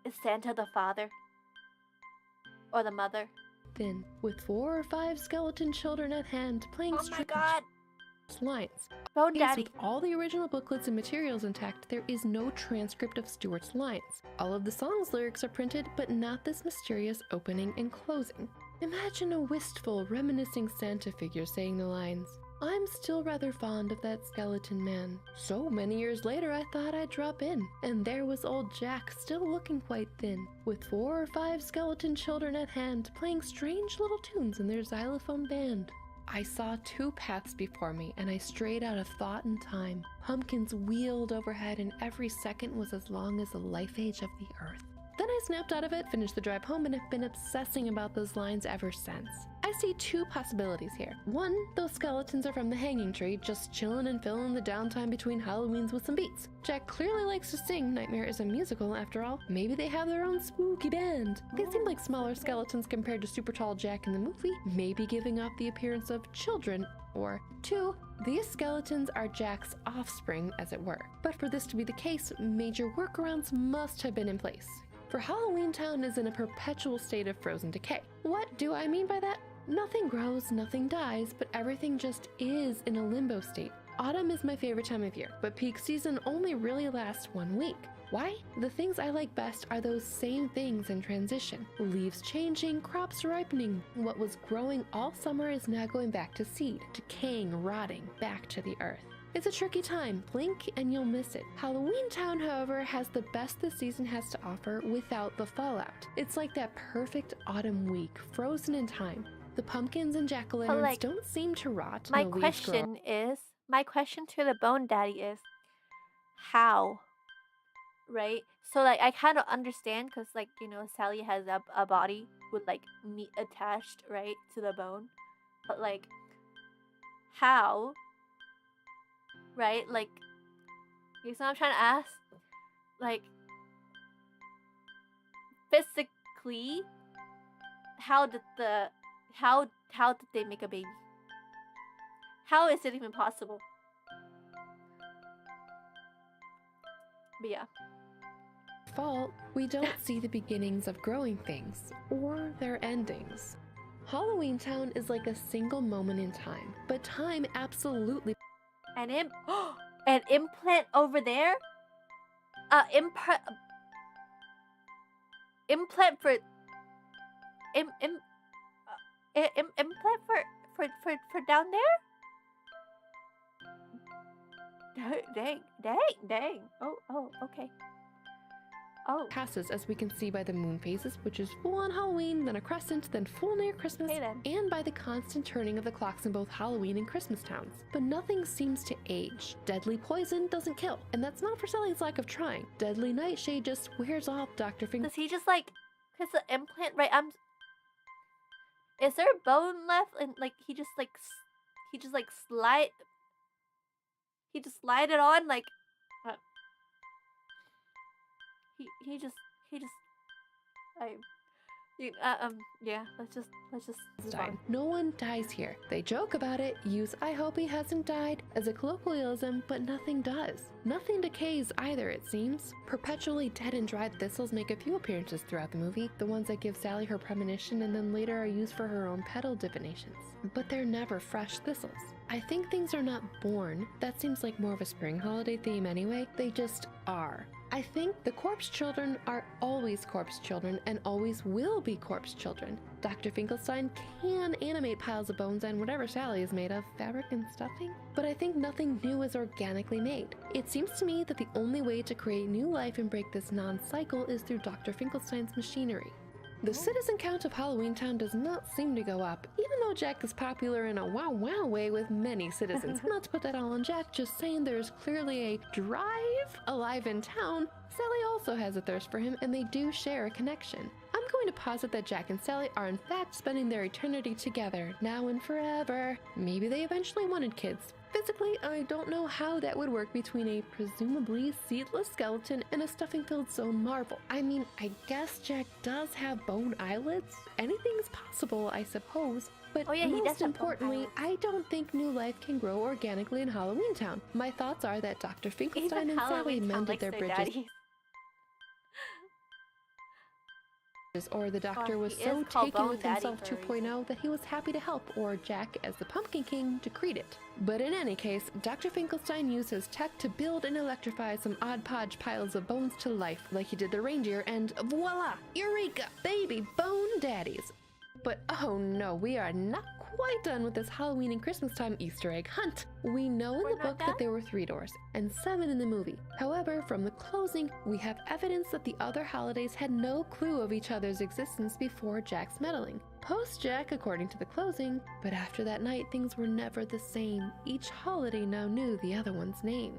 Is Santa the father? Or the mother? thin, with 4 or 5 skeleton children at hand playing Oh my strange god! lines. Bone Yes, Daddy. with all the original booklets and materials intact, there is no transcript of Stewart's lines. All of the song's lyrics are printed, but not this mysterious opening and closing. Imagine a wistful, reminiscing Santa figure saying the lines, "I'm still rather fond of that skeleton man." So many years later, I thought I'd drop in, and there was old Jack still looking quite thin, with 4 or 5 skeleton children at hand playing strange little tunes in their xylophone band. I saw 2 paths before me, and I strayed out of thought and time. Pumpkins wheeled overhead, and every second was as long as the life age of the earth. Then I snapped out of it, finished the drive home, and have been obsessing about those lines ever since. I I see two possibilities here. One, those skeletons are from the hanging tree, just chilling and filling the downtime between Halloweens with some beats. Jack clearly likes to sing. Nightmare is a musical, after all. Maybe they have their own spooky band. They seem like smaller skeletons compared to super tall Jack in the movie, maybe giving off the appearance of children. Or two, these skeletons are Jack's offspring, as it were. But for this to be the case, major workarounds must have been in place. For Halloween Town is in a perpetual state of frozen decay. What do I mean by that? Nothing grows, nothing dies, but everything just is in a limbo state. Autumn is my favorite time of year, but peak season only really lasts 1 week. Why? The things I like best are those same things in transition. Leaves changing, crops ripening. What was growing all summer is now going back to seed, decaying, rotting, back to the earth. It's a tricky time. Blink and you'll miss it. Halloween Town, however, has the best this season has to offer without the fallout. It's like that perfect autumn week, frozen in time. The pumpkins and jack-o'-lanterns don't seem to rot. My question to the Bone Daddy is, how? Right? So like I kind of understand because like, you know, Sally has a body with like meat attached, right, to the bone. But like, how? Right? Like, you know what I'm trying to ask? Like, physically, how did they make a baby? How is it even possible? But yeah. Fault, we don't see the beginnings of growing things or their endings. Halloween Town is like a single moment in time, but time absolutely. An implant over there? Implant for implant for down there? Dang. Oh, okay. Oh. Passes, as we can see by the moon phases, which is full on Halloween, then a crescent, then full near Christmas, and by the constant turning of the clocks in both Halloween and Christmas towns. But nothing seems to age. Deadly poison doesn't kill, and that's not for Sally's lack of trying. Deadly nightshade just wears off Dr. Finger. Does he just like, cause the implant, right? Is there bone left? And like he just slide it on like. Yeah, let's just move on. No one dies here. They joke about it, use "I hope he hasn't died" as a colloquialism, but nothing does. Nothing decays either, it seems. Perpetually dead and dried thistles make a few appearances throughout the movie, the ones that give Sally her premonition and then later are used for her own petal divinations. But they're never fresh thistles. I think things are not born. That seems like more of a spring holiday theme anyway. They just are. I think the corpse children are always corpse children and always will be corpse children. Dr. Finkelstein can animate piles of bones and whatever Sally is made of, fabric and stuffing. But I think nothing new is organically made. It seems to me that the only way to create new life and break this non-cycle is through Dr. Finkelstein's machinery. The citizen count of Halloween Town does not seem to go up, even though Jack is popular in a wow way with many citizens. Not to put that all on Jack, just saying there's clearly a drive alive in town. Sally also has a thirst for him, and they do share a connection. I'm going to posit that Jack and Sally are in fact spending their eternity together, now and forever. Maybe they eventually wanted kids. Physically, I don't know how that would work between a presumably seedless skeleton and a stuffing-filled stone marble. I mean, I guess Jack does have bone eyelids. Anything's possible, I suppose. But most importantly, I don't think new life can grow organically in Halloween Town. My thoughts are that Dr. Finkelstein and Sally mended their bridges. Or the doctor was so taken with himself 2.0 that he was happy to help, or Jack, as the Pumpkin King, decreed it. But in any case, Dr. Finkelstein used his tech to build and electrify some odd podge piles of bones to life, like he did the reindeer, and voila! Eureka! Baby bone daddies! But oh no, we are not quite done with this Halloween and Christmas time Easter egg hunt. We know in the book that there were 3 doors, and 7 in the movie. However, from the closing, we have evidence that the other holidays had no clue of each other's existence before Jack's meddling. Post-Jack, according to the closing, but after that night, things were never the same. Each holiday now knew the other one's name.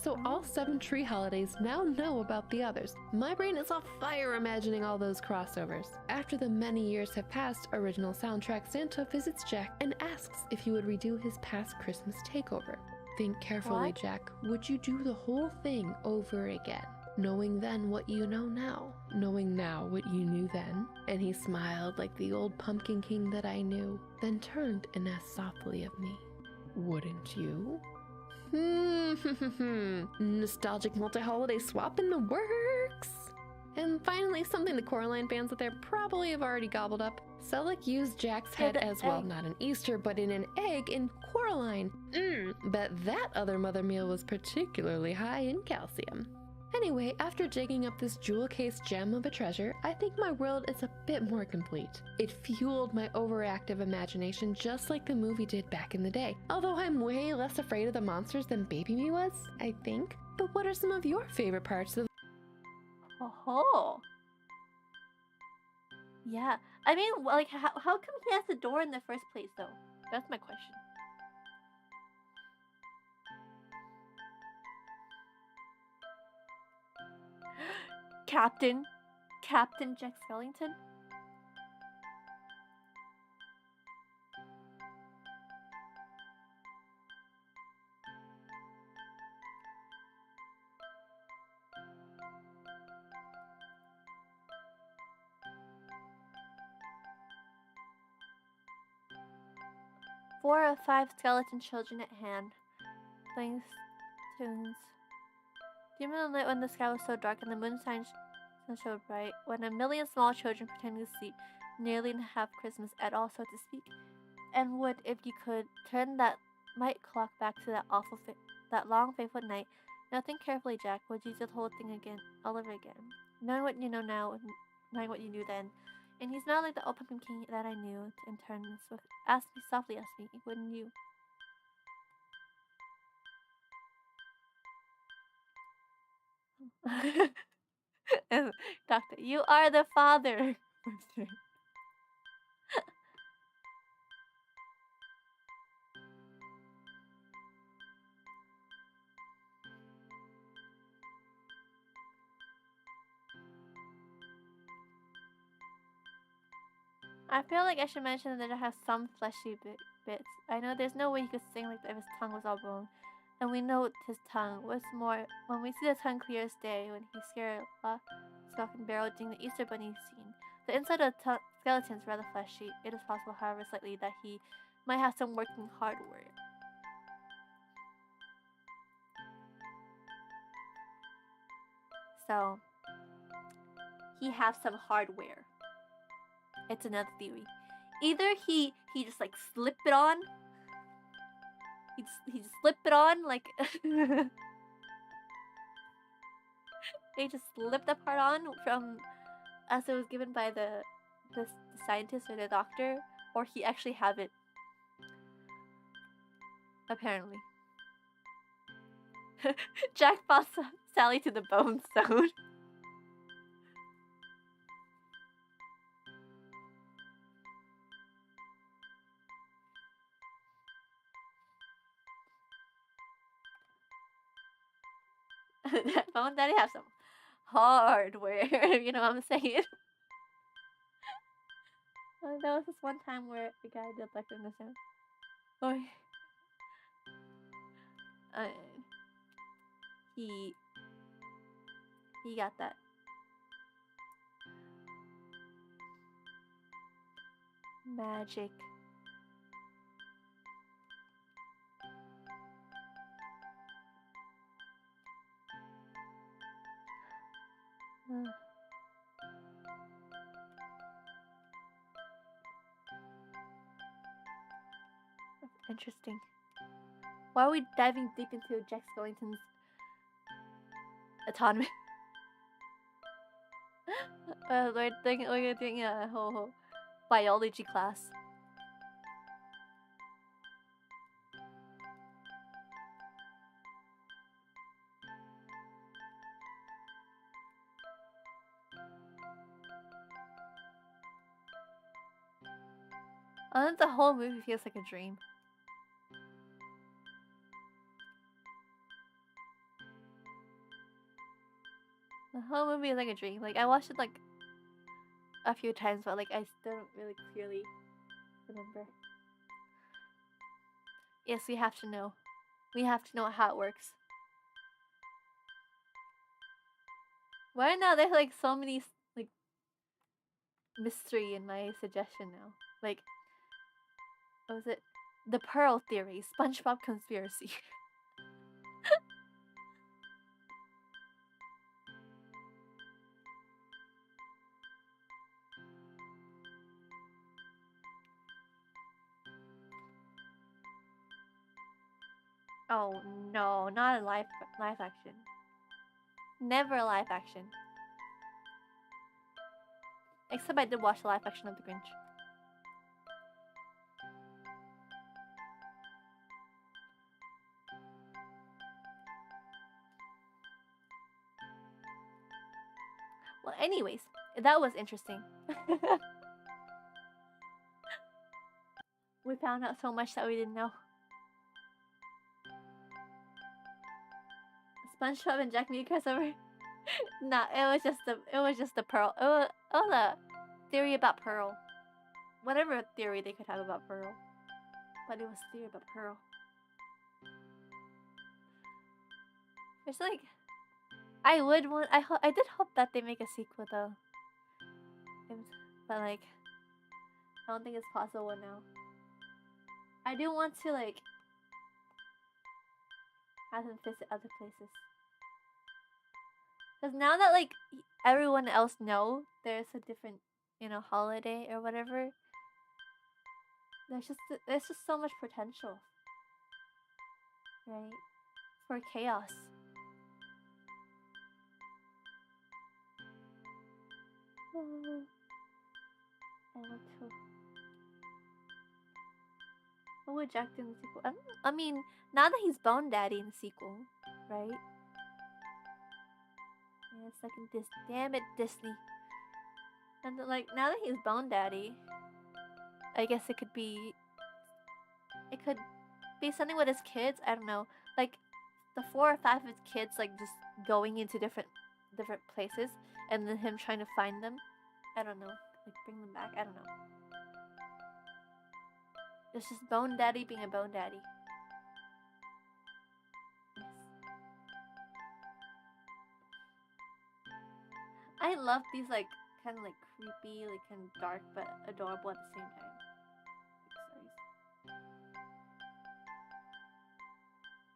So all 7 tree holidays now know about the others. My brain is on fire imagining all those crossovers. After the many years have passed, original soundtrack Santa visits Jack and asks if he would redo his past Christmas takeover. Think carefully, What? Jack. Would you do the whole thing over again? Knowing then what you know now, knowing now what you knew then. And he smiled like the old pumpkin king that I knew, then turned and asked softly of me, wouldn't you? Nostalgic multi-holiday swap in the works! And finally, something the Coraline fans out there probably have already gobbled up. Selleck used Jack's head as well, not in Easter, but in an egg in Coraline. Bet that other mother meal was particularly high in calcium. Anyway, after digging up this jewel-cased gem of a treasure, I think my world is a bit more complete. It fueled my overactive imagination just like the movie did back in the day. Although I'm way less afraid of the monsters than Baby Me was, I think. But what are some of your favorite parts of Oh. Yeah. I mean, like, how come he has the door in the first place, though? That's my question. Captain Jack Skellington? Four of 5 skeleton children at hand. Thanks, tunes. Do you remember the night when the sky was so dark and the moon signs showed bright? When a million small children pretending to sleep, nearly in half Christmas at all, so to speak. And would, if you could, turn that might clock back to that awful, that long, faithful night. Now think carefully, Jack. Would you do the whole thing again, all over again? Knowing what you know now, and knowing what you knew then. And he's not like the old pumpkin king that I knew. In turn, so ask me softly, ask me, wouldn't you? Doctor, you are the father. I feel like I should mention that it has some fleshy bits. I know there's no way he could sing like that if his tongue was all bone. And we know his tongue. What's more, when we see the tongue clear as day, when he scared a skulk and barrel during the Easter Bunny scene. The inside of the skeleton is rather fleshy. It is possible, however, slightly that he might have some working hardware. So, he has some hardware. It's another theory. Either he just like slip it on. He just slip it on like they just slip that part on from as it was given by the scientist or the doctor, or he actually have it. Apparently. Jack fought Sally to the bone stone. That phone daddy have some hardware, you know what I'm saying? There was this one time where the guy did like in the sound. Oh, he got that. Magic. Interesting. Why are we diving deep into Jack Skellington's autonomy? We're doing a whole biology class. The whole movie feels like a dream. The whole movie is like a dream. Like, I watched it like a few times, but like I still don't really clearly remember. Yes, we have to know. We have to know how it works. Why now there's like so many like mystery in my suggestion now? Like, what was it? The Pearl Theory, SpongeBob Conspiracy. Oh no, not a live action. Never a live action. Except I did watch the live action of The Grinch. Well, anyways, that was interesting. We found out so much that we didn't know. SpongeBob and Jack Mew crossover. Nah, it was just the Pearl. It was a theory about Pearl. Whatever theory they could have about Pearl, but it was theory about Pearl. It's like I did hope that they make a sequel though. But like I don't think it's possible now. I do want to like have them visit other places. Cause now that like everyone else know there's a different, holiday or whatever, there's just so much potential, right? For chaos. I want to. What would Jack do in the sequel? I mean, now that he's Bone Daddy in the sequel, right? Yeah, it's like in this. Damn it, Disney. And like now that he's Bone Daddy, I guess it could be something with his kids. I don't know, like the 4 or 5 of his kids, like just going into different places, and then him trying to find them. I don't know, like bring them back. I don't know. It's just Bone Daddy being a Bone Daddy. Yes. I love these like kind of like creepy, like kind of dark but adorable at the same time.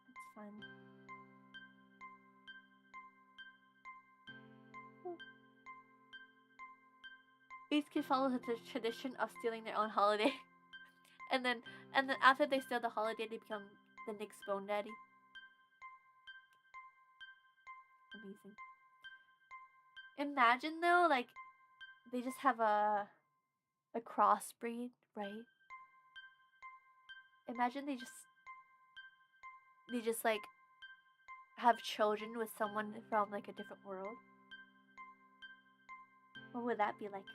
It's fun. Each kid follows the tradition of stealing their own holiday. and then after they steal the holiday, they become the next Bone Daddy. Amazing. Imagine though, like they just have a crossbreed, right? Imagine they just like have children with someone from like a different world. What would that be like?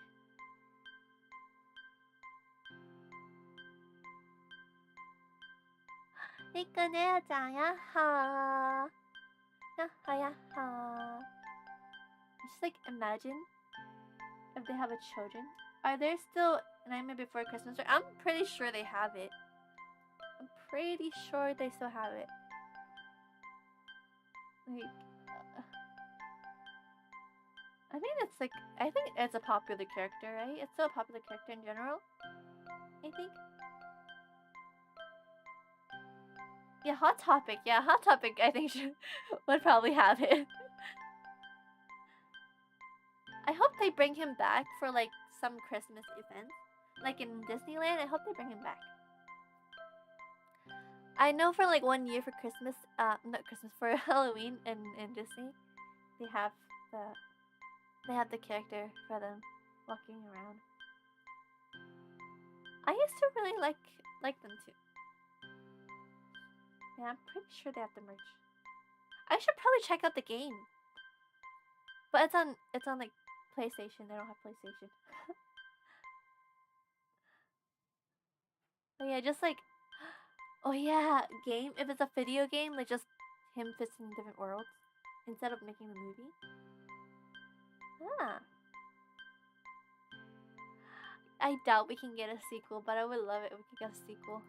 Just like imagine if they have a children. Are there still Nightmare Before Christmas? I'm pretty sure they have it. I'm pretty sure they still have it. Like, I think it's a popular character, right? It's still a popular character in general, I think. Yeah, Hot Topic. Yeah, Hot Topic, I think would probably have it. I hope they bring him back for like some Christmas event. Like in Disneyland, I hope they bring him back. I know for like 1 year for Christmas, not Christmas, for Halloween in Disney, they have the character for them walking around. I used to really like them too. Yeah, I'm pretty sure they have the merch. I should probably check out the game. But it's on like PlayStation. They don't have PlayStation. But yeah, just like, oh yeah, game. If it's a video game, like just him visiting different worlds instead of making the movie. Ah. I doubt we can get a sequel, but I would love it if we could get a sequel.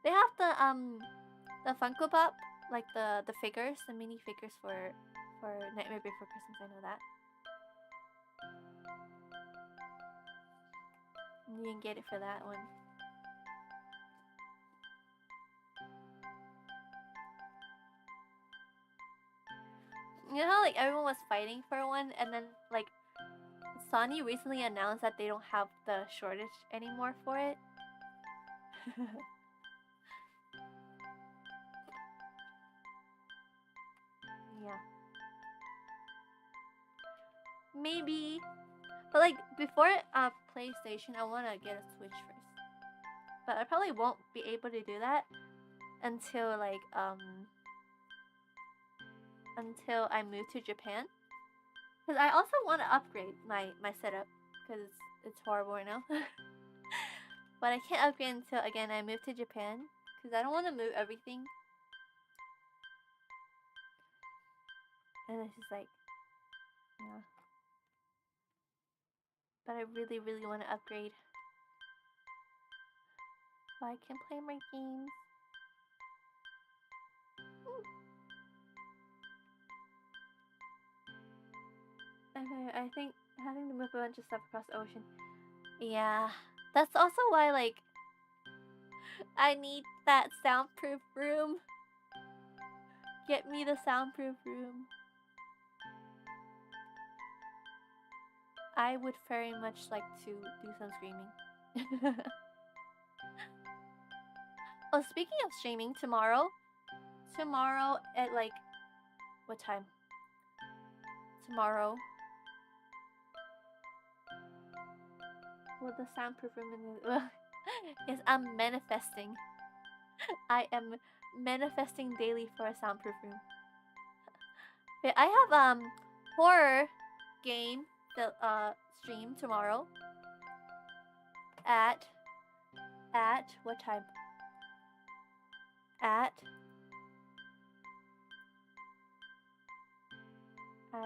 They have the Funko Pop, like the figures, the mini figures for Nightmare Before Christmas. I know that. You can get it for that one. You know how like everyone was fighting for one, and then like Sony recently announced that they don't have the shortage anymore for it. Yeah. Maybe. But like before PlayStation, I wanna get a Switch first. But I probably won't be able to do that until like until I move to Japan. Cause I also want to upgrade my setup because it's horrible right now. But I can't upgrade until again I move to Japan because I don't want to move everything. And it's just like, yeah. But I really, really want to upgrade so I can play my games. Okay, I think having to move a bunch of stuff across the ocean. Yeah, that's also why like I need that soundproof room. Get me the soundproof room. I would very much like to do some streaming. Oh, speaking of streaming, tomorrow at like what time? Tomorrow. Well, the soundproof room is I'm manifesting. I am manifesting daily for a soundproof room. Okay, I have horror game stream tomorrow at what time? At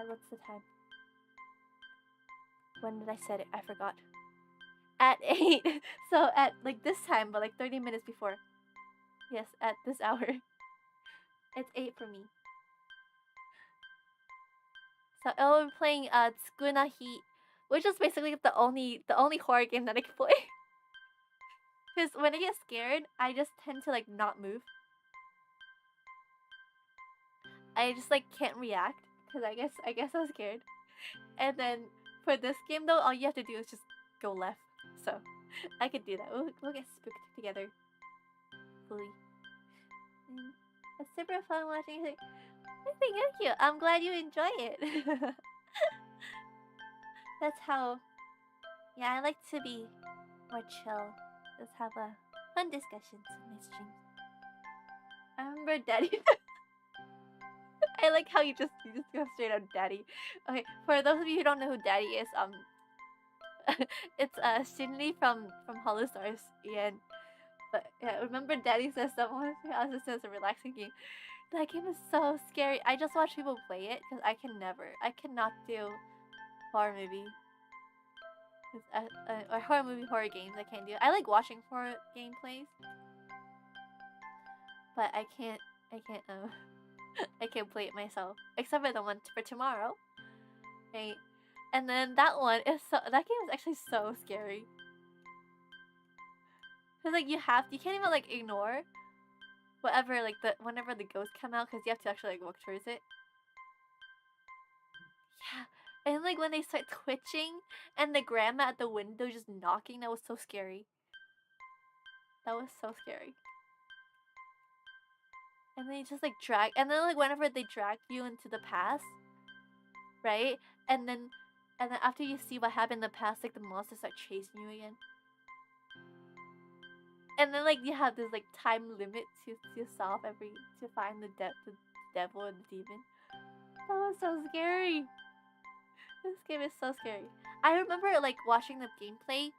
what's the time? When did I set it? I forgot. At 8. So at like this time, but like 30 minutes before. Yes, at this hour. It's 8 for me. So I'll be playing Tsukuna Heat, which is basically the only horror game that I can play. Because when I get scared, I just tend to like not move. I just like can't react because I guess I'm scared. And then for this game though, all you have to do is just go left. So I could do that. We'll get spooked together. Fully. It's super fun watching it. Thank you. I'm glad you enjoy it. That's how. Yeah, I like to be more chill. Just have a fun discussions in my streams. I remember Daddy. I like how you just go straight on Daddy. Okay, for those of you who don't know who Daddy is, it's Shinli from Hollow Stars, and but yeah, remember Daddy says someone else says a relaxing game. That game is so scary. I just watch people play it because I cannot do horror movie. Or horror games. I can't do. I like watching horror gameplays, but I can't I can't play it myself. Except for the one for tomorrow, right? And then that game is actually so scary. Cause like you can't even like ignore whatever like whenever the ghosts come out, because you have to actually like walk towards it. Yeah, and like when they start twitching and the grandma at the window just knocking, that was so scary. That was so scary. And then you just like drag, and then like whenever they drag you into the past, right? And then after you see what happened in the past, like the monsters start chasing you again. And then like you have this like time limit to solve to find the devil or the demon. That was so scary. This game is so scary. I remember like watching the gameplay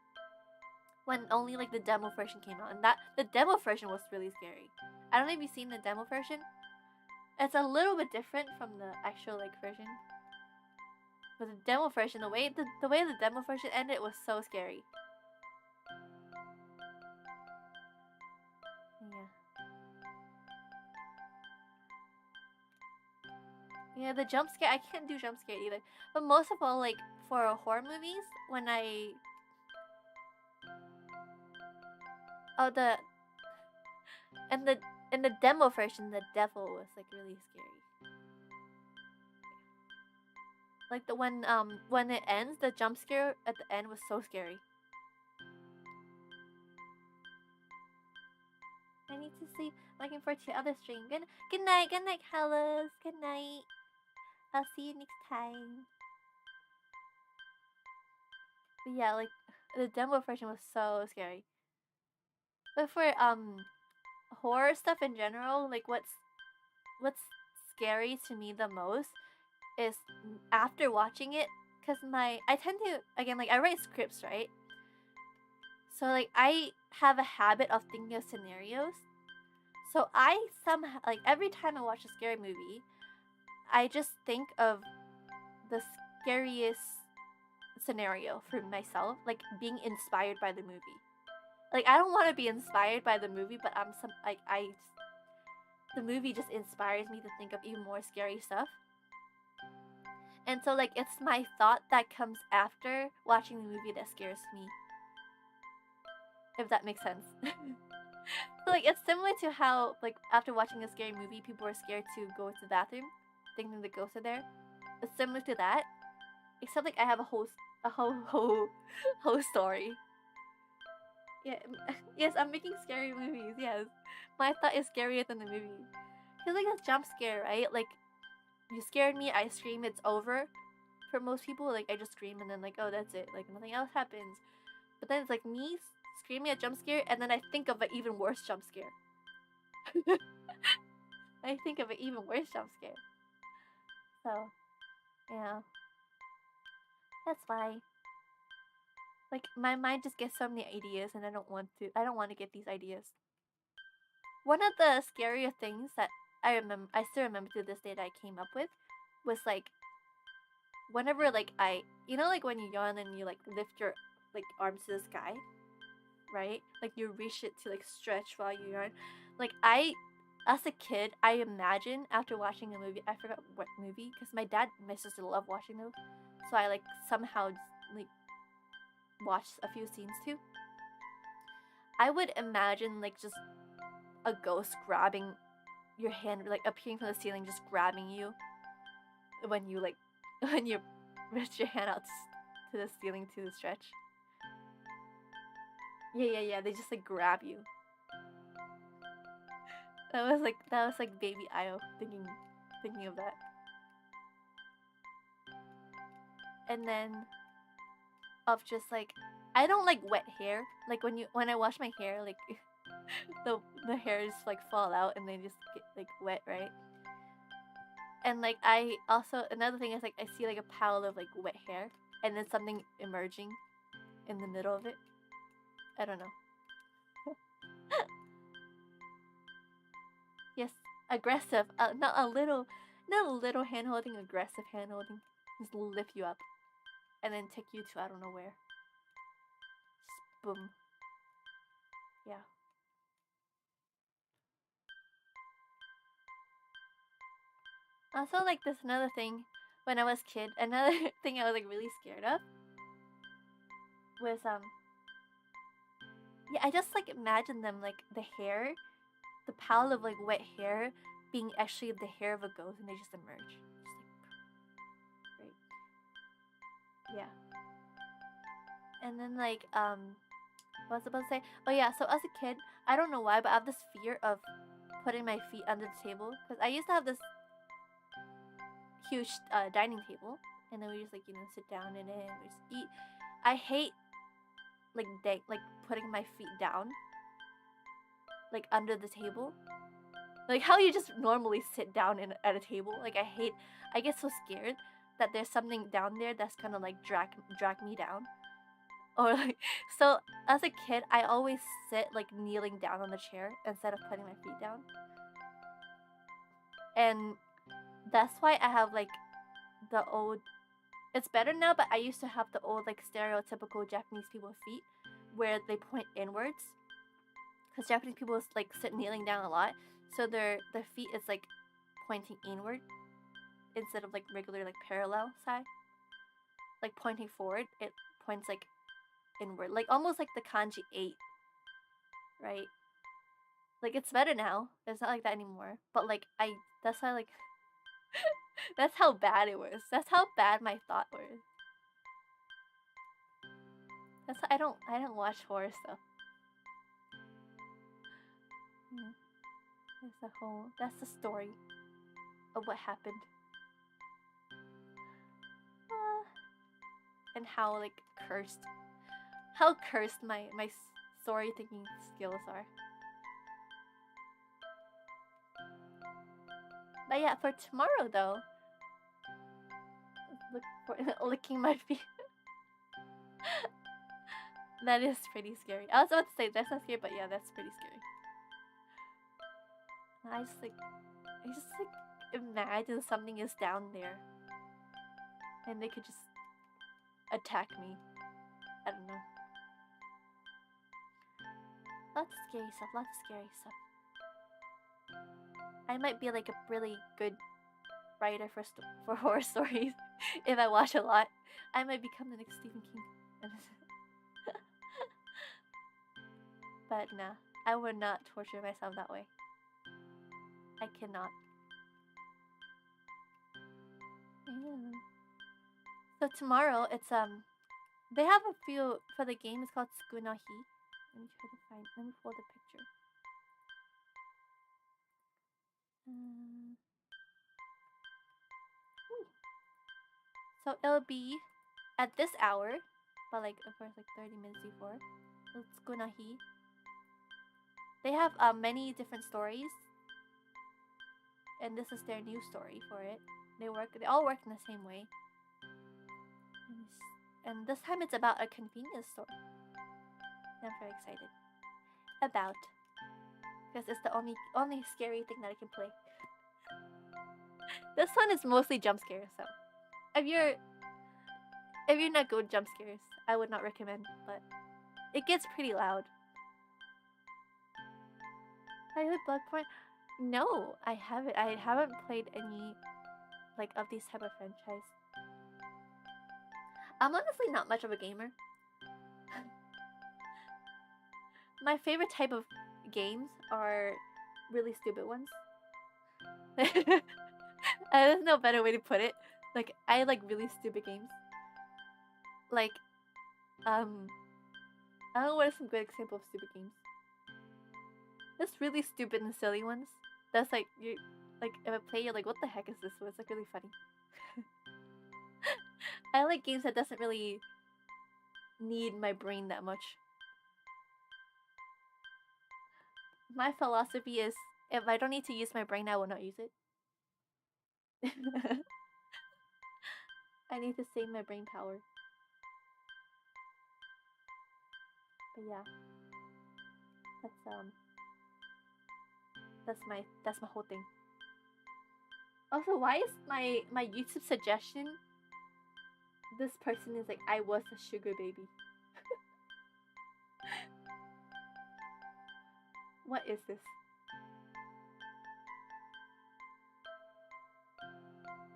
when only like the demo version came out, and the demo version was really scary. I don't know if you've seen the demo version, It's a little bit different from the actual like version. But the demo version, the way the demo version ended was so scary. Yeah, the jump scare, I can't do jump scare either. But most of all, like for horror movies, when I in the demo version, the devil was like really scary. Like the when it ends, the jump scare at the end was so scary. I need to sleep. Looking forward to your other stream. Good night, Carlos. Good night. I'll see you next time. But yeah, like the demo version was so scary. But for horror stuff in general, like what's scary to me the most is after watching it, because I tend to, again, like I write scripts, right? So like I have a habit of thinking of scenarios. So I somehow, like every time I watch a scary movie, I just think of the scariest scenario for myself, like being inspired by the movie. Like I don't want to be inspired by the movie, but the movie just inspires me to think of even more scary stuff. And so like it's my thought that comes after watching the movie that scares me. If that makes sense. So like it's similar to how like after watching a scary movie, people are scared to go to the bathroom, thinking the ghosts are there. It's similar to that, except like I have a whole story. Yeah, yes, I'm making scary movies. Yes, my thought is scarier than the movie. Cause like a jump scare, right? Like you scared me, I scream, it's over. For most people, like I just scream and then like, oh, that's it. Like nothing else happens. But then it's like me screaming a jump scare, and then I think of an even worse jump scare. I think of an even worse jump scare. So, yeah. That's why. Like, my mind just gets so many ideas, and I don't want to get these ideas. One of the scarier things that I still remember to this day that I came up with was like, whenever like you know like when you yawn and you like lift your like arms to the sky, right? Like you reach it to like stretch while you yawn. Like as a kid, I imagine after watching a movie, I forgot what movie, because my dad and my sister love watching those, so I like somehow like watched a few scenes too. I would imagine like just a ghost grabbing your hand, like appearing from the ceiling, just grabbing you when you reach your hand out to the ceiling to stretch. Yeah. They just like grab you. That was like baby Io thinking of that. And then of just like, I don't like wet hair. Like when I wash my hair, like the hairs like fall out and they just get like wet, right? And like I also, another thing is like I see like a pile of like wet hair and then something emerging in the middle of it. I don't know. Yes, aggressive. Not a little hand holding, aggressive hand holding. Just lift you up and then take you to I don't know where. Just boom. Yeah. Also, like this another thing, when I was a kid, another thing I was like really scared of was yeah, I just like imagine them like the hair, the pile of like wet hair being actually the hair of a ghost, and they just emerge. Just like, right. Yeah. And then like what was I supposed to say? Oh yeah, so as a kid, I don't know why, but I have this fear of putting my feet under the table, because I used to have this huge dining table, and then we just like sit down in it and we just eat. I hate like putting my feet down like under the table, like how you just normally sit down at a table. Like I get so scared that there's something down there that's gonna like drag me down, or like, so as a kid I always sit like kneeling down on the chair instead of putting my feet down. and that's why I have like the old. It's better now, but I used to have the old like stereotypical Japanese people feet, where they point inwards, because Japanese people like sit kneeling down a lot, so their feet is like pointing inward instead of like regular like parallel side, like pointing forward. It points like inward, like almost like the kanji 8, right? Like it's better now. It's not like that anymore. But like that's how like that's how bad it was. That's how bad my thought was. That's how, I don't watch horror stuff. Yeah. That's the story of what happened. And how like cursed my story thinking skills are. But yeah, for tomorrow though, look for licking my feet. That is pretty scary. I was about to say that's not scary, but yeah, that's pretty scary. I just imagine something is down there, and they could just attack me. I don't know. Lots of scary stuff. I might be like a really good writer for horror stories if I watch a lot. I might become the next Stephen King. But nah, I would not torture myself that way. I cannot. Yeah. So tomorrow it's they have a few for the game. It's called Tsukunahi. Let me try to find. Let me pull the picture. So it'll be at this hour, but like of course like 30 minutes before. So Tsukunahi. They have many different stories, and this is their new story for it. They all work in the same way. And this time it's about a convenience store. I'm very excited about, because it's the only scary thing that I can play. This one is mostly jump scares, so if you're not good with jump scares, I would not recommend. But it gets pretty loud. I heard Bloodborne. No, I haven't. I haven't played any like of these type of franchise. I'm honestly not much of a gamer. My favorite type of games are really stupid ones. There's no better way to put it. Like I like really stupid games. Like, I don't know what are some good examples of stupid games. There's really stupid and silly ones. That's like you like if I play, you're like, what the heck is this? So it's like really funny. I like games that doesn't really need my brain that much. My philosophy is, if I don't need to use my brain, I will not use it. I need to save my brain power. But yeah, that's my whole thing. Also, why is my YouTube suggestion? This person is like, I was a sugar baby. What is this?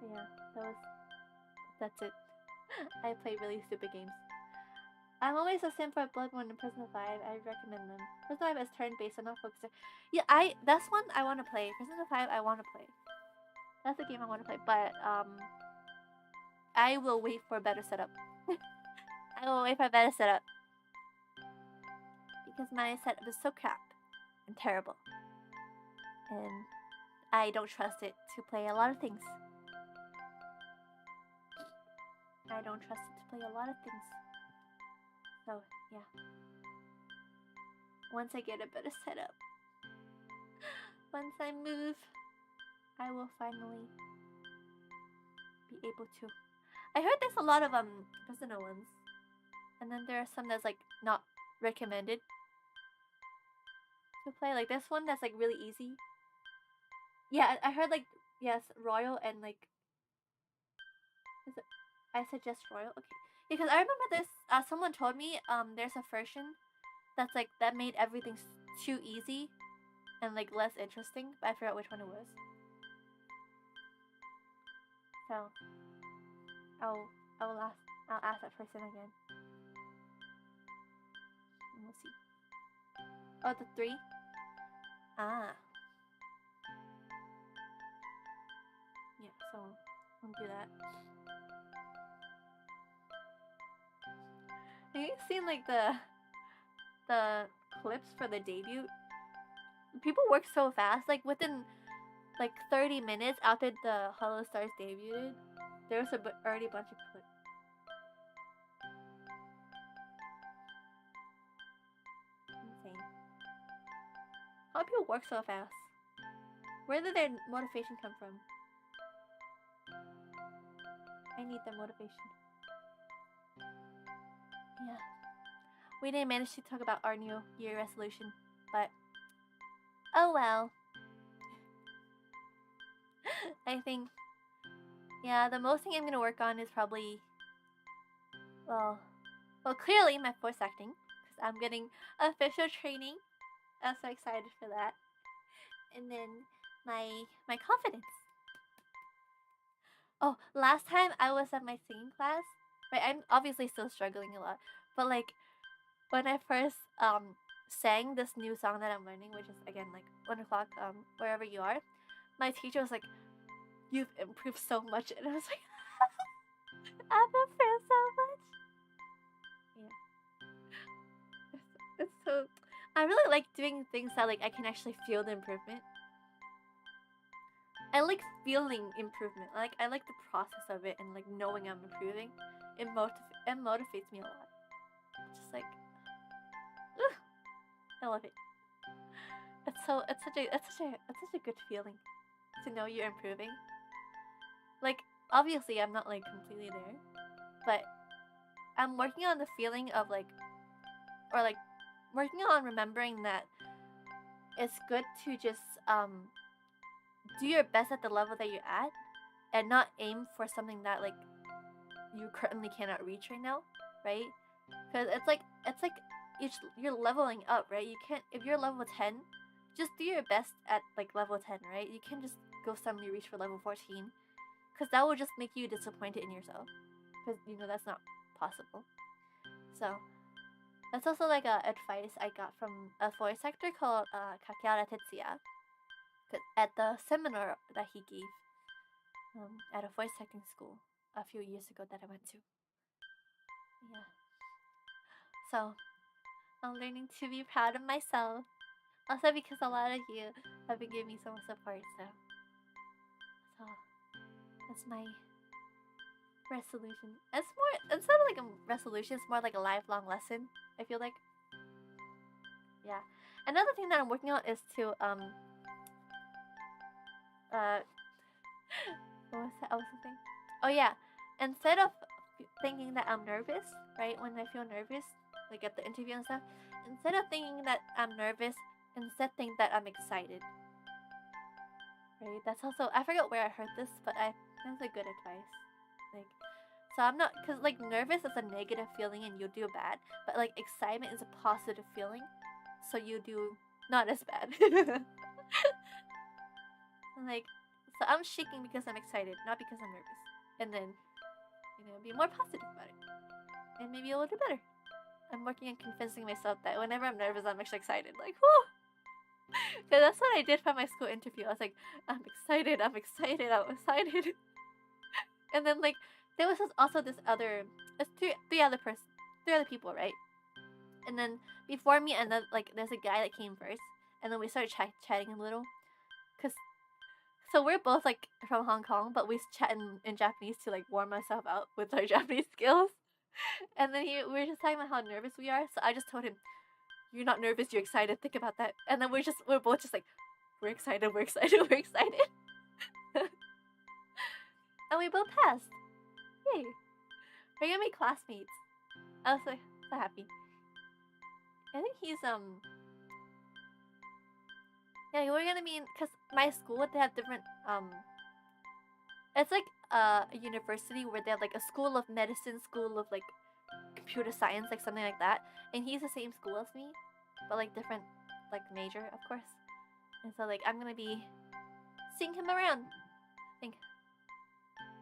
Yeah, that's it. I play really stupid games. I'm always a sim for Bloodborne and Persona 5. I recommend them. Persona 5 is turn-based and not focused. Yeah, that's one I want to play. Persona 5 I want to play. That's the game I want to play, but I will wait for a better setup. I will wait for a better setup. Because my setup is so crap and terrible. And I don't trust it to play a lot of things. I don't trust it to play a lot of things. So, yeah. Once I get a better setup, once I move, I will finally be able to. I heard there's a lot of personal ones, and then there are some that's like not recommended to play. Like this one that's like really easy. Yeah, I heard like Yes, royal and like. Is it, I suggest royal. Okay, because I remember this. Someone told me there's a version that's like that made everything too easy and like less interesting, but I forgot which one it was. So I'll ask that person again. And we'll see. Oh, the 3? Ah. Yeah, so I'll do that. Have you seen like the clips for the debut? People work so fast. Like within like 30 minutes after the Hollow Stars debuted, there was already a bunch of clips. Insane. How do people work so fast? Where did their motivation come from? I need their motivation. Yeah. We didn't manage to talk about our new year resolution, but oh well. I think, yeah, the most thing I'm gonna work on is probably, well, clearly my voice acting, because I'm getting official training. I'm so excited for that. And then my confidence. Oh, last time I was at my singing class, right? I'm obviously still struggling a lot, but like when I first sang this new song that I'm learning, which is again like 1 o'clock wherever you are, my teacher was like, "You've improved so much," and I was like, "I've improved so much." Yeah, it's so. I really like doing things that like I can actually feel the improvement. I like feeling improvement. Like I like the process of it and like knowing I'm improving. It motivates me a lot. Just like, ugh, I love it. It's such a good feeling to know you're improving. Like obviously I'm not like completely there, but I'm working on the feeling of like, or like working on remembering that it's good to just do your best at the level that you're at and not aim for something that like you currently cannot reach right now, right? Because it's like you're leveling up, right? You can't, if you're level 10, just do your best at like level 10, right? You can't just go suddenly reach for level 14, because that will just make you disappointed in yourself, because you know that's not possible. So that's also like a advice I got from a voice actor called Kakehara Tetsuya, at the seminar that he gave at a voice acting school a few years ago that I went to. Yeah. So I'm learning to be proud of myself. Also because a lot of you have been giving me so much support, so that's my resolution. It's not like a resolution, it's more like a lifelong lesson, I feel like. Yeah. Another thing that I'm working on is to what was that? I was thinking. Oh yeah. Instead of thinking that I'm nervous, right? When I feel nervous, like at the interview and stuff, instead of thinking that I'm nervous, instead think that I'm excited. Right? That's also, I forgot where I heard this, but that's a good advice. Like, so I'm not, cause like nervous is a negative feeling and you'll do bad, but like excitement is a positive feeling, so you do not as bad. Like, so I'm shaking because I'm excited, not because I'm nervous. And then, be more positive about it, and maybe it'll do better. I'm working on convincing myself that whenever I'm nervous, I'm actually excited. Like, whoo! Because that's what I did for my school interview. I was like, I'm excited, I'm excited, I'm excited. And then like there was also this other, it's three other people, right? And then before me, and then like there's a guy that came first, and then we started chatting a little, cause so we're both like from Hong Kong, but we chat in Japanese to like warm myself out with our Japanese skills. And then we were just talking about how nervous we are, so I just told him, "You're not nervous, you're excited. Think about that." And then we're both just like, "We're excited, we're excited, we're excited." And we both passed. Yay! We're gonna be classmates. I was like so happy. I think he's yeah, we're gonna be in, cause my school, they have different It's like a university where they have like a school of medicine, school of like computer science, like something like that. And he's the same school as me, but like different like major, of course. And so like I'm gonna be seeing him around. I think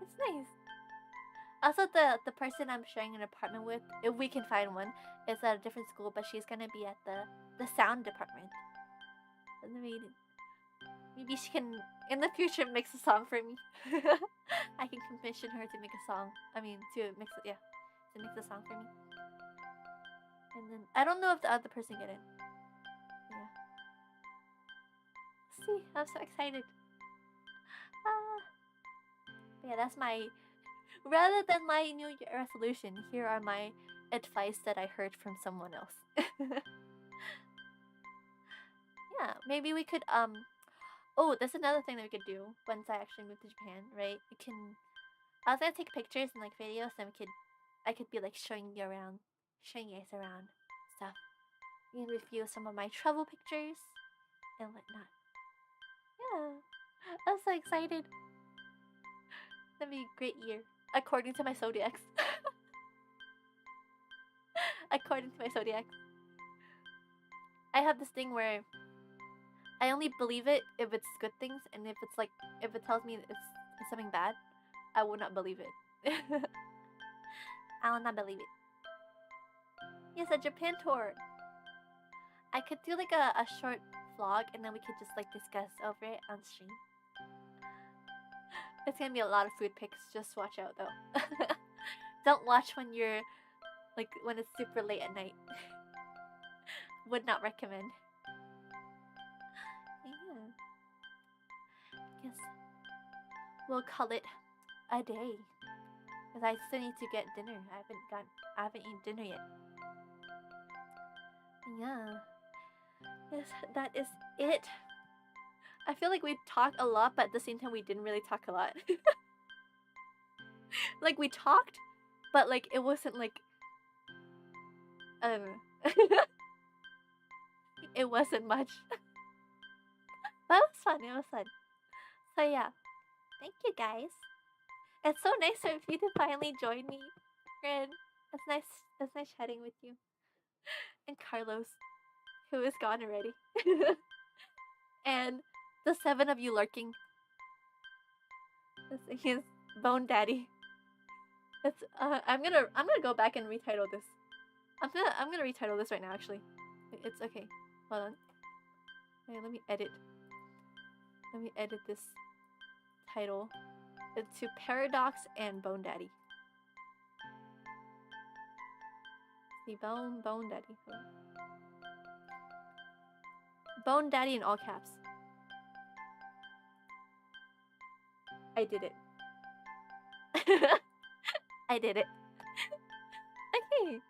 it's nice. Also, the person I'm sharing an apartment with, if we can find one, is at a different school, but she's gonna be at the sound department. Maybe she can, in the future, mix a song for me. I can commission her to make a song. I mean, to mix it, yeah, to mix a song for me. And then I don't know if the other person get in. Yeah. See, I'm so excited. But yeah, that's my. Rather than my New Year resolution, here are my advice that I heard from someone else. Yeah, maybe we could oh, that's another thing that we could do once I actually move to Japan, right? We can I was gonna take pictures and like videos and I could be like showing you guys around stuff. You can review some of my travel pictures and whatnot. Yeah. I'm so excited. That'd be a great year. According to my zodiacs. According to my zodiac. I have this thing where I only believe it if it's good things, and if it tells me it's something bad, I will not believe it. I will not believe it. Yes, a Japan tour. I could do like a short vlog, and then we could just like discuss over it on stream. It's gonna be a lot of food pics. Just watch out though. Don't watch when you're like when it's super late at night. Would not recommend. Yeah. Guess we'll call it a day. Because I still need to get dinner. I haven't eaten dinner yet. Yeah. Yes, that is it. I feel like we talked a lot, but at the same time we didn't really talk a lot. Like we talked, but like it wasn't like it wasn't much. But it was fun, it was fun. So yeah. Thank you guys. It's so nice of you to finally join me. And it's nice chatting with you. And Carlos, who is gone already. And the 7 of you lurking. He's Bone Daddy. It's I'm gonna go back and retitle this. I'm gonna retitle this right now actually. It's okay. Hold on. Wait, let me edit this title. It's to Paradox and Bone Daddy. See, Bone Daddy. Hold on. Bone Daddy in all caps. I did it. I did it. Okay.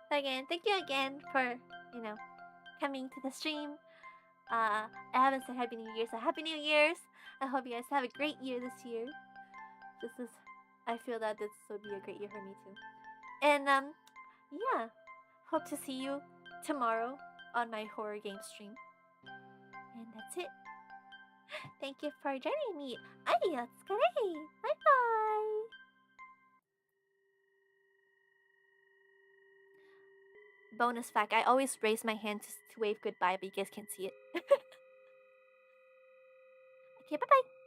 So again, thank you again for, coming to the stream. I haven't said Happy New Year, so Happy New Year's. I hope you guys have a great year this year. I feel that this will be a great year for me too. And yeah, hope to see you tomorrow on my horror game stream. And that's it. Thank you for joining me. Adios, bye bye. Bonus fact, I always raise my hand to wave goodbye, but you guys can't see it. Okay, bye bye.